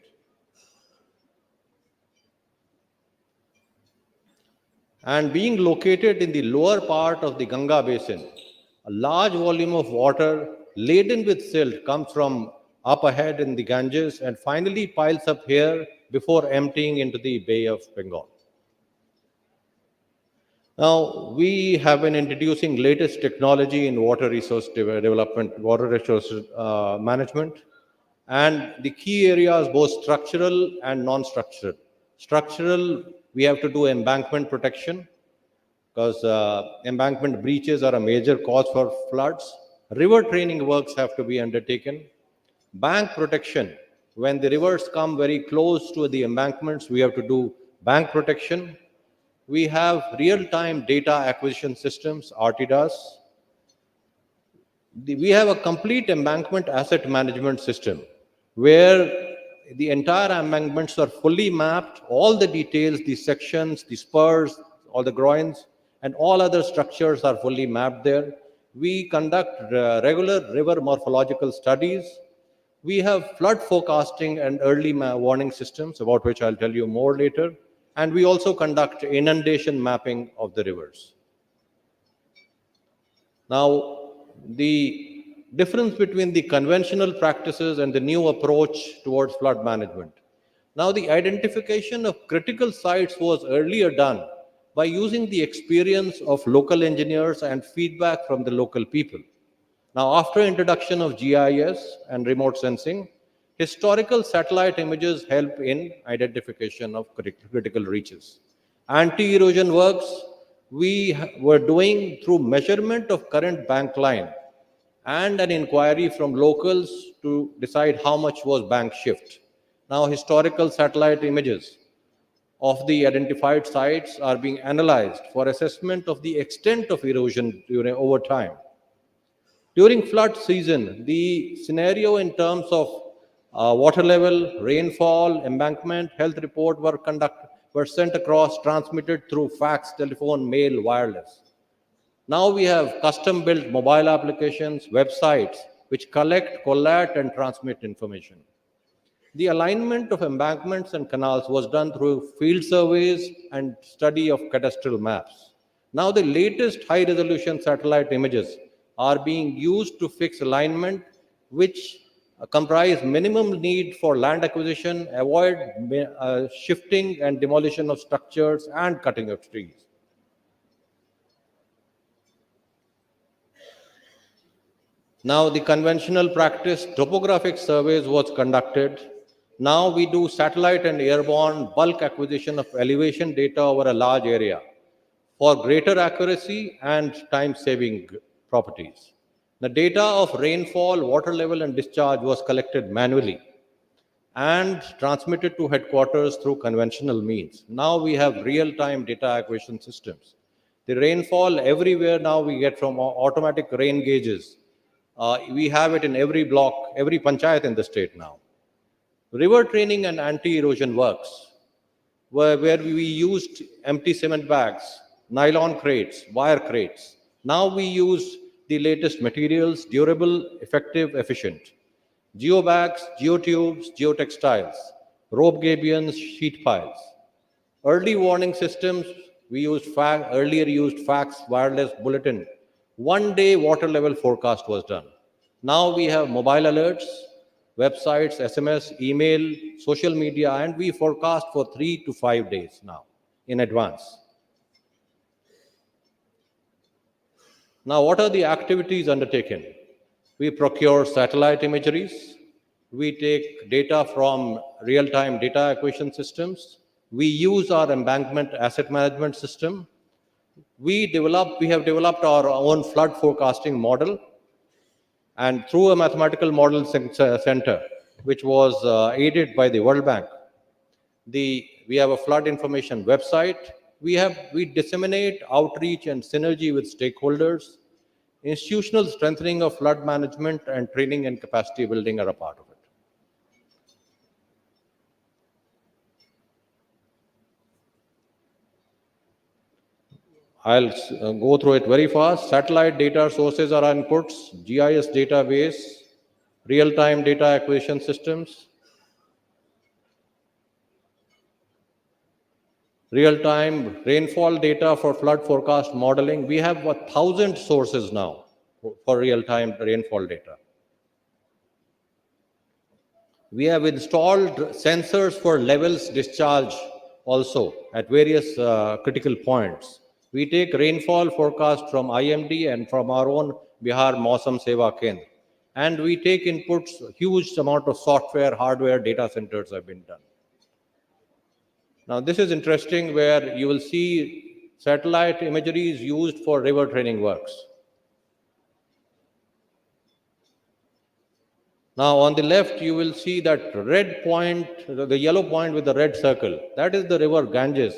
E: And being located in the lower part of the Ganga basin, a large volume of water laden with silt comes from up ahead in the Ganges and finally piles up here before emptying into the Bay of Bengal. Now, we have been introducing latest technology in water resource development, water resource management, and the key areas both structural and non-structural. Structural, we have to do embankment protection because embankment breaches are a major cause for floods. River training works have to be undertaken. Bank protection, when the rivers come very close to the embankments, we have to do bank protection. We have real-time data acquisition systems, RTDAS. We have a complete embankment asset management system where the entire embankments are fully mapped, all the details, the sections, the spurs, all the groins, and all other structures are fully mapped there. We conduct regular river morphological studies. We have flood forecasting and early warning systems, about which I'll tell you more later. And we also conduct inundation mapping of the rivers. Now, the difference between the conventional practices and the new approach towards flood management. Now, the identification of critical sites was earlier done by using the experience of local engineers and feedback from the local people. Now, after introduction of GIS and remote sensing, historical satellite images help in identification of critical reaches. Anti-erosion works we were doing through measurement of current bank line and an inquiry from locals to decide how much was bank shift. Now, historical satellite images of the identified sites are being analyzed for assessment of the extent of erosion over time. During flood season, the scenario in terms of water level, rainfall, embankment, health report were sent across, transmitted through fax, telephone, mail, wireless. Now we have custom-built mobile applications, websites, which collect, collate, and transmit information. The alignment of embankments and canals was done through field surveys and study of cadastral maps. Now the latest high-resolution satellite images are being used to fix alignment, which comprise minimum need for land acquisition, avoid shifting and demolition of structures, and cutting of trees. Now the conventional practice, topographic surveys was conducted. Now we do satellite and airborne bulk acquisition of elevation data over a large area for greater accuracy and time-saving properties. The data of rainfall, water level, and discharge was collected manually and transmitted to headquarters through conventional means. Now we have real-time data acquisition systems. The rainfall everywhere now we get from automatic rain gauges. We have it in every block, every panchayat in the state now. River training and anti-erosion works, where we used empty cement bags, nylon crates, wire crates. Now we use the latest materials, durable, effective, efficient. Geobags, geotubes, geotextiles, rope gabions, sheet piles. Early warning systems, we used earlier used fax, wireless, bulletin. One day water level forecast was done. Now we have mobile alerts, websites, SMS, email, social media, and we forecast for 3 to 5 days now in advance. Now, what are the activities undertaken? We procure satellite imageries. We take data from real-time data acquisition systems. We use our embankment asset management system. We have developed our own flood forecasting model, and through a mathematical model center, which was aided by the World Bank, we have a flood information website. We disseminate outreach and synergy with stakeholders. Institutional strengthening of flood management and training and capacity building are a part of it. I'll go through it very fast. Satellite data sources are inputs, GIS database, real-time data acquisition systems, real-time rainfall data for flood forecast modeling. We have 1,000 sources now for real-time rainfall data. We have installed sensors for levels discharge also at various critical points, We take rainfall forecast from IMD and from our own Bihar Mausam Seva Kendra. And we take inputs, huge amount of software, hardware, data centers have been done. Now, this is interesting where you will see satellite imagery is used for river training works. Now, on the left, you will see that red point, the yellow point with the red circle. That is the river Ganges,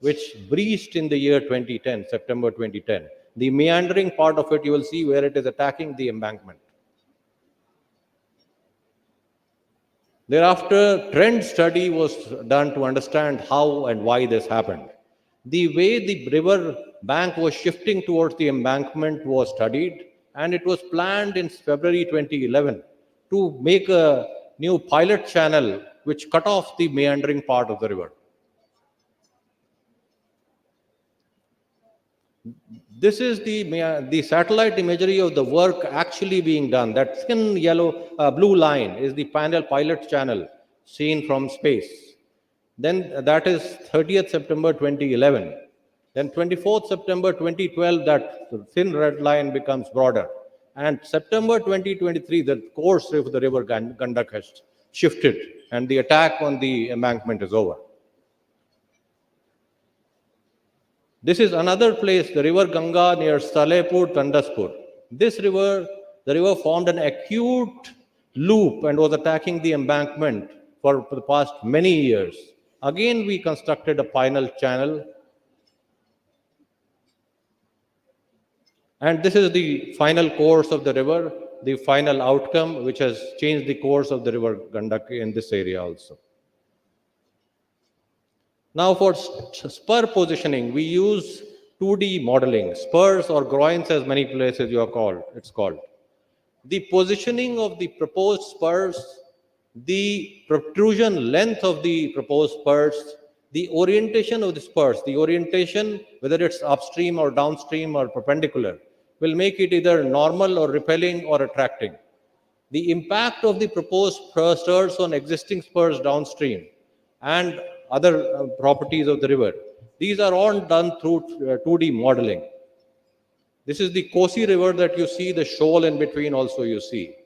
E: which breached in the year 2010, September 2010. The meandering part of it, you will see where it is attacking the embankment. Thereafter, trend study was done to understand how and why this happened. The way the river bank was shifting towards the embankment was studied, and it was planned in February 2011 to make a new pilot channel which cut off the meandering part of the river. This is the satellite imagery of the work actually being done. That thin blue line is the pilot channel seen from space. Then that is 30th September 2011. Then 24th September 2012, that thin red line becomes broader. And September 2023, the course of the river Gandak has shifted and the attack on the embankment is over. This is another place, the river Ganga near Salehpur, Tandaspur. This river, the river formed an acute loop and was attacking the embankment for the past many years. Again, we constructed a final channel. And this is the final course of the river, the final outcome, which has changed the course of the river Gandak in this area also. Now for spur positioning, we use 2D modeling, spurs or groins as many places it's called. The positioning of the proposed spurs, the protrusion length of the proposed spurs, the orientation of the spurs, the orientation, whether it's upstream or downstream or perpendicular, will make it either normal or repelling or attracting. The impact of the proposed spurs on existing spurs downstream and other properties of the river. These are all done through 2D modeling. This is the Kosi River that you see, the shoal in between also you see.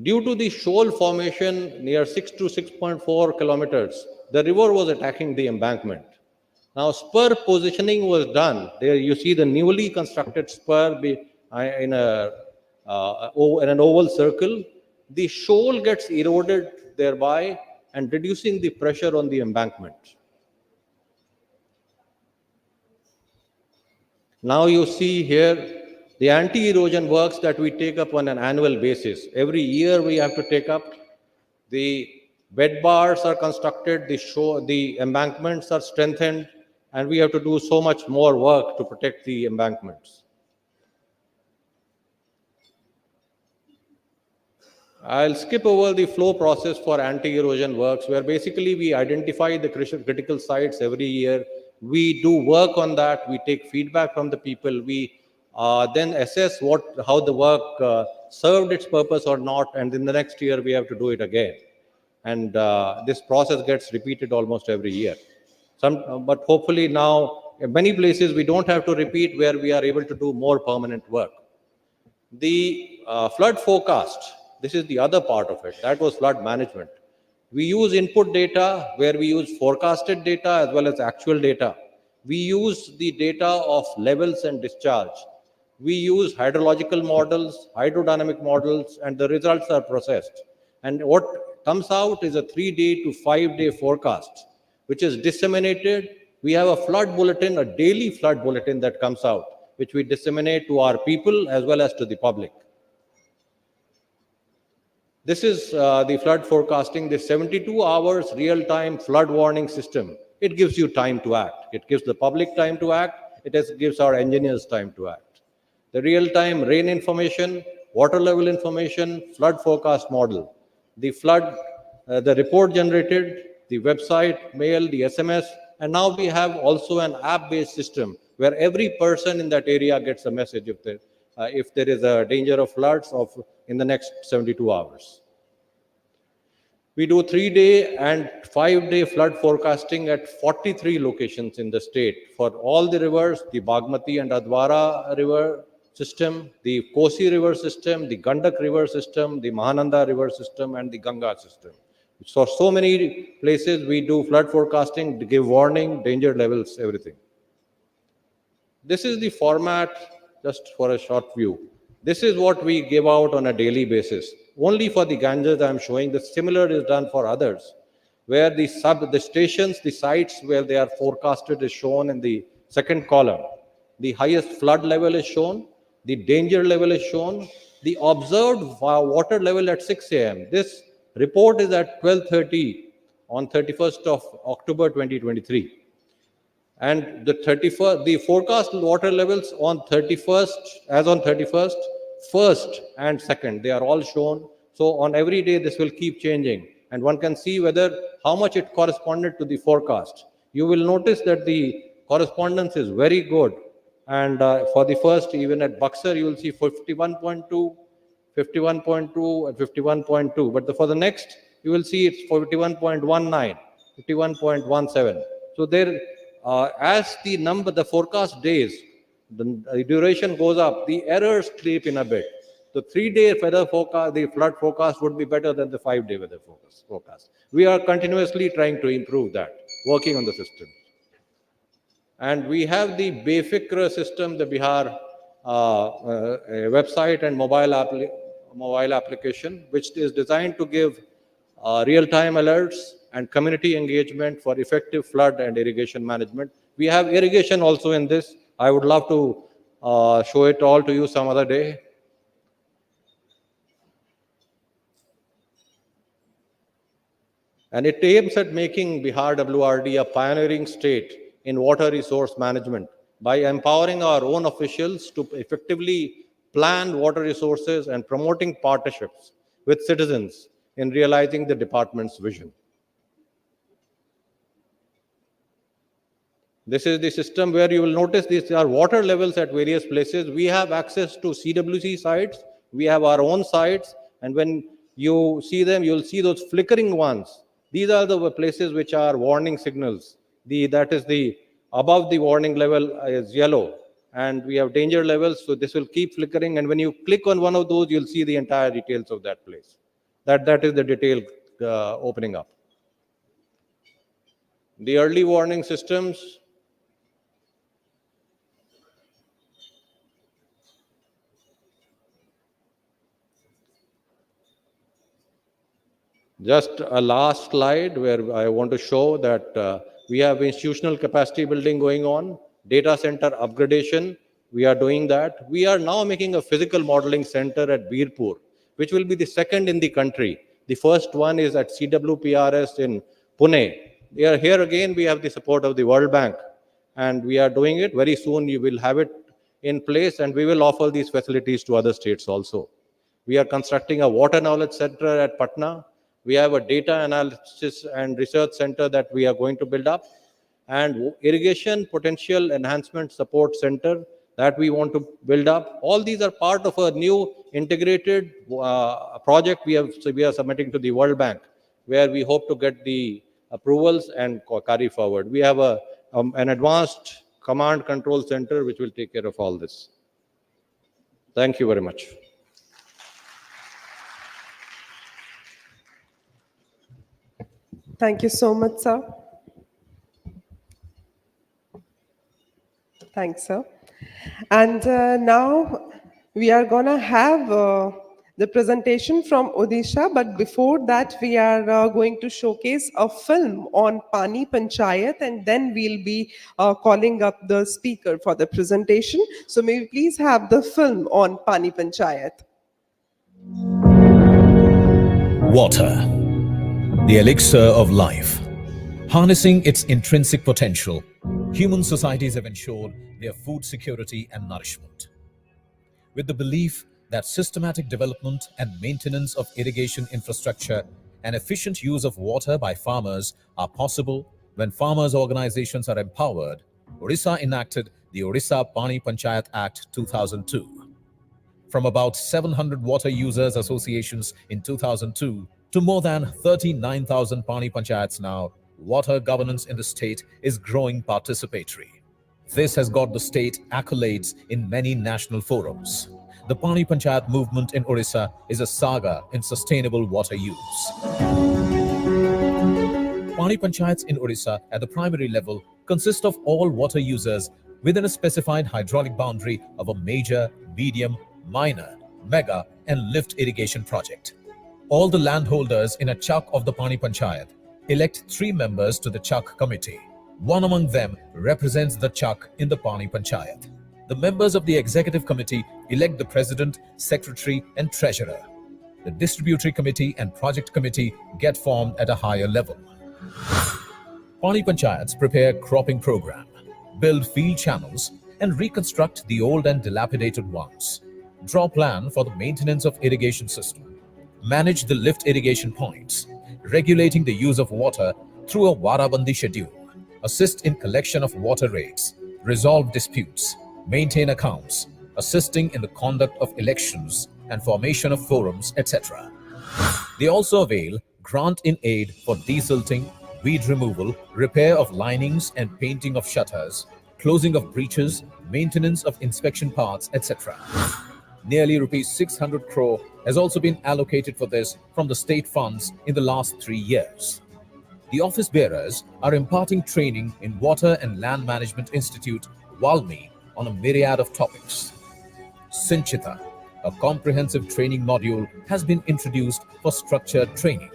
E: Due to the shoal formation near 6 to 6.4 kilometers, the river was attacking the embankment. Now spur positioning was done. There you see the newly constructed spur in an oval circle. The shoal gets eroded thereby and reducing the pressure on the embankment. Now you see here the anti-erosion works that we take up on an annual basis. Every year we have to take up. The bed bars are constructed, the embankments are strengthened, and we have to do so much more work to protect the embankments. I'll skip over the flow process for anti-erosion works, where basically we identify the critical sites every year. We do work on that. We take feedback from the people. We then assess how the work served its purpose or not, and in the next year we have to do it again. And this process gets repeated almost every year. But hopefully now, in many places we don't have to repeat, where we are able to do more permanent work. The flood forecast. This is the other part of it. That was flood management. We use input data where we use forecasted data as well as actual data. We use the data of levels and discharge. We use hydrological models, hydrodynamic models, and the results are processed. And what comes out is a 3-day to 5-day forecast, which is disseminated. We have a flood bulletin, a daily flood bulletin that comes out, which we disseminate to our people as well as to the public. This is the flood forecasting, the 72 hours real-time flood warning system. It gives you time to act. It gives the public time to act. It gives our engineers time to act. The real-time rain information, water level information, flood forecast model. The flood, the report generated, the website, mail, the SMS, and now we have also an app-based system where every person in that area gets a message if there is a danger of floods in the next 72 hours. We do 3-day and 5-day flood forecasting at 43 locations in the state for all the rivers, the Bagmati and Adwara river system, the Kosi river system, the Gandak river system, the Mahananda river system, and the Ganga system. So many places we do flood forecasting to give warning, danger levels, everything. This is the format, just for a short view. This is what we give out on a daily basis. Only for the Ganges I am showing. The similar is done for others, where the stations, the sites where they are forecasted is shown in the second column. The highest flood level is shown, the danger level is shown, the observed water level at 6 a.m. This report is at 12:30 on 31st of October 2023. And the forecast water levels on 31st, as on 31st, 1st and 2nd, they are all shown. So on every day, this will keep changing. And one can see whether how much it corresponded to the forecast. You will notice that the correspondence is very good. And for the first, even at Buxar, you will see 51.2, 51.2 and 51.2. But for the next, you will see it's 51.19, 51.17. So there, as the forecast days, the duration goes up, the errors creep in a bit. The 3-day weather forecast, the flood forecast would be better than the 5-day weather forecast. We are continuously trying to improve that, working on the system. And we have the Befikra system, the Bihar website and mobile application, which is designed to give real-time alerts and community engagement for effective flood and irrigation management. We have irrigation also in this. I would love to show it all to you some other day. And it aims at making Bihar WRD a pioneering state in water resource management by empowering our own officials to effectively plan water resources and promoting partnerships with citizens in realizing the department's vision. This is the system where you will notice these are water levels at various places. We have access to CWC sites. We have our own sites. And when you see them, you'll see those flickering ones. These are the places which are warning signals. That is the above the warning level is yellow. And we have danger levels. So this will keep flickering. And when you click on one of those, you'll see the entire details of that place. That is the detail opening up. The early warning systems. Just a last slide where I want to show that we have institutional capacity building going on, data center upgradation, we are doing that. We are now making a physical modeling center at Birpur, which will be the second in the country. The first one is at CWPRS in Pune. Here again, we have the support of the World Bank, and we are doing it. Very soon, you will have it in place, and we will offer these facilities to other states also. We are constructing a water knowledge center at Patna. We have a data analysis and research center that we are going to build up, and irrigation potential enhancement support center that we want to build up. All these are part of a new integrated project we are submitting to the World Bank, where we hope to get the approvals and carry forward. We have an advanced command control center which will take care of all this. Thank you very much.
B: Thank you so much, sir. Thanks, sir. And now we are going to have the presentation from Odisha, but before that we are going to showcase a film on Pani Panchayat, and then we'll be calling up the speaker for the presentation. So may we please have the film on Pani Panchayat.
J: Water, the elixir of life. Harnessing its intrinsic potential, human societies have ensured their food security and nourishment. With the belief that systematic development and maintenance of irrigation infrastructure and efficient use of water by farmers are possible when farmers' organizations are empowered, Odisha enacted the Odisha Pani Panchayat Act 2002. From about 700 water users associations in 2002, To more than 39,000 Pani Panchayats now, water governance in the state is growing participatory. This has got the state accolades in many national forums. The Pani Panchayat movement in Orissa is a saga in sustainable water use. Pani Panchayats in Orissa at the primary level consist of all water users within a specified hydraulic boundary of a major, medium, minor, mega and lift irrigation project. All the landholders in a chak of the Pani Panchayat elect 3 members to the chak committee. One among them represents the chak in the Pani Panchayat. The members of the executive committee elect the president, secretary and treasurer. The distributory committee and project committee get formed at a higher level. Pani Panchayats prepare cropping program, build field channels and reconstruct the old and dilapidated ones, draw plan for the maintenance of irrigation system, manage the lift irrigation points, regulating the use of water through a Varabandi schedule, assist in collection of water rates, resolve disputes, maintain accounts, assisting in the conduct of elections and formation of forums, etc. They also avail grant in aid for desilting, weed removal, repair of linings and painting of shutters, closing of breaches, maintenance of inspection parts, etc. Nearly rupees 600 crore has also been allocated for this from the state funds in the last 3 years. The office bearers are imparting training in Water and Land Management Institute, Valmi, on a myriad of topics. Sinchita, a comprehensive training module, has been introduced for structured training.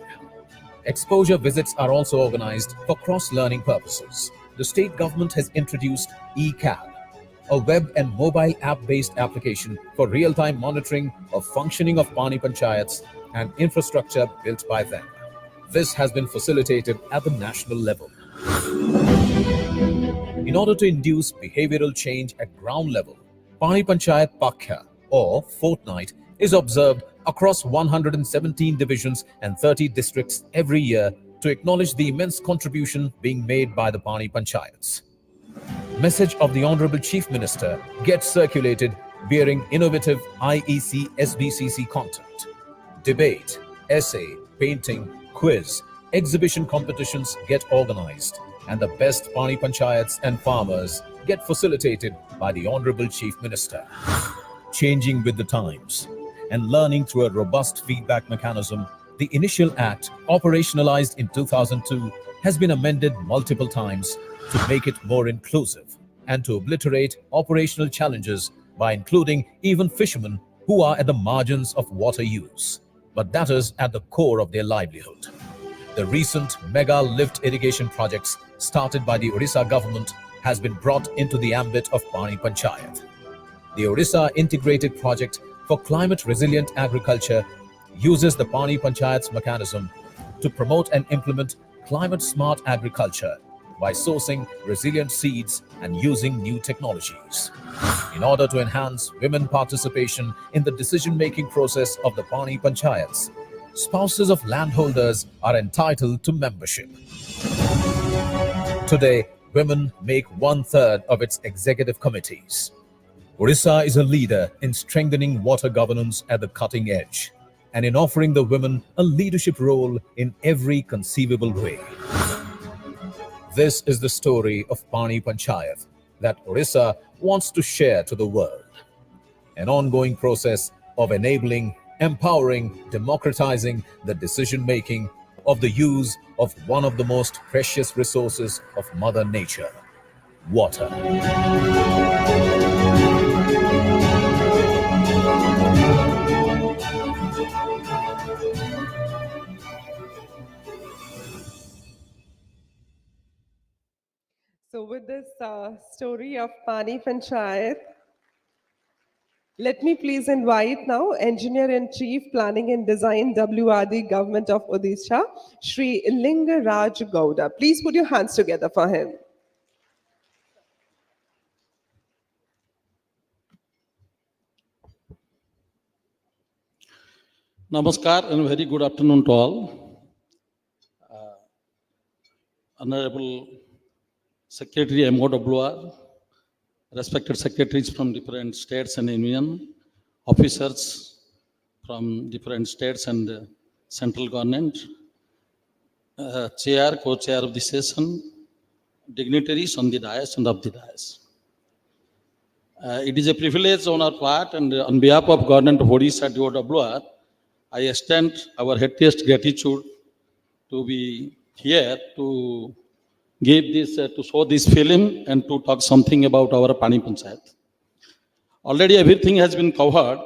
J: Exposure visits are also organized for cross-learning purposes. The state government has introduced eCab, a web and mobile app-based application for real-time monitoring of functioning of Pani Panchayats and infrastructure built by them. This has been facilitated at the national level. In order to induce behavioral change at ground level, Pani Panchayat Pakhya or fortnight is observed across 117 divisions and 30 districts every year to acknowledge the immense contribution being made by the Pani Panchayats. Message of the Honorable Chief Minister gets circulated bearing innovative IEC SBCC content. Debate, essay, painting, quiz, exhibition competitions get organized and the best Pani Panchayats and farmers get facilitated by the Honorable Chief Minister. Changing with the times and learning through a robust feedback mechanism, the initial act, operationalized in 2002, has been amended multiple times to make it more inclusive and to obliterate operational challenges by including even fishermen who are at the margins of water use, but that is at the core of their livelihood. The recent mega lift irrigation projects started by the Orissa government has been brought into the ambit of Pani Panchayat. The Orissa Integrated Project for Climate Resilient Agriculture uses the Pani Panchayat's mechanism to promote and implement climate smart agriculture by sourcing resilient seeds and using new technologies. In order to enhance women participation in the decision-making process of the Pani Panchayats, spouses of landholders are entitled to membership. Today, women make 1/3 of its executive committees. Orissa is a leader in strengthening water governance at the cutting edge and in offering the women a leadership role in every conceivable way. This is the story of Pani Panchayat that Orissa wants to share to the world. An ongoing process of enabling, empowering, democratizing the decision-making of the use of one of the most precious resources of Mother Nature, water.
B: So with this story of Pani Panchayat, let me please invite now Engineer-in-Chief Planning and Design WRD Government of Odisha, Shri Linga Raj Gowda. Please put your hands together for him.
K: Namaskar and very good afternoon to all. Honorable Secretary MOWR, respected secretaries from different states and union, officers from different states and central government, chair, co-chair of the session, dignitaries on the dais and of the dais. It is a privilege on our part, and on behalf of Government of Odisha DOWR, I extend our heartiest gratitude to be here to give this, to show this film and to talk something about our Pani Panchayat. Already everything has been covered.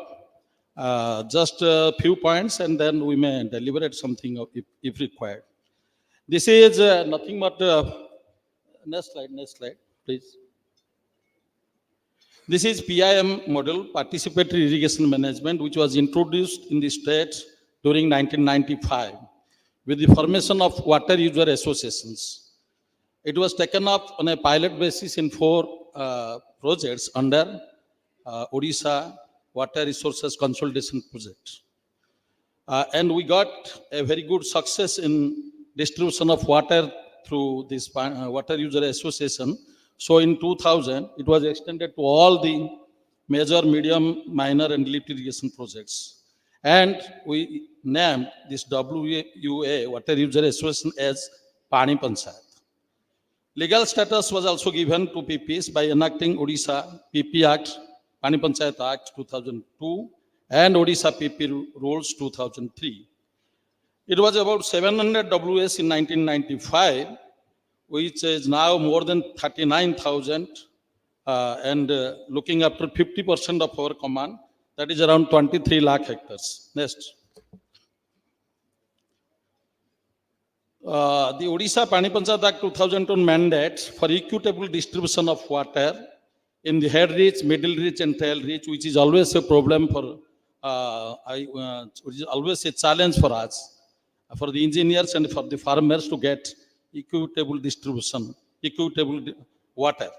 K: Just a few points, and then we may deliberate something if required. This is nothing but next slide, please. This is PIM model, Participatory Irrigation Management, which was introduced in the state during 1995 with the formation of water user associations. It was taken up on a pilot basis in 4 projects under Odisha Water Resources Consolidation Project. And we got a very good success in distribution of water through this water user association. So in 2000, it was extended to all the major, medium, minor and lift irrigation projects. And we named this WUA, Water User Association, as Pani Panchayat. Legal status was also given to PPs by enacting Odisha PP Act, Pani Panchayat Act 2002 and Odisha PP Rules 2003. It was about 700 WS in 1995, which is now more than 39,000 and looking after 50% of our command, that is around 23 lakh hectares. Next. The Odisha Pani Panchayat Act 2002 mandates for equitable distribution of water in the head reach, middle reach and tail reach, which is always a problem for, which is always a challenge for us, for the engineers and for the farmers to get equitable distribution, equitable water.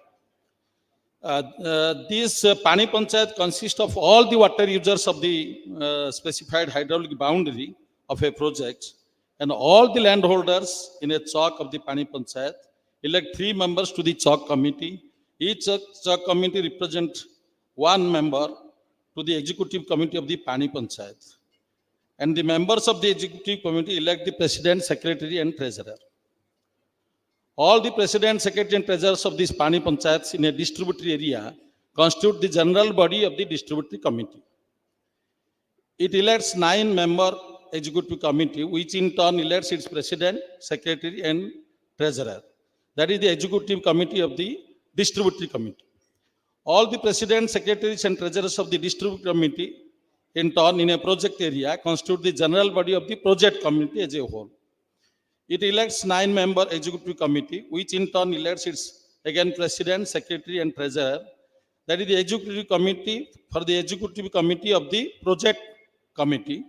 K: This Pani Panchayat consists of all the water users of the specified hydraulic boundary of a project, and all the landholders in a chowk of the Pani Panchayat elect 3 members to the chowk committee. Each chowk committee represents 1 member to the executive committee of the Pani Panchayat. And the members of the executive committee elect the president, secretary and treasurer. All the president, secretary and treasurers of these Pani Panchayats in a distributory area constitute the general body of the distributory committee. It elects 9-member executive committee, which in turn elects its president, secretary and treasurer. That is the executive committee of the distributory committee. All the president, secretaries and treasurers of the distributory committee in turn in a project area constitute the general body of the project committee as a whole. It elects 9-member executive committee, which in turn elects its, again, president, secretary and treasurer. That is the executive committee for the executive committee of the project committee,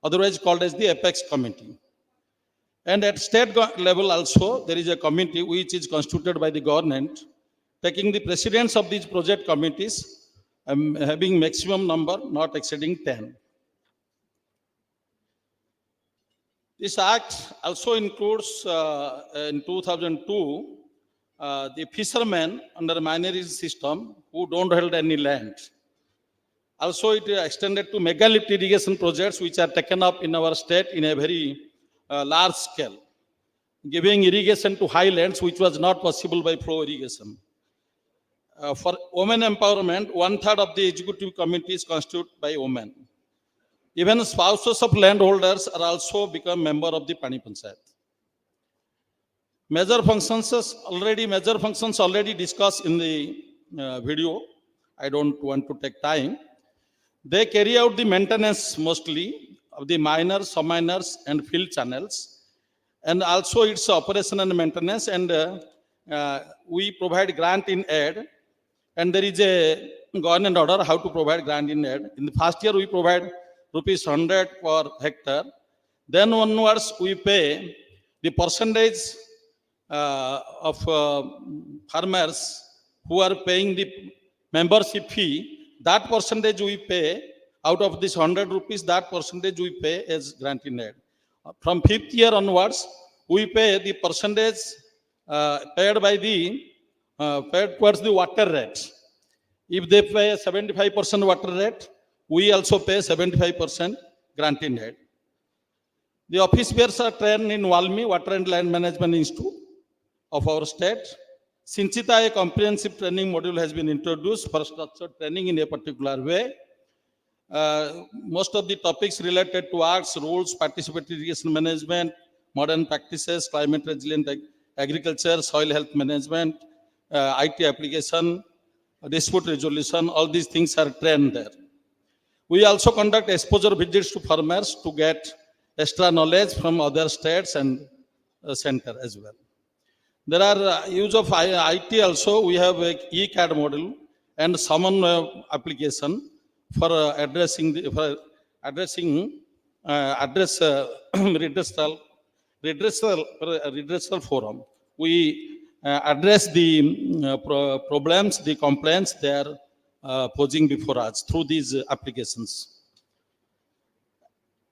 K: otherwise called as the apex committee. And at state level also, there is a committee which is constituted by the government, taking the presidents of these project committees, having maximum number not exceeding 10. This act also includes, in 2002, the fishermen under minority system who don't hold any land. Also, it extended to mega lift irrigation projects which are taken up in our state in a very large scale, giving irrigation to highlands which was not possible by flow irrigation. For women empowerment, 1/3 of the executive committee is constituted by women. Even spouses of landholders are also become member of the Pani Panchayat. Major functions already discussed in the video. I don't want to take time. They carry out the maintenance mostly of the minors, sub-minors and field channels, and also its operation and maintenance, and we provide grant in aid, and there is a government order how to provide grant in aid. In the first year we provide ₹100 per hectare. Then onwards we pay the percentage of farmers who are paying the membership fee. That percentage we pay out of this ₹100, that percentage we pay as grant in aid. From 5th year onwards, we pay the percentage paid by the paid towards the water rate. If they pay 75% water rate, we also pay 75% grant in aid. The office bearers are trained in Valmi Water and Land Management Institute of our state. Sinchita, a comprehensive training module has been introduced for structured training in a particular way. Most of the topics related to arts, rules, participatory irrigation management, modern practices, climate resilient agriculture, soil health management, IT application, dispute resolution, all these things are trained there. We also conduct exposure visits to farmers to get extra knowledge from other states and center as well. There are use of IT also. We have a e-card model and summon application for addressing address redressal forum. We address the problems, the complaints they are posing before us through these applications.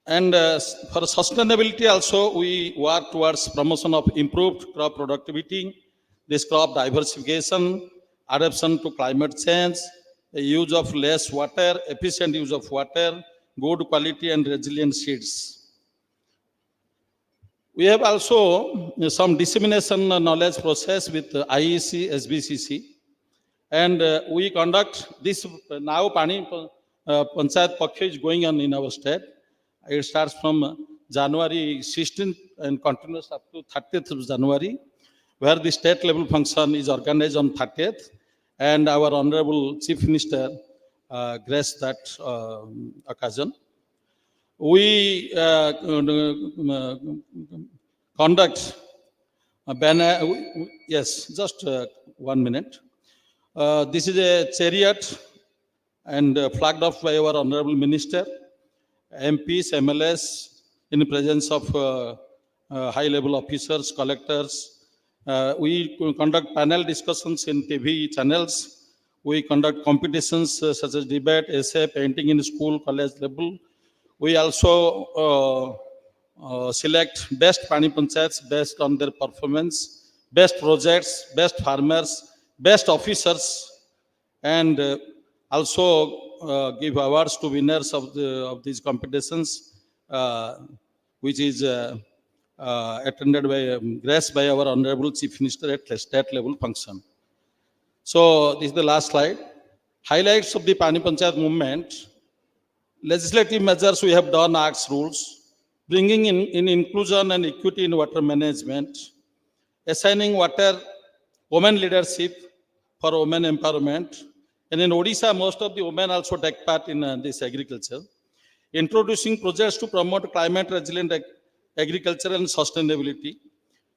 K: And for sustainability also, we work towards promotion of improved crop productivity, this crop diversification, adaptation to climate change, use of less water, efficient use of water, good quality and resilient seeds. We have also some dissemination knowledge process with IEC, SBCC, and we conduct this now Pani Panchayat Paksha is going on in our state. It starts from January 16th and continues up to 30th of January, where the state level function is organized on 30th, and our Honorable Chief Minister graced that occasion. We conduct a banner. Yes, just 1 minute. This is a chariot and flagged off by our Honorable Minister, MPs, MLS, in the presence of high-level officers, collectors. We conduct panel discussions in TV channels. We conduct competitions such as debate, essay, painting in school, college level. We also select best Pani Panchayats based on their performance, best projects, best farmers, best officers, and also give awards to winners of these competitions, which is attended by graced by our Honorable Chief Minister at state level function. So this is the last slide. Highlights of the Pani Panchayat movement. Legislative measures we have done, acts, rules, bringing in inclusion and equity in water management, assigning water women leadership for women empowerment. And in Odisha, most of the women also take part in this agriculture. Introducing projects to promote climate resilient agriculture and sustainability.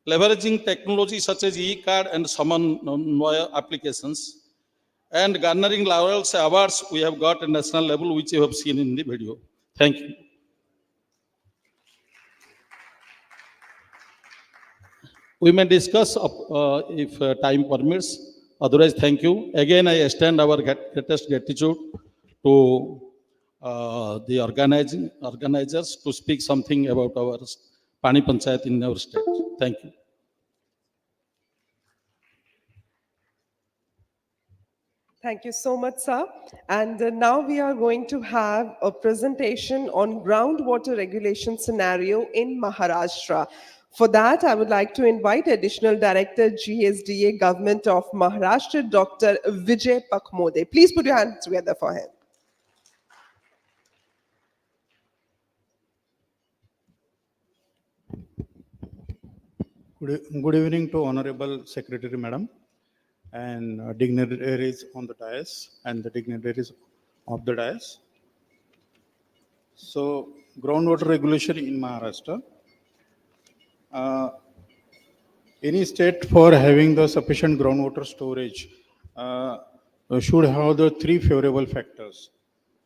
K: Leveraging technology such as e-card and summon applications. And garnering laurels awards we have got at national level, which you have seen in the video. Thank you. We may discuss if time permits. Otherwise, thank you. Again, I extend our greatest gratitude to the organizers to speak something about our Pani Panchayat in our state. Thank you.
B: Thank you so much, sir. And now we are going to have a presentation on groundwater regulation scenario in Maharashtra. For that, I would like to invite Additional Director, GSDA, Government of Maharashtra, Dr. Vijay Pakmode. Please put your hands together for him.
L: Good evening to Honorable Secretary Madam and dignitaries on the dais and the dignitaries of the dais. So, groundwater regulation in Maharashtra. Any state for having the sufficient groundwater storage should have the three favorable factors.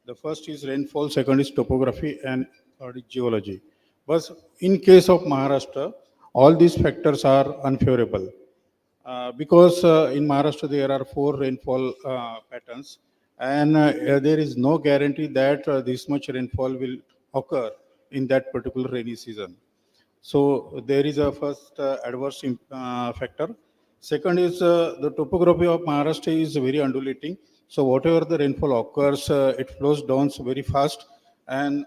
L: The first is rainfall, second is topography, and third is geology. But in case of Maharashtra, all these factors are unfavorable because in Maharashtra there are 4 rainfall patterns, and there is no guarantee that this much rainfall will occur in that particular rainy season. So there is a first adverse factor. Second is the topography of Maharashtra is very undulating. So whatever the rainfall occurs, it flows down very fast, And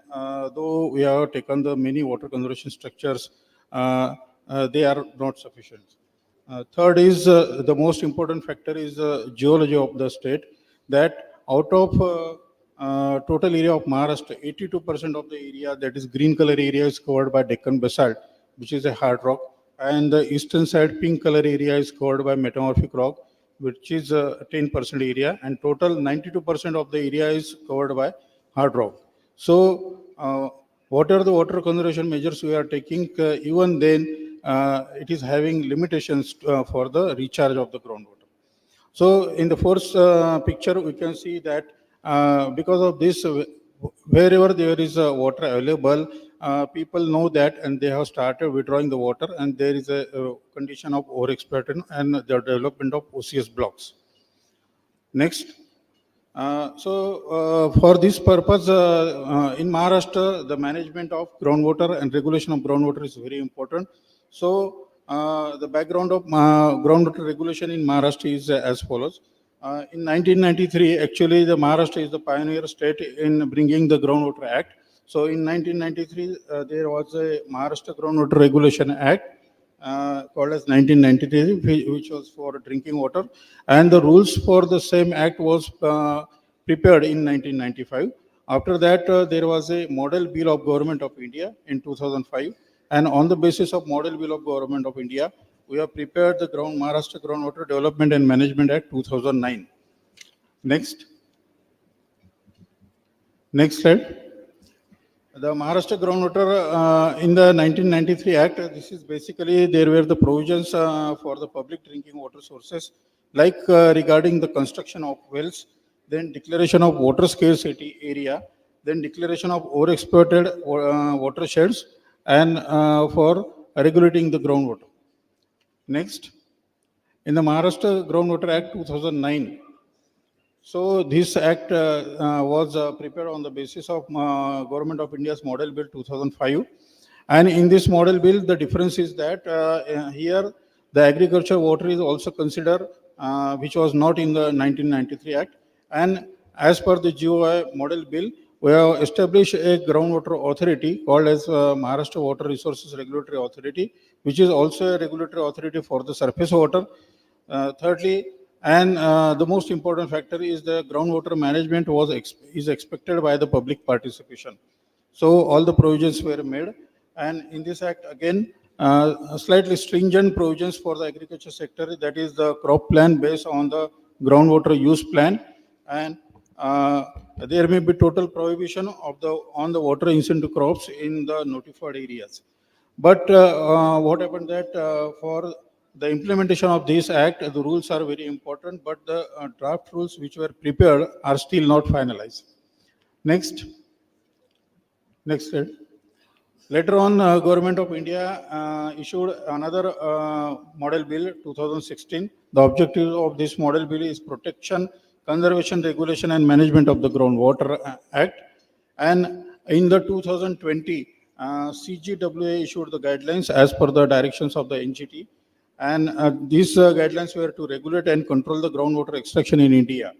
L: though we have taken the many water conservation structures, they are not sufficient. Third is the most important factor is geology of the state, that out of total area of Maharashtra, 82% of the area, that is green color area, is covered by Deccan basalt, which is a hard rock, and the eastern side pink color area is covered by metamorphic rock, which is 10% area, and total 92% of the area is covered by hard rock. So, what are the water conservation measures we are taking? Even then, it is having limitations for the recharge of the groundwater. So, in the first picture, we can see that because of this, wherever there is water available, people know that, and they have started withdrawing the water, and there is a condition of overexploitation and the development of OCS blocks. Next. For this purpose, in Maharashtra, the management of groundwater and regulation of groundwater is very important. So, the background of groundwater regulation in Maharashtra is as follows. In 1993, actually, the Maharashtra is the pioneer state in bringing the Groundwater Act. So, in 1993, there was a Maharashtra Groundwater Regulation Act, called as 1993, which was for drinking water, and the rules for the same act was prepared in 1995. After that, there was a model bill of government of India in 2005, and on the basis of model bill of government of India, we have prepared the Maharashtra Groundwater Development and Management Act 2009. Next. Next slide. The Maharashtra Groundwater in the 1993 Act, this is basically, there were the provisions for the public drinking water sources, like regarding the construction of wells, then declaration of water scarcity area, then declaration of overexploited watersheds, and for regulating the groundwater. Next. In the Maharashtra Groundwater Act 2009, so this act was prepared on the basis of Government of India's Model Bill 2005. And in this Model Bill, the difference is that here the agriculture water is also considered, which was not in the 1993 Act. And as per the GOI Model Bill, we have established a groundwater authority called as Maharashtra Water Resources Regulatory Authority, which is also a regulatory authority for the surface water. Thirdly, and the most important factor is the groundwater management is expected by the public participation. So all the provisions were made, and in this act again, slightly stringent provisions for the agriculture sector, that is the crop plan based on the groundwater use plan, and there may be total prohibition of on the water incentive crops in the notified areas. But what happened that for the implementation of this act, the rules are very important, but the draft rules which were prepared are still not finalized. Next. Next slide. Later on, Government of India issued another Model Bill 2016. The objective of this Model Bill is protection, conservation, regulation, and management of the Groundwater Act. And in the 2020, CGWA issued the guidelines as per the directions of the NGT. And these guidelines were to regulate and control the groundwater extraction in India.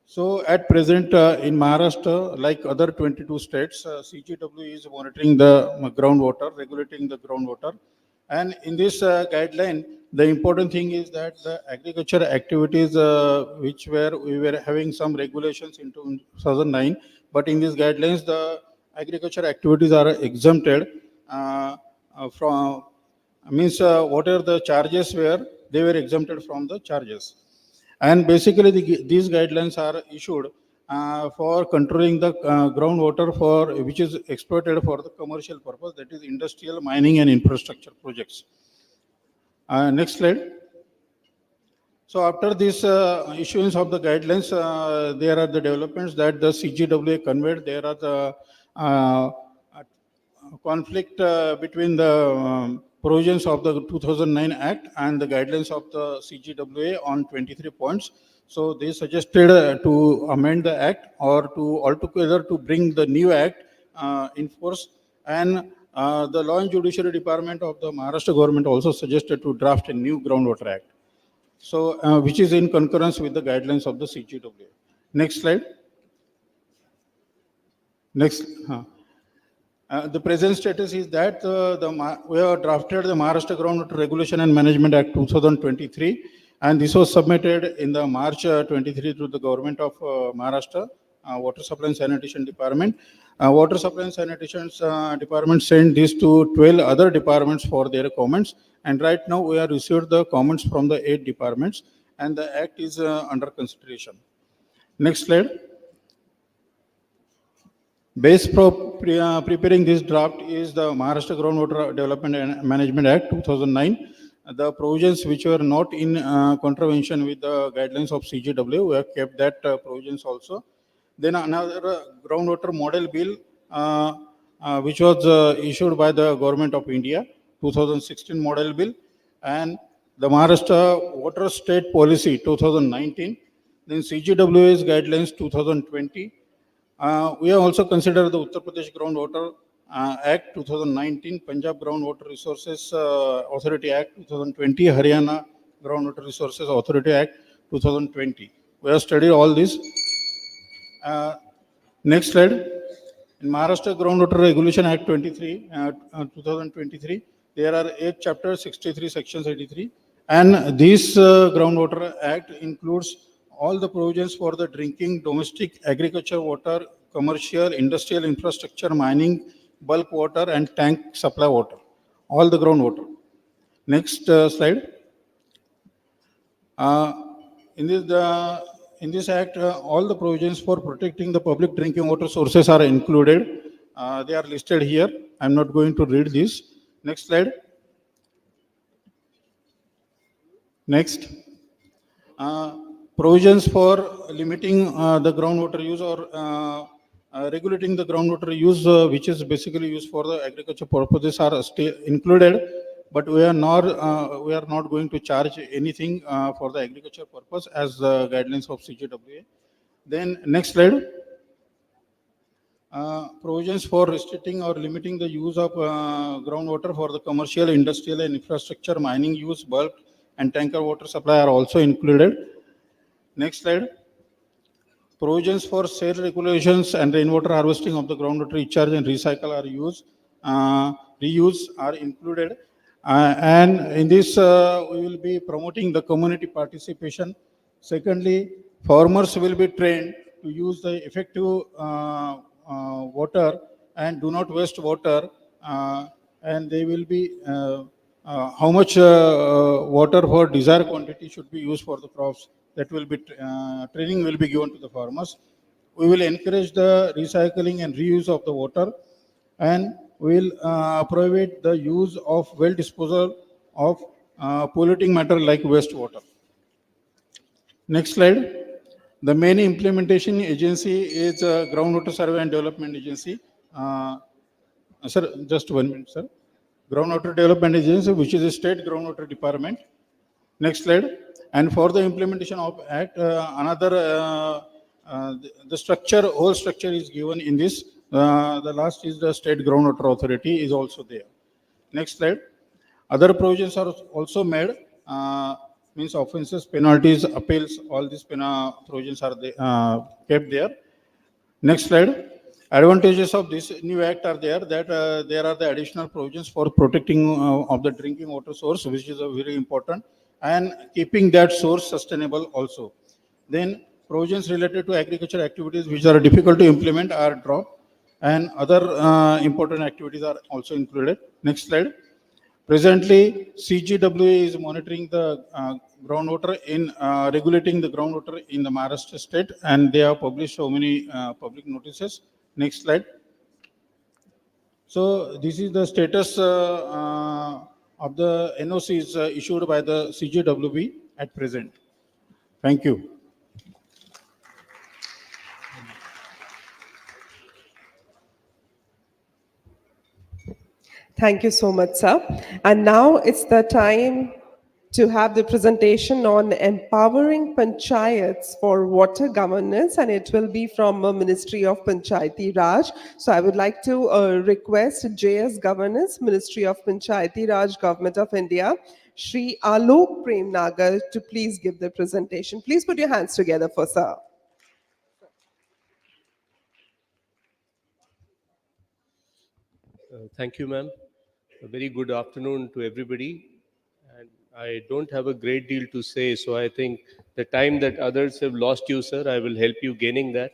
L: So at present in Maharashtra, like other 22 states, CGW is monitoring the groundwater, regulating the groundwater. And in this guideline, the important thing is that the agriculture activities, which we were having some regulations in 2009, but in these guidelines, the agriculture activities are exempted from, means whatever the charges were, they were exempted from the charges. And basically these guidelines are issued for controlling the groundwater for which is exploited for the commercial purpose, that is industrial, mining, and infrastructure projects. Next slide. So after this issuance of the guidelines, there are the developments that the CGWA conveyed. There are the conflict between the provisions of the 2009 Act and the guidelines of the CGWA on 23 points. So they suggested to amend the Act or to altogether to bring the new Act in force. And the Law and Judiciary Department of the Maharashtra government also suggested to draft a new Groundwater Act. So which is in concurrence with the guidelines of the CGWA. Next slide. Next. The present status is that we have drafted the Maharashtra Groundwater Regulation and Management Act 2023, and this was submitted in the March 23 to the Government of Maharashtra, Water Supply and Sanitation Department. Water Supply and Sanitation Department sent this to 12 other departments for their comments, and right now we have received the comments from the 8 departments, and the act is under consideration. Next slide. Base for preparing this draft is the Maharashtra Groundwater Development and Management Act 2009. The provisions which were not in contravention with the guidelines of CGW, we have kept that provisions also. Then another groundwater model bill which was issued by the Government of India, 2016 model bill, and the Maharashtra Water State Policy 2019, then CGW's guidelines 2020. We have also considered the Uttar Pradesh Groundwater Act 2019, Punjab Groundwater Resources Authority Act 2020, Haryana Groundwater Resources Authority Act 2020. We have studied all this. Next slide. In Maharashtra Groundwater Regulation Act 2023, there are 8 chapters, 63 sections, 83. And this Groundwater Act includes all the provisions for the drinking, domestic, agriculture water, commercial, industrial infrastructure, mining, bulk water, and tank supply water, all the groundwater. Next slide. In this act, all the provisions for protecting the public drinking water sources are included. They are listed here. I'm not going to read this. Next slide. Next. Provisions for limiting the groundwater use or regulating the groundwater use, which is basically used for the agriculture purposes, are still included, but we are not going to charge anything for the agriculture purpose as the guidelines of CGWA. Then next slide. Provisions for restricting or limiting the use of groundwater for the commercial, industrial, and infrastructure, mining use, bulk, and tanker water supply are also included. Next slide. Provisions for sale regulations and rainwater harvesting of the groundwater recharge and recycle are reuse are included. And in this, we will be promoting the community participation. Secondly, farmers will be trained to use the effective water and do not waste water. And they will be how much water for desired quantity should be used for the crops. That will be training will be given to the farmers. We will encourage the recycling and reuse of the water, and we will prohibit the use of well disposal of polluting matter like wastewater. Next slide. The main implementation agency is Groundwater Survey and Development Agency. Sir, just 1 minute, sir. Groundwater Development Agency, which is a state groundwater department. Next slide. And for the implementation of Act, the structure, whole structure is given in this. The last is the State Groundwater Authority is also there. Next slide. Other provisions are also made, means offenses, penalties, appeals, all these provisions are kept there. Next slide. Advantages of this new act are there, that there are the additional provisions for protecting of the drinking water source, which is very important, and keeping that source sustainable also. Then provisions related to agriculture activities which are difficult to implement are dropped, and other important activities are also included. Next slide. Presently, CGWA is monitoring the groundwater in regulating the groundwater in the Maharashtra state, and they have published so many public notices. Next slide. So this is the status of the NOCs issued by the CGWB at present. Thank you.
B: Thank you so much, sir. And now it's the time to have the presentation on empowering panchayats for water governance, and it will be from Ministry of Panchayati Raj. So I would like to request JS Governance, Ministry of Panchayati Raj, Government of India, Shri Alok Prem Nagar, to please give the presentation. Please put your hands together for sir.
I: Thank you, ma'am. A very good afternoon to everybody. And I don't have a great deal to say, so I think the time that others have lost you, sir, I will help you gaining that.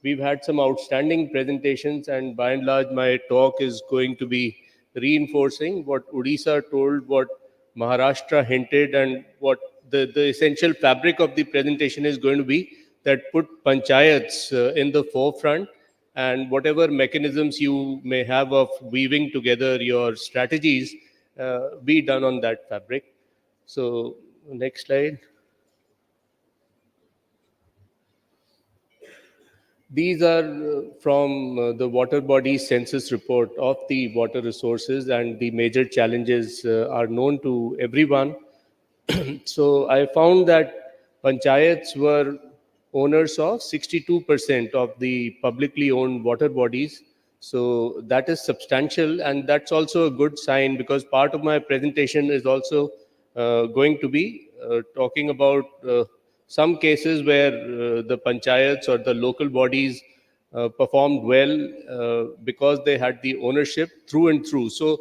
I: We've had some outstanding presentations, and by and large, my talk is going to be reinforcing what Odisha told, what Maharashtra hinted, and what the essential fabric of the presentation is going to be that put panchayats in the forefront, and whatever mechanisms you may have of weaving together your strategies be done on that fabric. So, next slide. These are from the water body census report of the water resources, and the major challenges are known to everyone. So I found that panchayats were owners of 62% of the publicly owned water bodies. So that is substantial, and that's also a good sign, because part of my presentation is also going to be talking about some cases where the panchayats or the local bodies performed well because they had the ownership through and through. So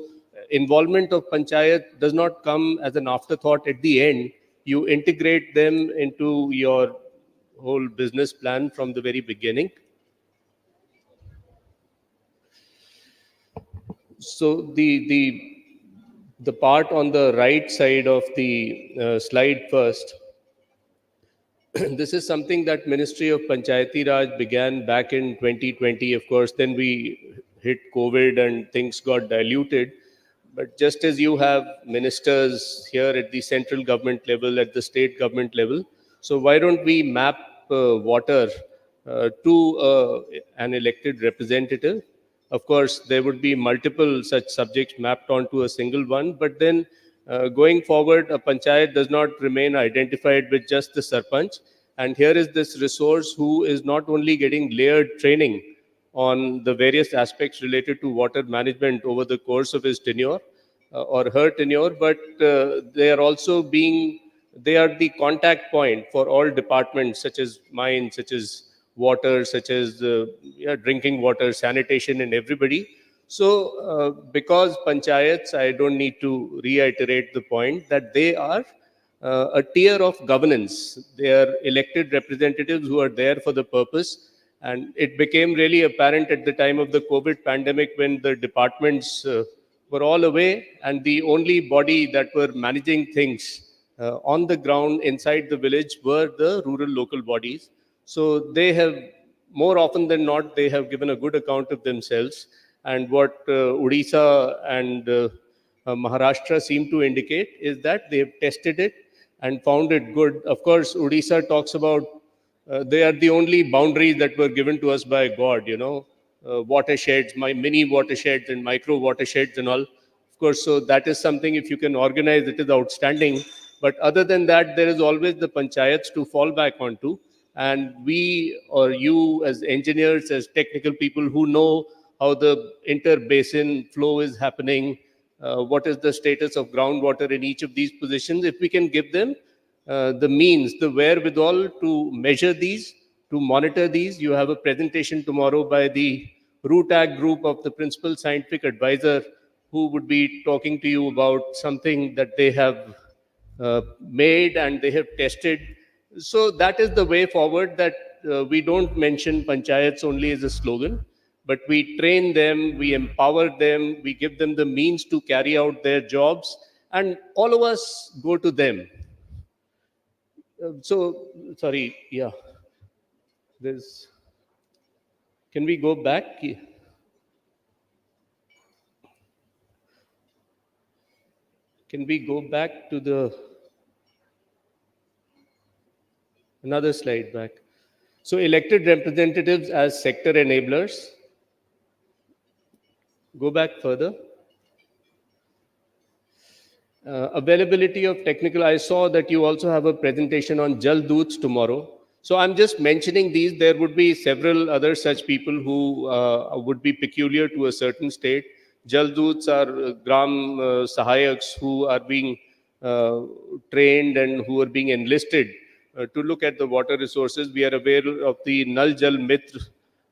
I: involvement of panchayat does not come as an afterthought at the end. You integrate them into your whole business plan from the very beginning. So the part on the right side of the slide first, this is something that Ministry of Panchayati Raj began back in 2020. Of course, then we hit COVID and things got diluted. But just as you have ministers here at the central government level, at the state government level, so why don't we map water to an elected representative? Of course, there would be multiple such subjects mapped onto a single one, but then going forward, a panchayat does not remain identified with just the sarpanch. And here is this resource who is not only getting layered training on the various aspects related to water management over the course of his tenure or her tenure, but they are also they are the contact point for all departments such as mine, such as water, such as drinking water, sanitation, and everybody. So, because panchayats, I don't need to reiterate the point that they are a tier of governance. They are elected representatives who are there for the purpose. And it became really apparent at the time of the COVID pandemic when the departments were all away, and the only body that were managing things on the ground inside the village were the rural local bodies. So they have, more often than not, they have given a good account of themselves. And what Odisha and Maharashtra seem to indicate is that they have tested it and found it good. Of course, Odisha talks about they are the only boundaries that were given to us by God, watersheds, my mini watersheds and micro watersheds and all. Of course, so that is something, if you can organize, it is outstanding. But other than that, there is always the panchayats to fall back onto. And we or you as engineers, as technical people who know how the inter-basin flow is happening, what is the status of groundwater in each of these positions, if we can give them the means, the wherewithal to measure these, to monitor these. You have a presentation tomorrow by the RUTAG group of the principal scientific advisor, who would be talking to you about something that they have made and they have tested. So that is the way forward, that we don't mention panchayats only as a slogan, but we train them, we empower them, we give them the means to carry out their jobs, and all of us go to them. Sorry, yeah. Can we go back? Can we go back to another slide back? So elected representatives as sector enablers. Go back further. Availability of technical. I saw that you also have a presentation on Jal Doots tomorrow. So I'm just mentioning these. There would be several other such people who would be peculiar to a certain state. Jal Doots are Gram Sahayaks who are being trained and who are being enlisted to look at the water resources. We are aware of the Nal Jal Mitra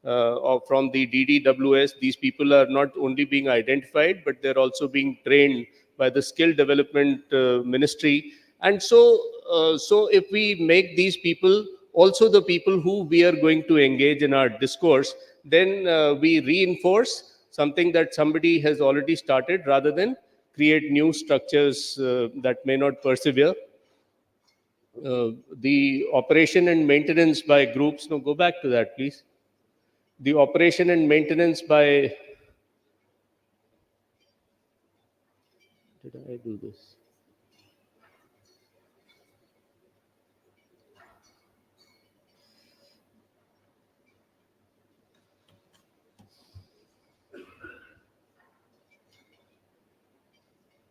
I: or from the DDWS, these people are not only being identified, but they're also being trained by the skill development ministry. And so if we make these people also the people who we are going to engage in our discourse, then we reinforce something that somebody has already started rather than create new structures that may not persevere. The operation and maintenance by groups, no, go back to that, please. The operation and maintenance by, did I do this?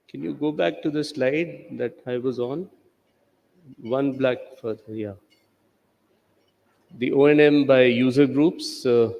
I: Can you go back to the slide that I was on? One black further, yeah. The O&M by user groups. Of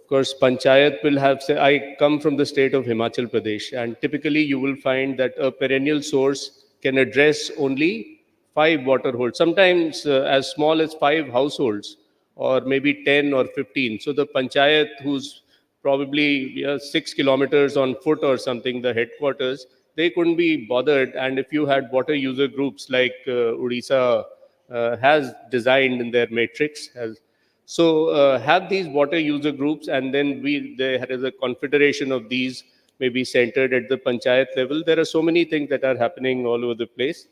I: course, Panchayat will have, say, I come from the state of Himachal Pradesh, and typically you will find that a perennial source can address only 5 water holes, sometimes as small as 5 households, or maybe 10 or 15. So the Panchayat, who's probably 6 kilometers on foot or something, the headquarters, they couldn't be bothered. And if you had water user groups like Odisha has designed in their matrix, have these water user groups, and then there is a confederation of these, maybe centered at the panchayat level. There are so many things that are happening all over the place.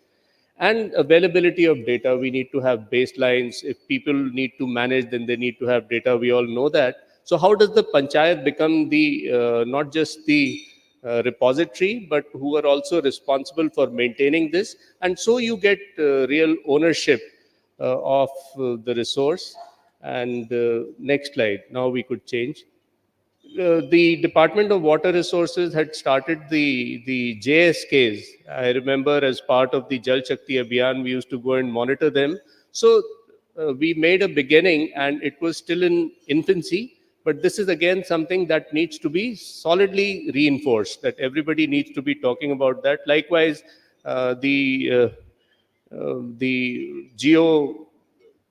I: And availability of data, we need to have baselines. If people need to manage, then they need to have data. We all know that. So how does the panchayat become the not just the repository, but who are also responsible for maintaining this? And so you get real ownership of the resource. And next slide. Now we could change. The Department of Water Resources had started the JSKs. I remember as part of the Jal Shakti Abhiyan, we used to go and monitor them. So we made a beginning, and it was still in infancy. But this is again something that needs to be solidly reinforced, that everybody needs to be talking about that. Likewise, the geo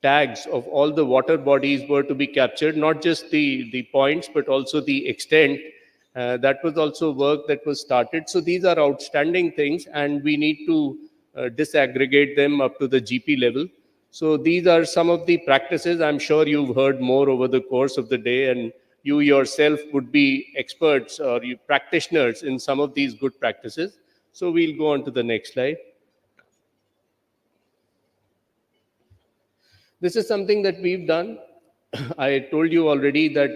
I: tags of all the water bodies were to be captured, not just the points, but also the extent. That was also work that was started. So these are outstanding things, and we need to disaggregate them up to the GP level. So these are some of the practices. I'm sure you've heard more over the course of the day, and you yourself would be experts or you practitioners in some of these good practices. So we'll go on to the next slide. This is something that we've done. I told you already that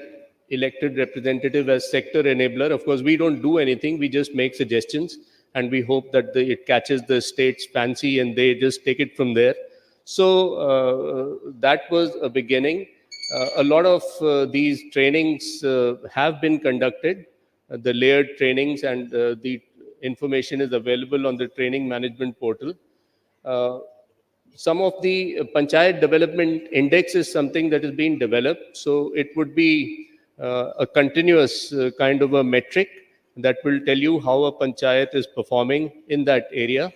I: elected representative as sector enabler. Of course, we don't do anything. We just make suggestions, and we hope that it catches the state's fancy and they just take it from there. So that was a beginning. A lot of these trainings have been conducted, the layered trainings, and the information is available on the training management portal. Some of the Panchayat Development Index is something that is being developed. So it would be a continuous kind of a metric that will tell you how a Panchayat is performing in that area.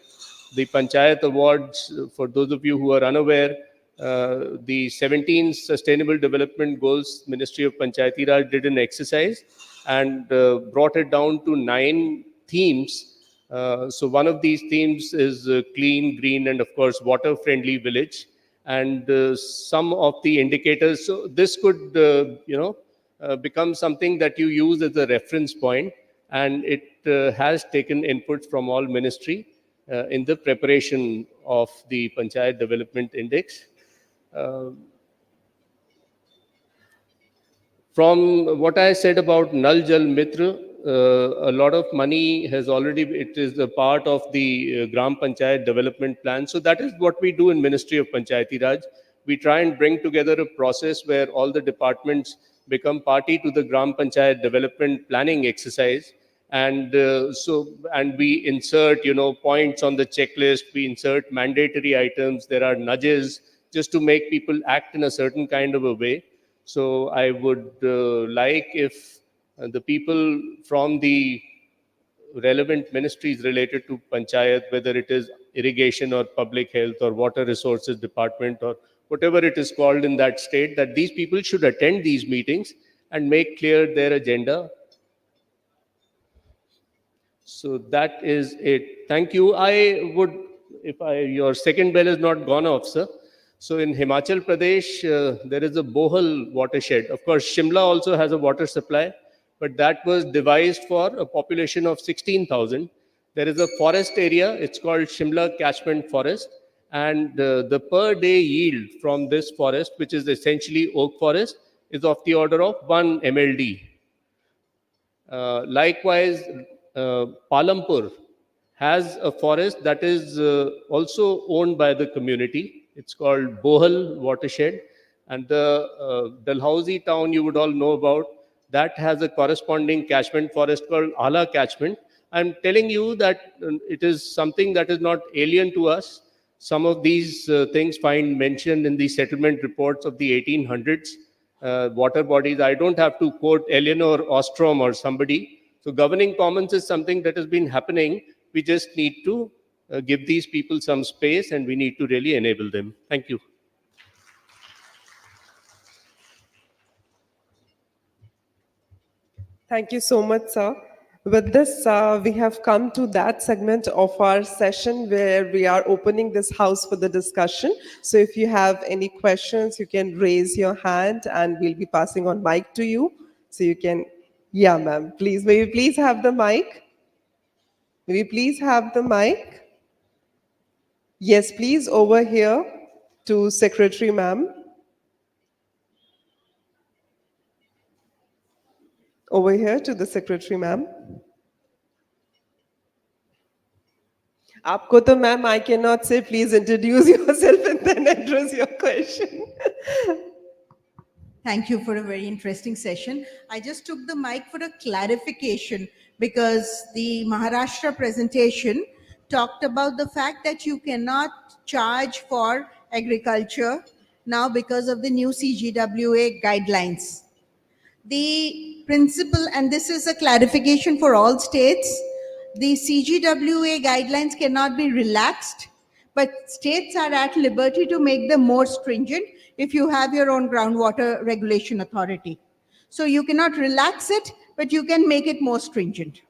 I: The Panchayat Awards, for those of you who are unaware, the 17 Sustainable Development Goals, Ministry of Panchayati Raj did an exercise and brought it down to 9 themes. So one of these themes is clean, green, and of course, water-friendly village. And some of the indicators, so this could, become something that you use as a reference point. And it has taken input from all ministry in the preparation of the Panchayat Development Index. From what I said about Nal Jal Mitra, a lot of money has already, it is a part of the Gram Panchayat development plan. So that is what we do in Ministry of Panchayati Raj. We try and bring together a process where all the departments become party to the Gram Panchayat development planning exercise. And and we insert, points on the checklist, we insert mandatory items, there are nudges just to make people act in a certain kind of a way. So I would like if the people from the relevant ministries related to Panchayat, whether it is irrigation or public health or water resources department or whatever it is called in that state, that these people should attend these meetings and make clear their agenda. So that is it. Thank you. I would, your second bell has not gone off, sir. So in Himachal Pradesh, there is a Bohal watershed. Of course, Shimla also has a water supply, but that was devised for a population of 16,000. There is a forest area. It's called Shimla Catchment Forest. And the per day yield from this forest, which is essentially oak forest, is of the order of 1 MLD. Likewise, Palampur has a forest that is also owned by the community. It's called Bohal Watershed. And the Dalhousie town you would all know about, that has a corresponding catchment forest called Ala Catchment. I'm telling you that it is something that is not alien to us. Some of these things find mentioned in the settlement reports of the 1800s. Water bodies. I don't have to quote Eleanor Ostrom or somebody. So governing commons is something that has been happening. We just need to give these people some space, and we need to really enable them. Thank you.
B: Thank you so much, sir. With this, we have come to that segment of our session where we are opening this house for the discussion. So if you have any questions, you can raise your hand and we'll be passing on mic to you. So you can, yeah, ma'am, please, may we please have the mic? May we please have the mic? Yes, please, over here to Secretary, ma'am. Over here to the Secretary, ma'am. आपको तो ma'am, I cannot say please introduce yourself and then address your question.
M: Thank you for a very interesting session. I just took the mic for a clarification because the Maharashtra presentation talked about the fact that you cannot charge for agriculture now because of the new CGWA guidelines. The principle, and this is a clarification for all states, the CGWA guidelines cannot be relaxed, but states are at liberty to make them more stringent if you have your own groundwater regulation authority. So you cannot relax it, but you can make it more stringent.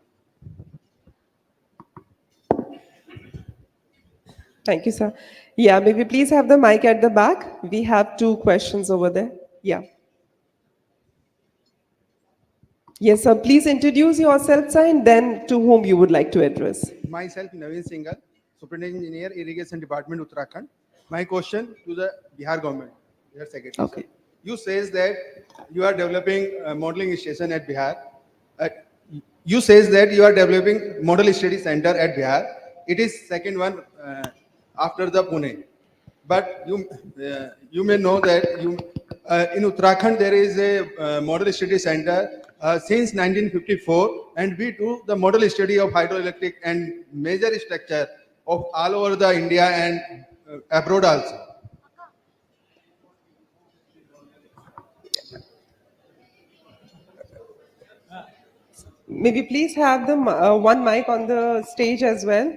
B: Thank you, sir. Yeah, may we please have the mic at the back? We have 2 questions over there. Yeah. Yes, sir. Please introduce yourself, sir, and then to whom you would like to address.
N: Myself, Naveen Singhal, Superintendent Engineer, Irrigation Department, Uttarakhand. My question to the Bihar government, Bihar Secretary.
B: Okay.
N: You says that you are developing a modeling station at Bihar. You says that you are developing model study center at Bihar. It is second one after the Pune. But you may know that in Uttarakhand there is a model study center since 1954, and we do the model study of hydroelectric and major structure of all over the India and abroad also.
B: May we please have the one mic on the stage as well?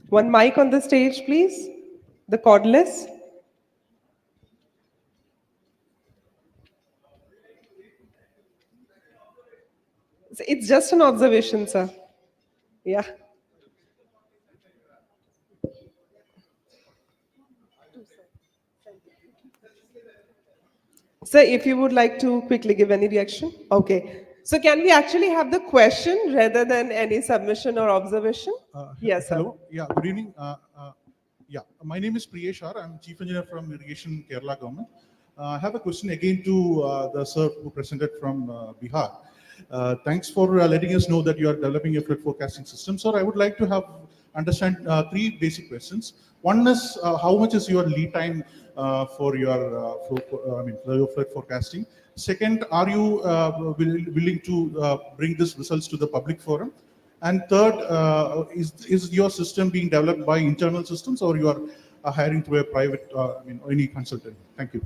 B: One mic on the stage, please. The cordless. It's just an observation, sir. Yeah. Sir, if you would like to quickly give any reaction. Okay. So can we actually have the question rather than any submission or observation? Yes, sir.
L: Hello. Yeah, good evening. Yeah, my name is Priyesh R. I'm Chief Engineer from Irrigation Kerala Government. I have a question again to the sir who presented from Bihar. Thanks for letting us know that you are developing a flood forecasting system. Sir, I would like to understand 3 basic questions. One is how much is your lead time for your flood forecasting? Second, are you willing to bring these results to the public forum? And third, is your system being developed by internal systems, or you are hiring through a private, any consultant? Thank you.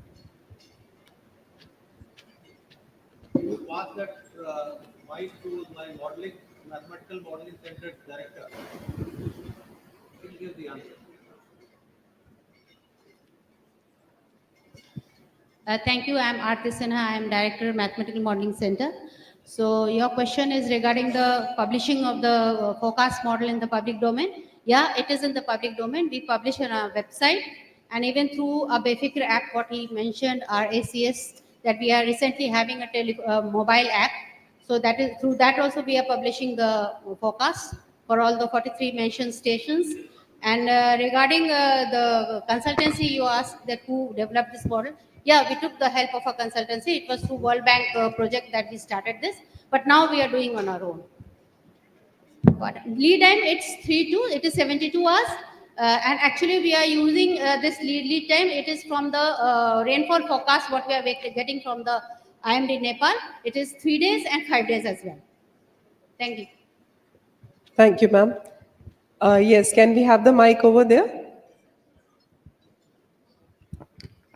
E: You asked that mic to my mathematical modeling center director. He'll give the answer.
O: Thank you. I am Aarti Sinha. I am Director, Mathematical Modeling Center. So your question is regarding the publishing of the forecast model in the public domain. Yeah, it is in the public domain. We publish on our website, and even through a Befikr app, what he mentioned, our ACS, that we are recently having a mobile app. So that is through that also we are publishing the forecast for all the 43 mentioned stations. And regarding the consultancy, you asked that who developed this model. Yeah, we took the help of a consultancy. It was through World Bank project that we started this, but now we are doing on our own. But lead time, it's 72 hours. And actually we are using this lead time. It is from the rainfall forecast, what we are getting from the IMD Nepal. It is 3 days and 5 days as well. Thank you.
B: Thank you, ma'am. Yes, can we have the mic over there?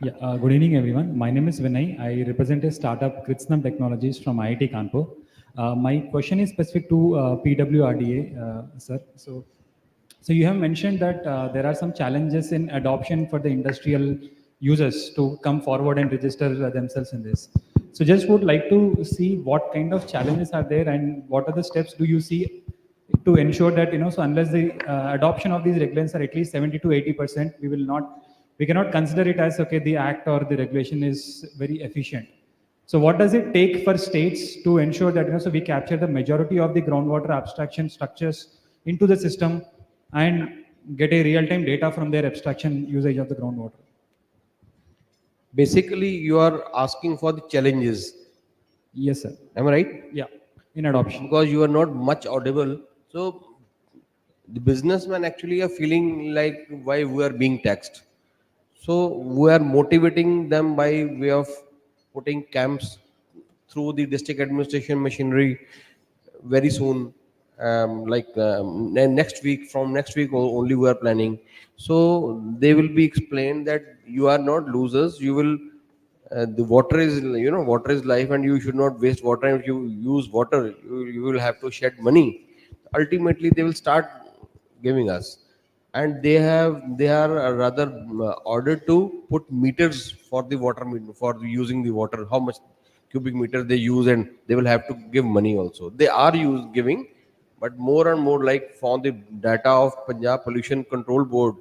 P: Yeah, good evening, everyone. My name is Vinay. I represent a startup, Kritsnam Technologies from IIT Kanpur. My question is specific to PWRDA, sir. So you have mentioned that there are some challenges in adoption for the industrial users to come forward and register themselves in this. So just would like to see what kind of challenges are there and what are the steps do you see to ensure that, so unless the adoption of these regulations are at least 70 to 80%, we cannot consider it as, okay, the act or the regulation is very efficient. So what does it take for states to ensure that, so we capture the majority of the groundwater abstraction structures into the system and get a real-time data from their abstraction usage of the groundwater?
I: Basically, you are asking for the challenges.
P: Yes, sir.
I: Am I right?
P: Yeah, in adoption.
I: Because you are not much audible. So the businessmen actually are feeling like why we are being taxed. So we are motivating them by way of putting camps through the district administration machinery very soon. Next week, from next week only we are planning. So they will be explained that you are not losers. You will the water is, water is life, and you should not waste water. And if you use water, you will have to shed money. Ultimately, they will start giving us, and they are rather ordered to put meters for the water, for using the water, how much cubic meter they use, and they will have to give money also. They are giving, but more and more, like from the data of Punjab Pollution Control Board,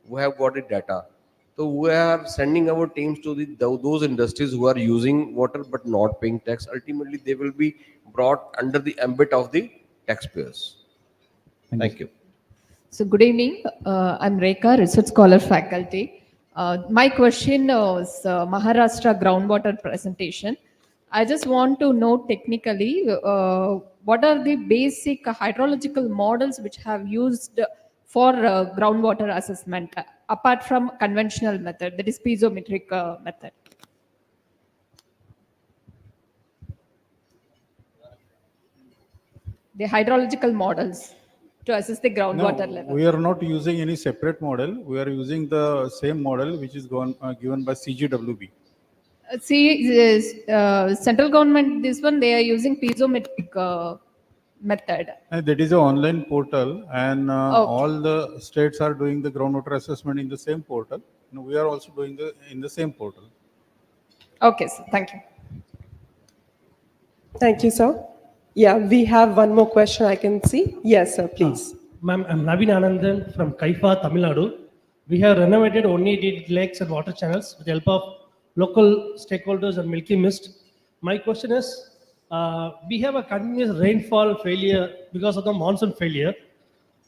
I: we have got the data. So we are sending our teams to those industries who are using water but not paying tax. Ultimately, they will be brought under the ambit of the taxpayers. Thank you.
Q: So good evening. I'm Rekha, Research Scholar Faculty. My question is Maharashtra groundwater presentation. I just want to know technically what are the basic hydrological models which have used for groundwater assessment apart from conventional method, that is piezometric method. The hydrological models to assess the groundwater level.
L: We are not using any separate model. We are using the same model which is given by CGWB.
Q: Central government, this one, they are using piezometric method.
L: And that is an online portal, and all the states are doing the groundwater assessment in the same portal. And we are also doing in the same portal.
Q: Okay, sir. Thank you.
B: Thank you, sir. Yeah, we have one more question I can see. Yes, sir, please.
R: Ma'am, I'm Navin Anandan from Kaifa, Tamilnadu. We have renovated only the lakes and water channels with the help of local stakeholders and Milky Mist. My question is, we have a continuous rainfall failure because of the monsoon failure.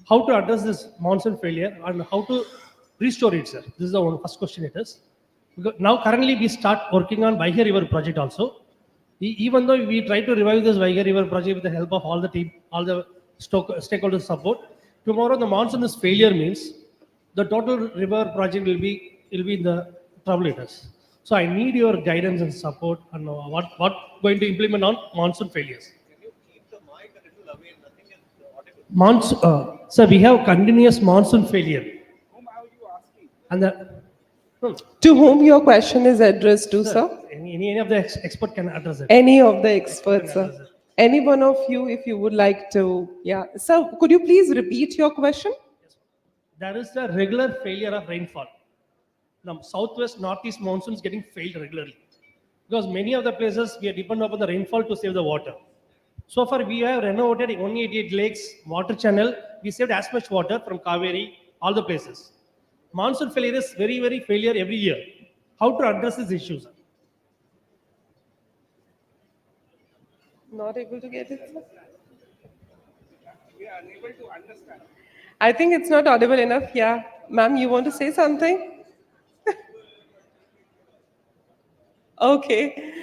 R: How to address this monsoon failure and how to restore it, sir? This is the first question it is. Because now currently we start working on Vaigai River project also. Even though we try to revive this Vaigai River project with the help of all the team, all the stakeholders support, tomorrow the monsoon is failure means the total river project will be in the trouble it is. So I need your guidance and support on what going to implement on monsoon failures.
E: Can you keep the mic a little away? Nothing is audible.
R: Sir, we have continuous monsoon failure.
E: Whom are you asking?
R: And
B: to whom your question is addressed to, sir?
R: Any of the expert can address it.
B: Any of the experts, sir. Any one of you, if you would like to. Yeah. Sir, could you please repeat your question?
R: There is a regular failure of rainfall. Now, southwest, northeast monsoons getting failed regularly. Because many of the places we are dependent upon the rainfall to save the water. So far, we have renovated 188 lakes, water channel. We saved as much water from Kaveri, all the places. Monsoon failure is very, very failure every year. How to address these issues?
B: Not able to get it, sir? I think it's not audible enough. Yeah. Ma'am, you want to say something? Okay.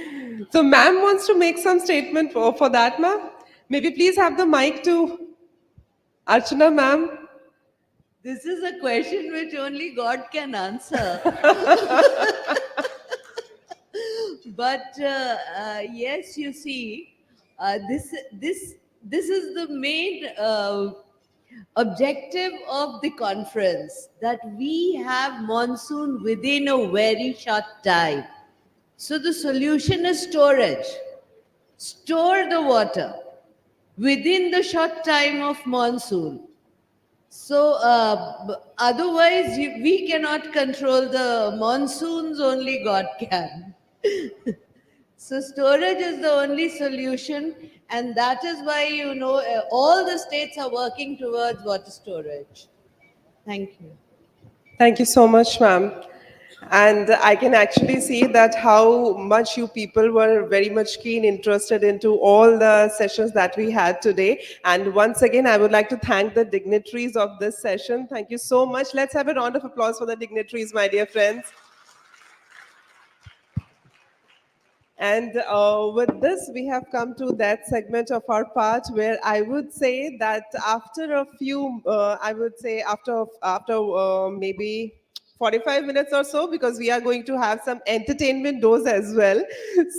B: So ma'am wants to make some statement for that, ma'am. Maybe please have the mic to Archana, ma'am.
A: This is a question which only God can answer. But yes, you see, this is the main objective of the conference, that we have monsoon within a very short time. So the solution is storage. Store the water within the short time of monsoon. So otherwise we cannot control the monsoons, only God can. So storage is the only solution, and that is why, you know, all the states are working towards water storage. Thank you.
B: Thank you so much, ma'am. And I can actually see that how much you people were very much keen, interested into all the sessions that we had today. And once again, I would like to thank the dignitaries of this session. Thank you so much. Let's have a round of applause for the dignitaries, my dear friends. And with this, we have come to that segment of our part where I would say that after a few, I would say after maybe 45 minutes or so, because we are going to have some entertainment dose as well.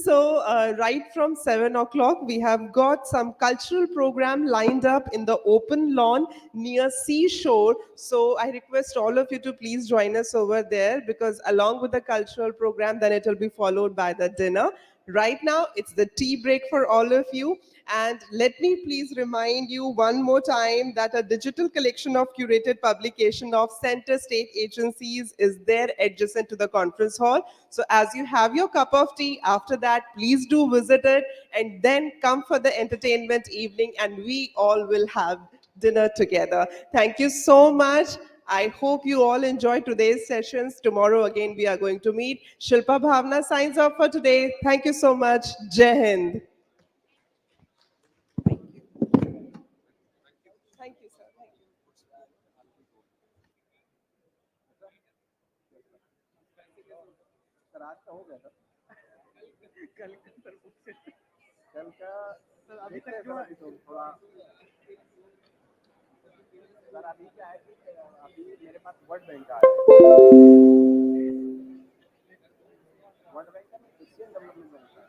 B: So right from 7 o'clock, we have got some cultural program lined up in the open lawn near seashore. So I request all of you to please join us over there, because along with the cultural program, then it will be followed by the dinner. Right now, it's the tea break for all of you. And let me please remind you one more time that a digital collection of curated publication of center state agencies is there adjacent to the conference hall. So as you have your cup of tea, after that, please do visit it and then come for the entertainment evening, and we all will have dinner together. Thank you so much. I hope you all enjoyed today's sessions. Tomorrow again we are going to meet. Shilpa Bhavna signs off for today. Thank you so much. Jai Hind. Thank you, sir. Thank you.
N: Sir आज का हो गया sir कल का sir मुझसे कल का sir अभी तक क्यों अभी तो थोड़ा सर अभी क्या है कि अभी मेरे पास वर्ल्ड बैंक का है वर्ल्ड बैंक का एशियन डेवलपमेंट बैंक का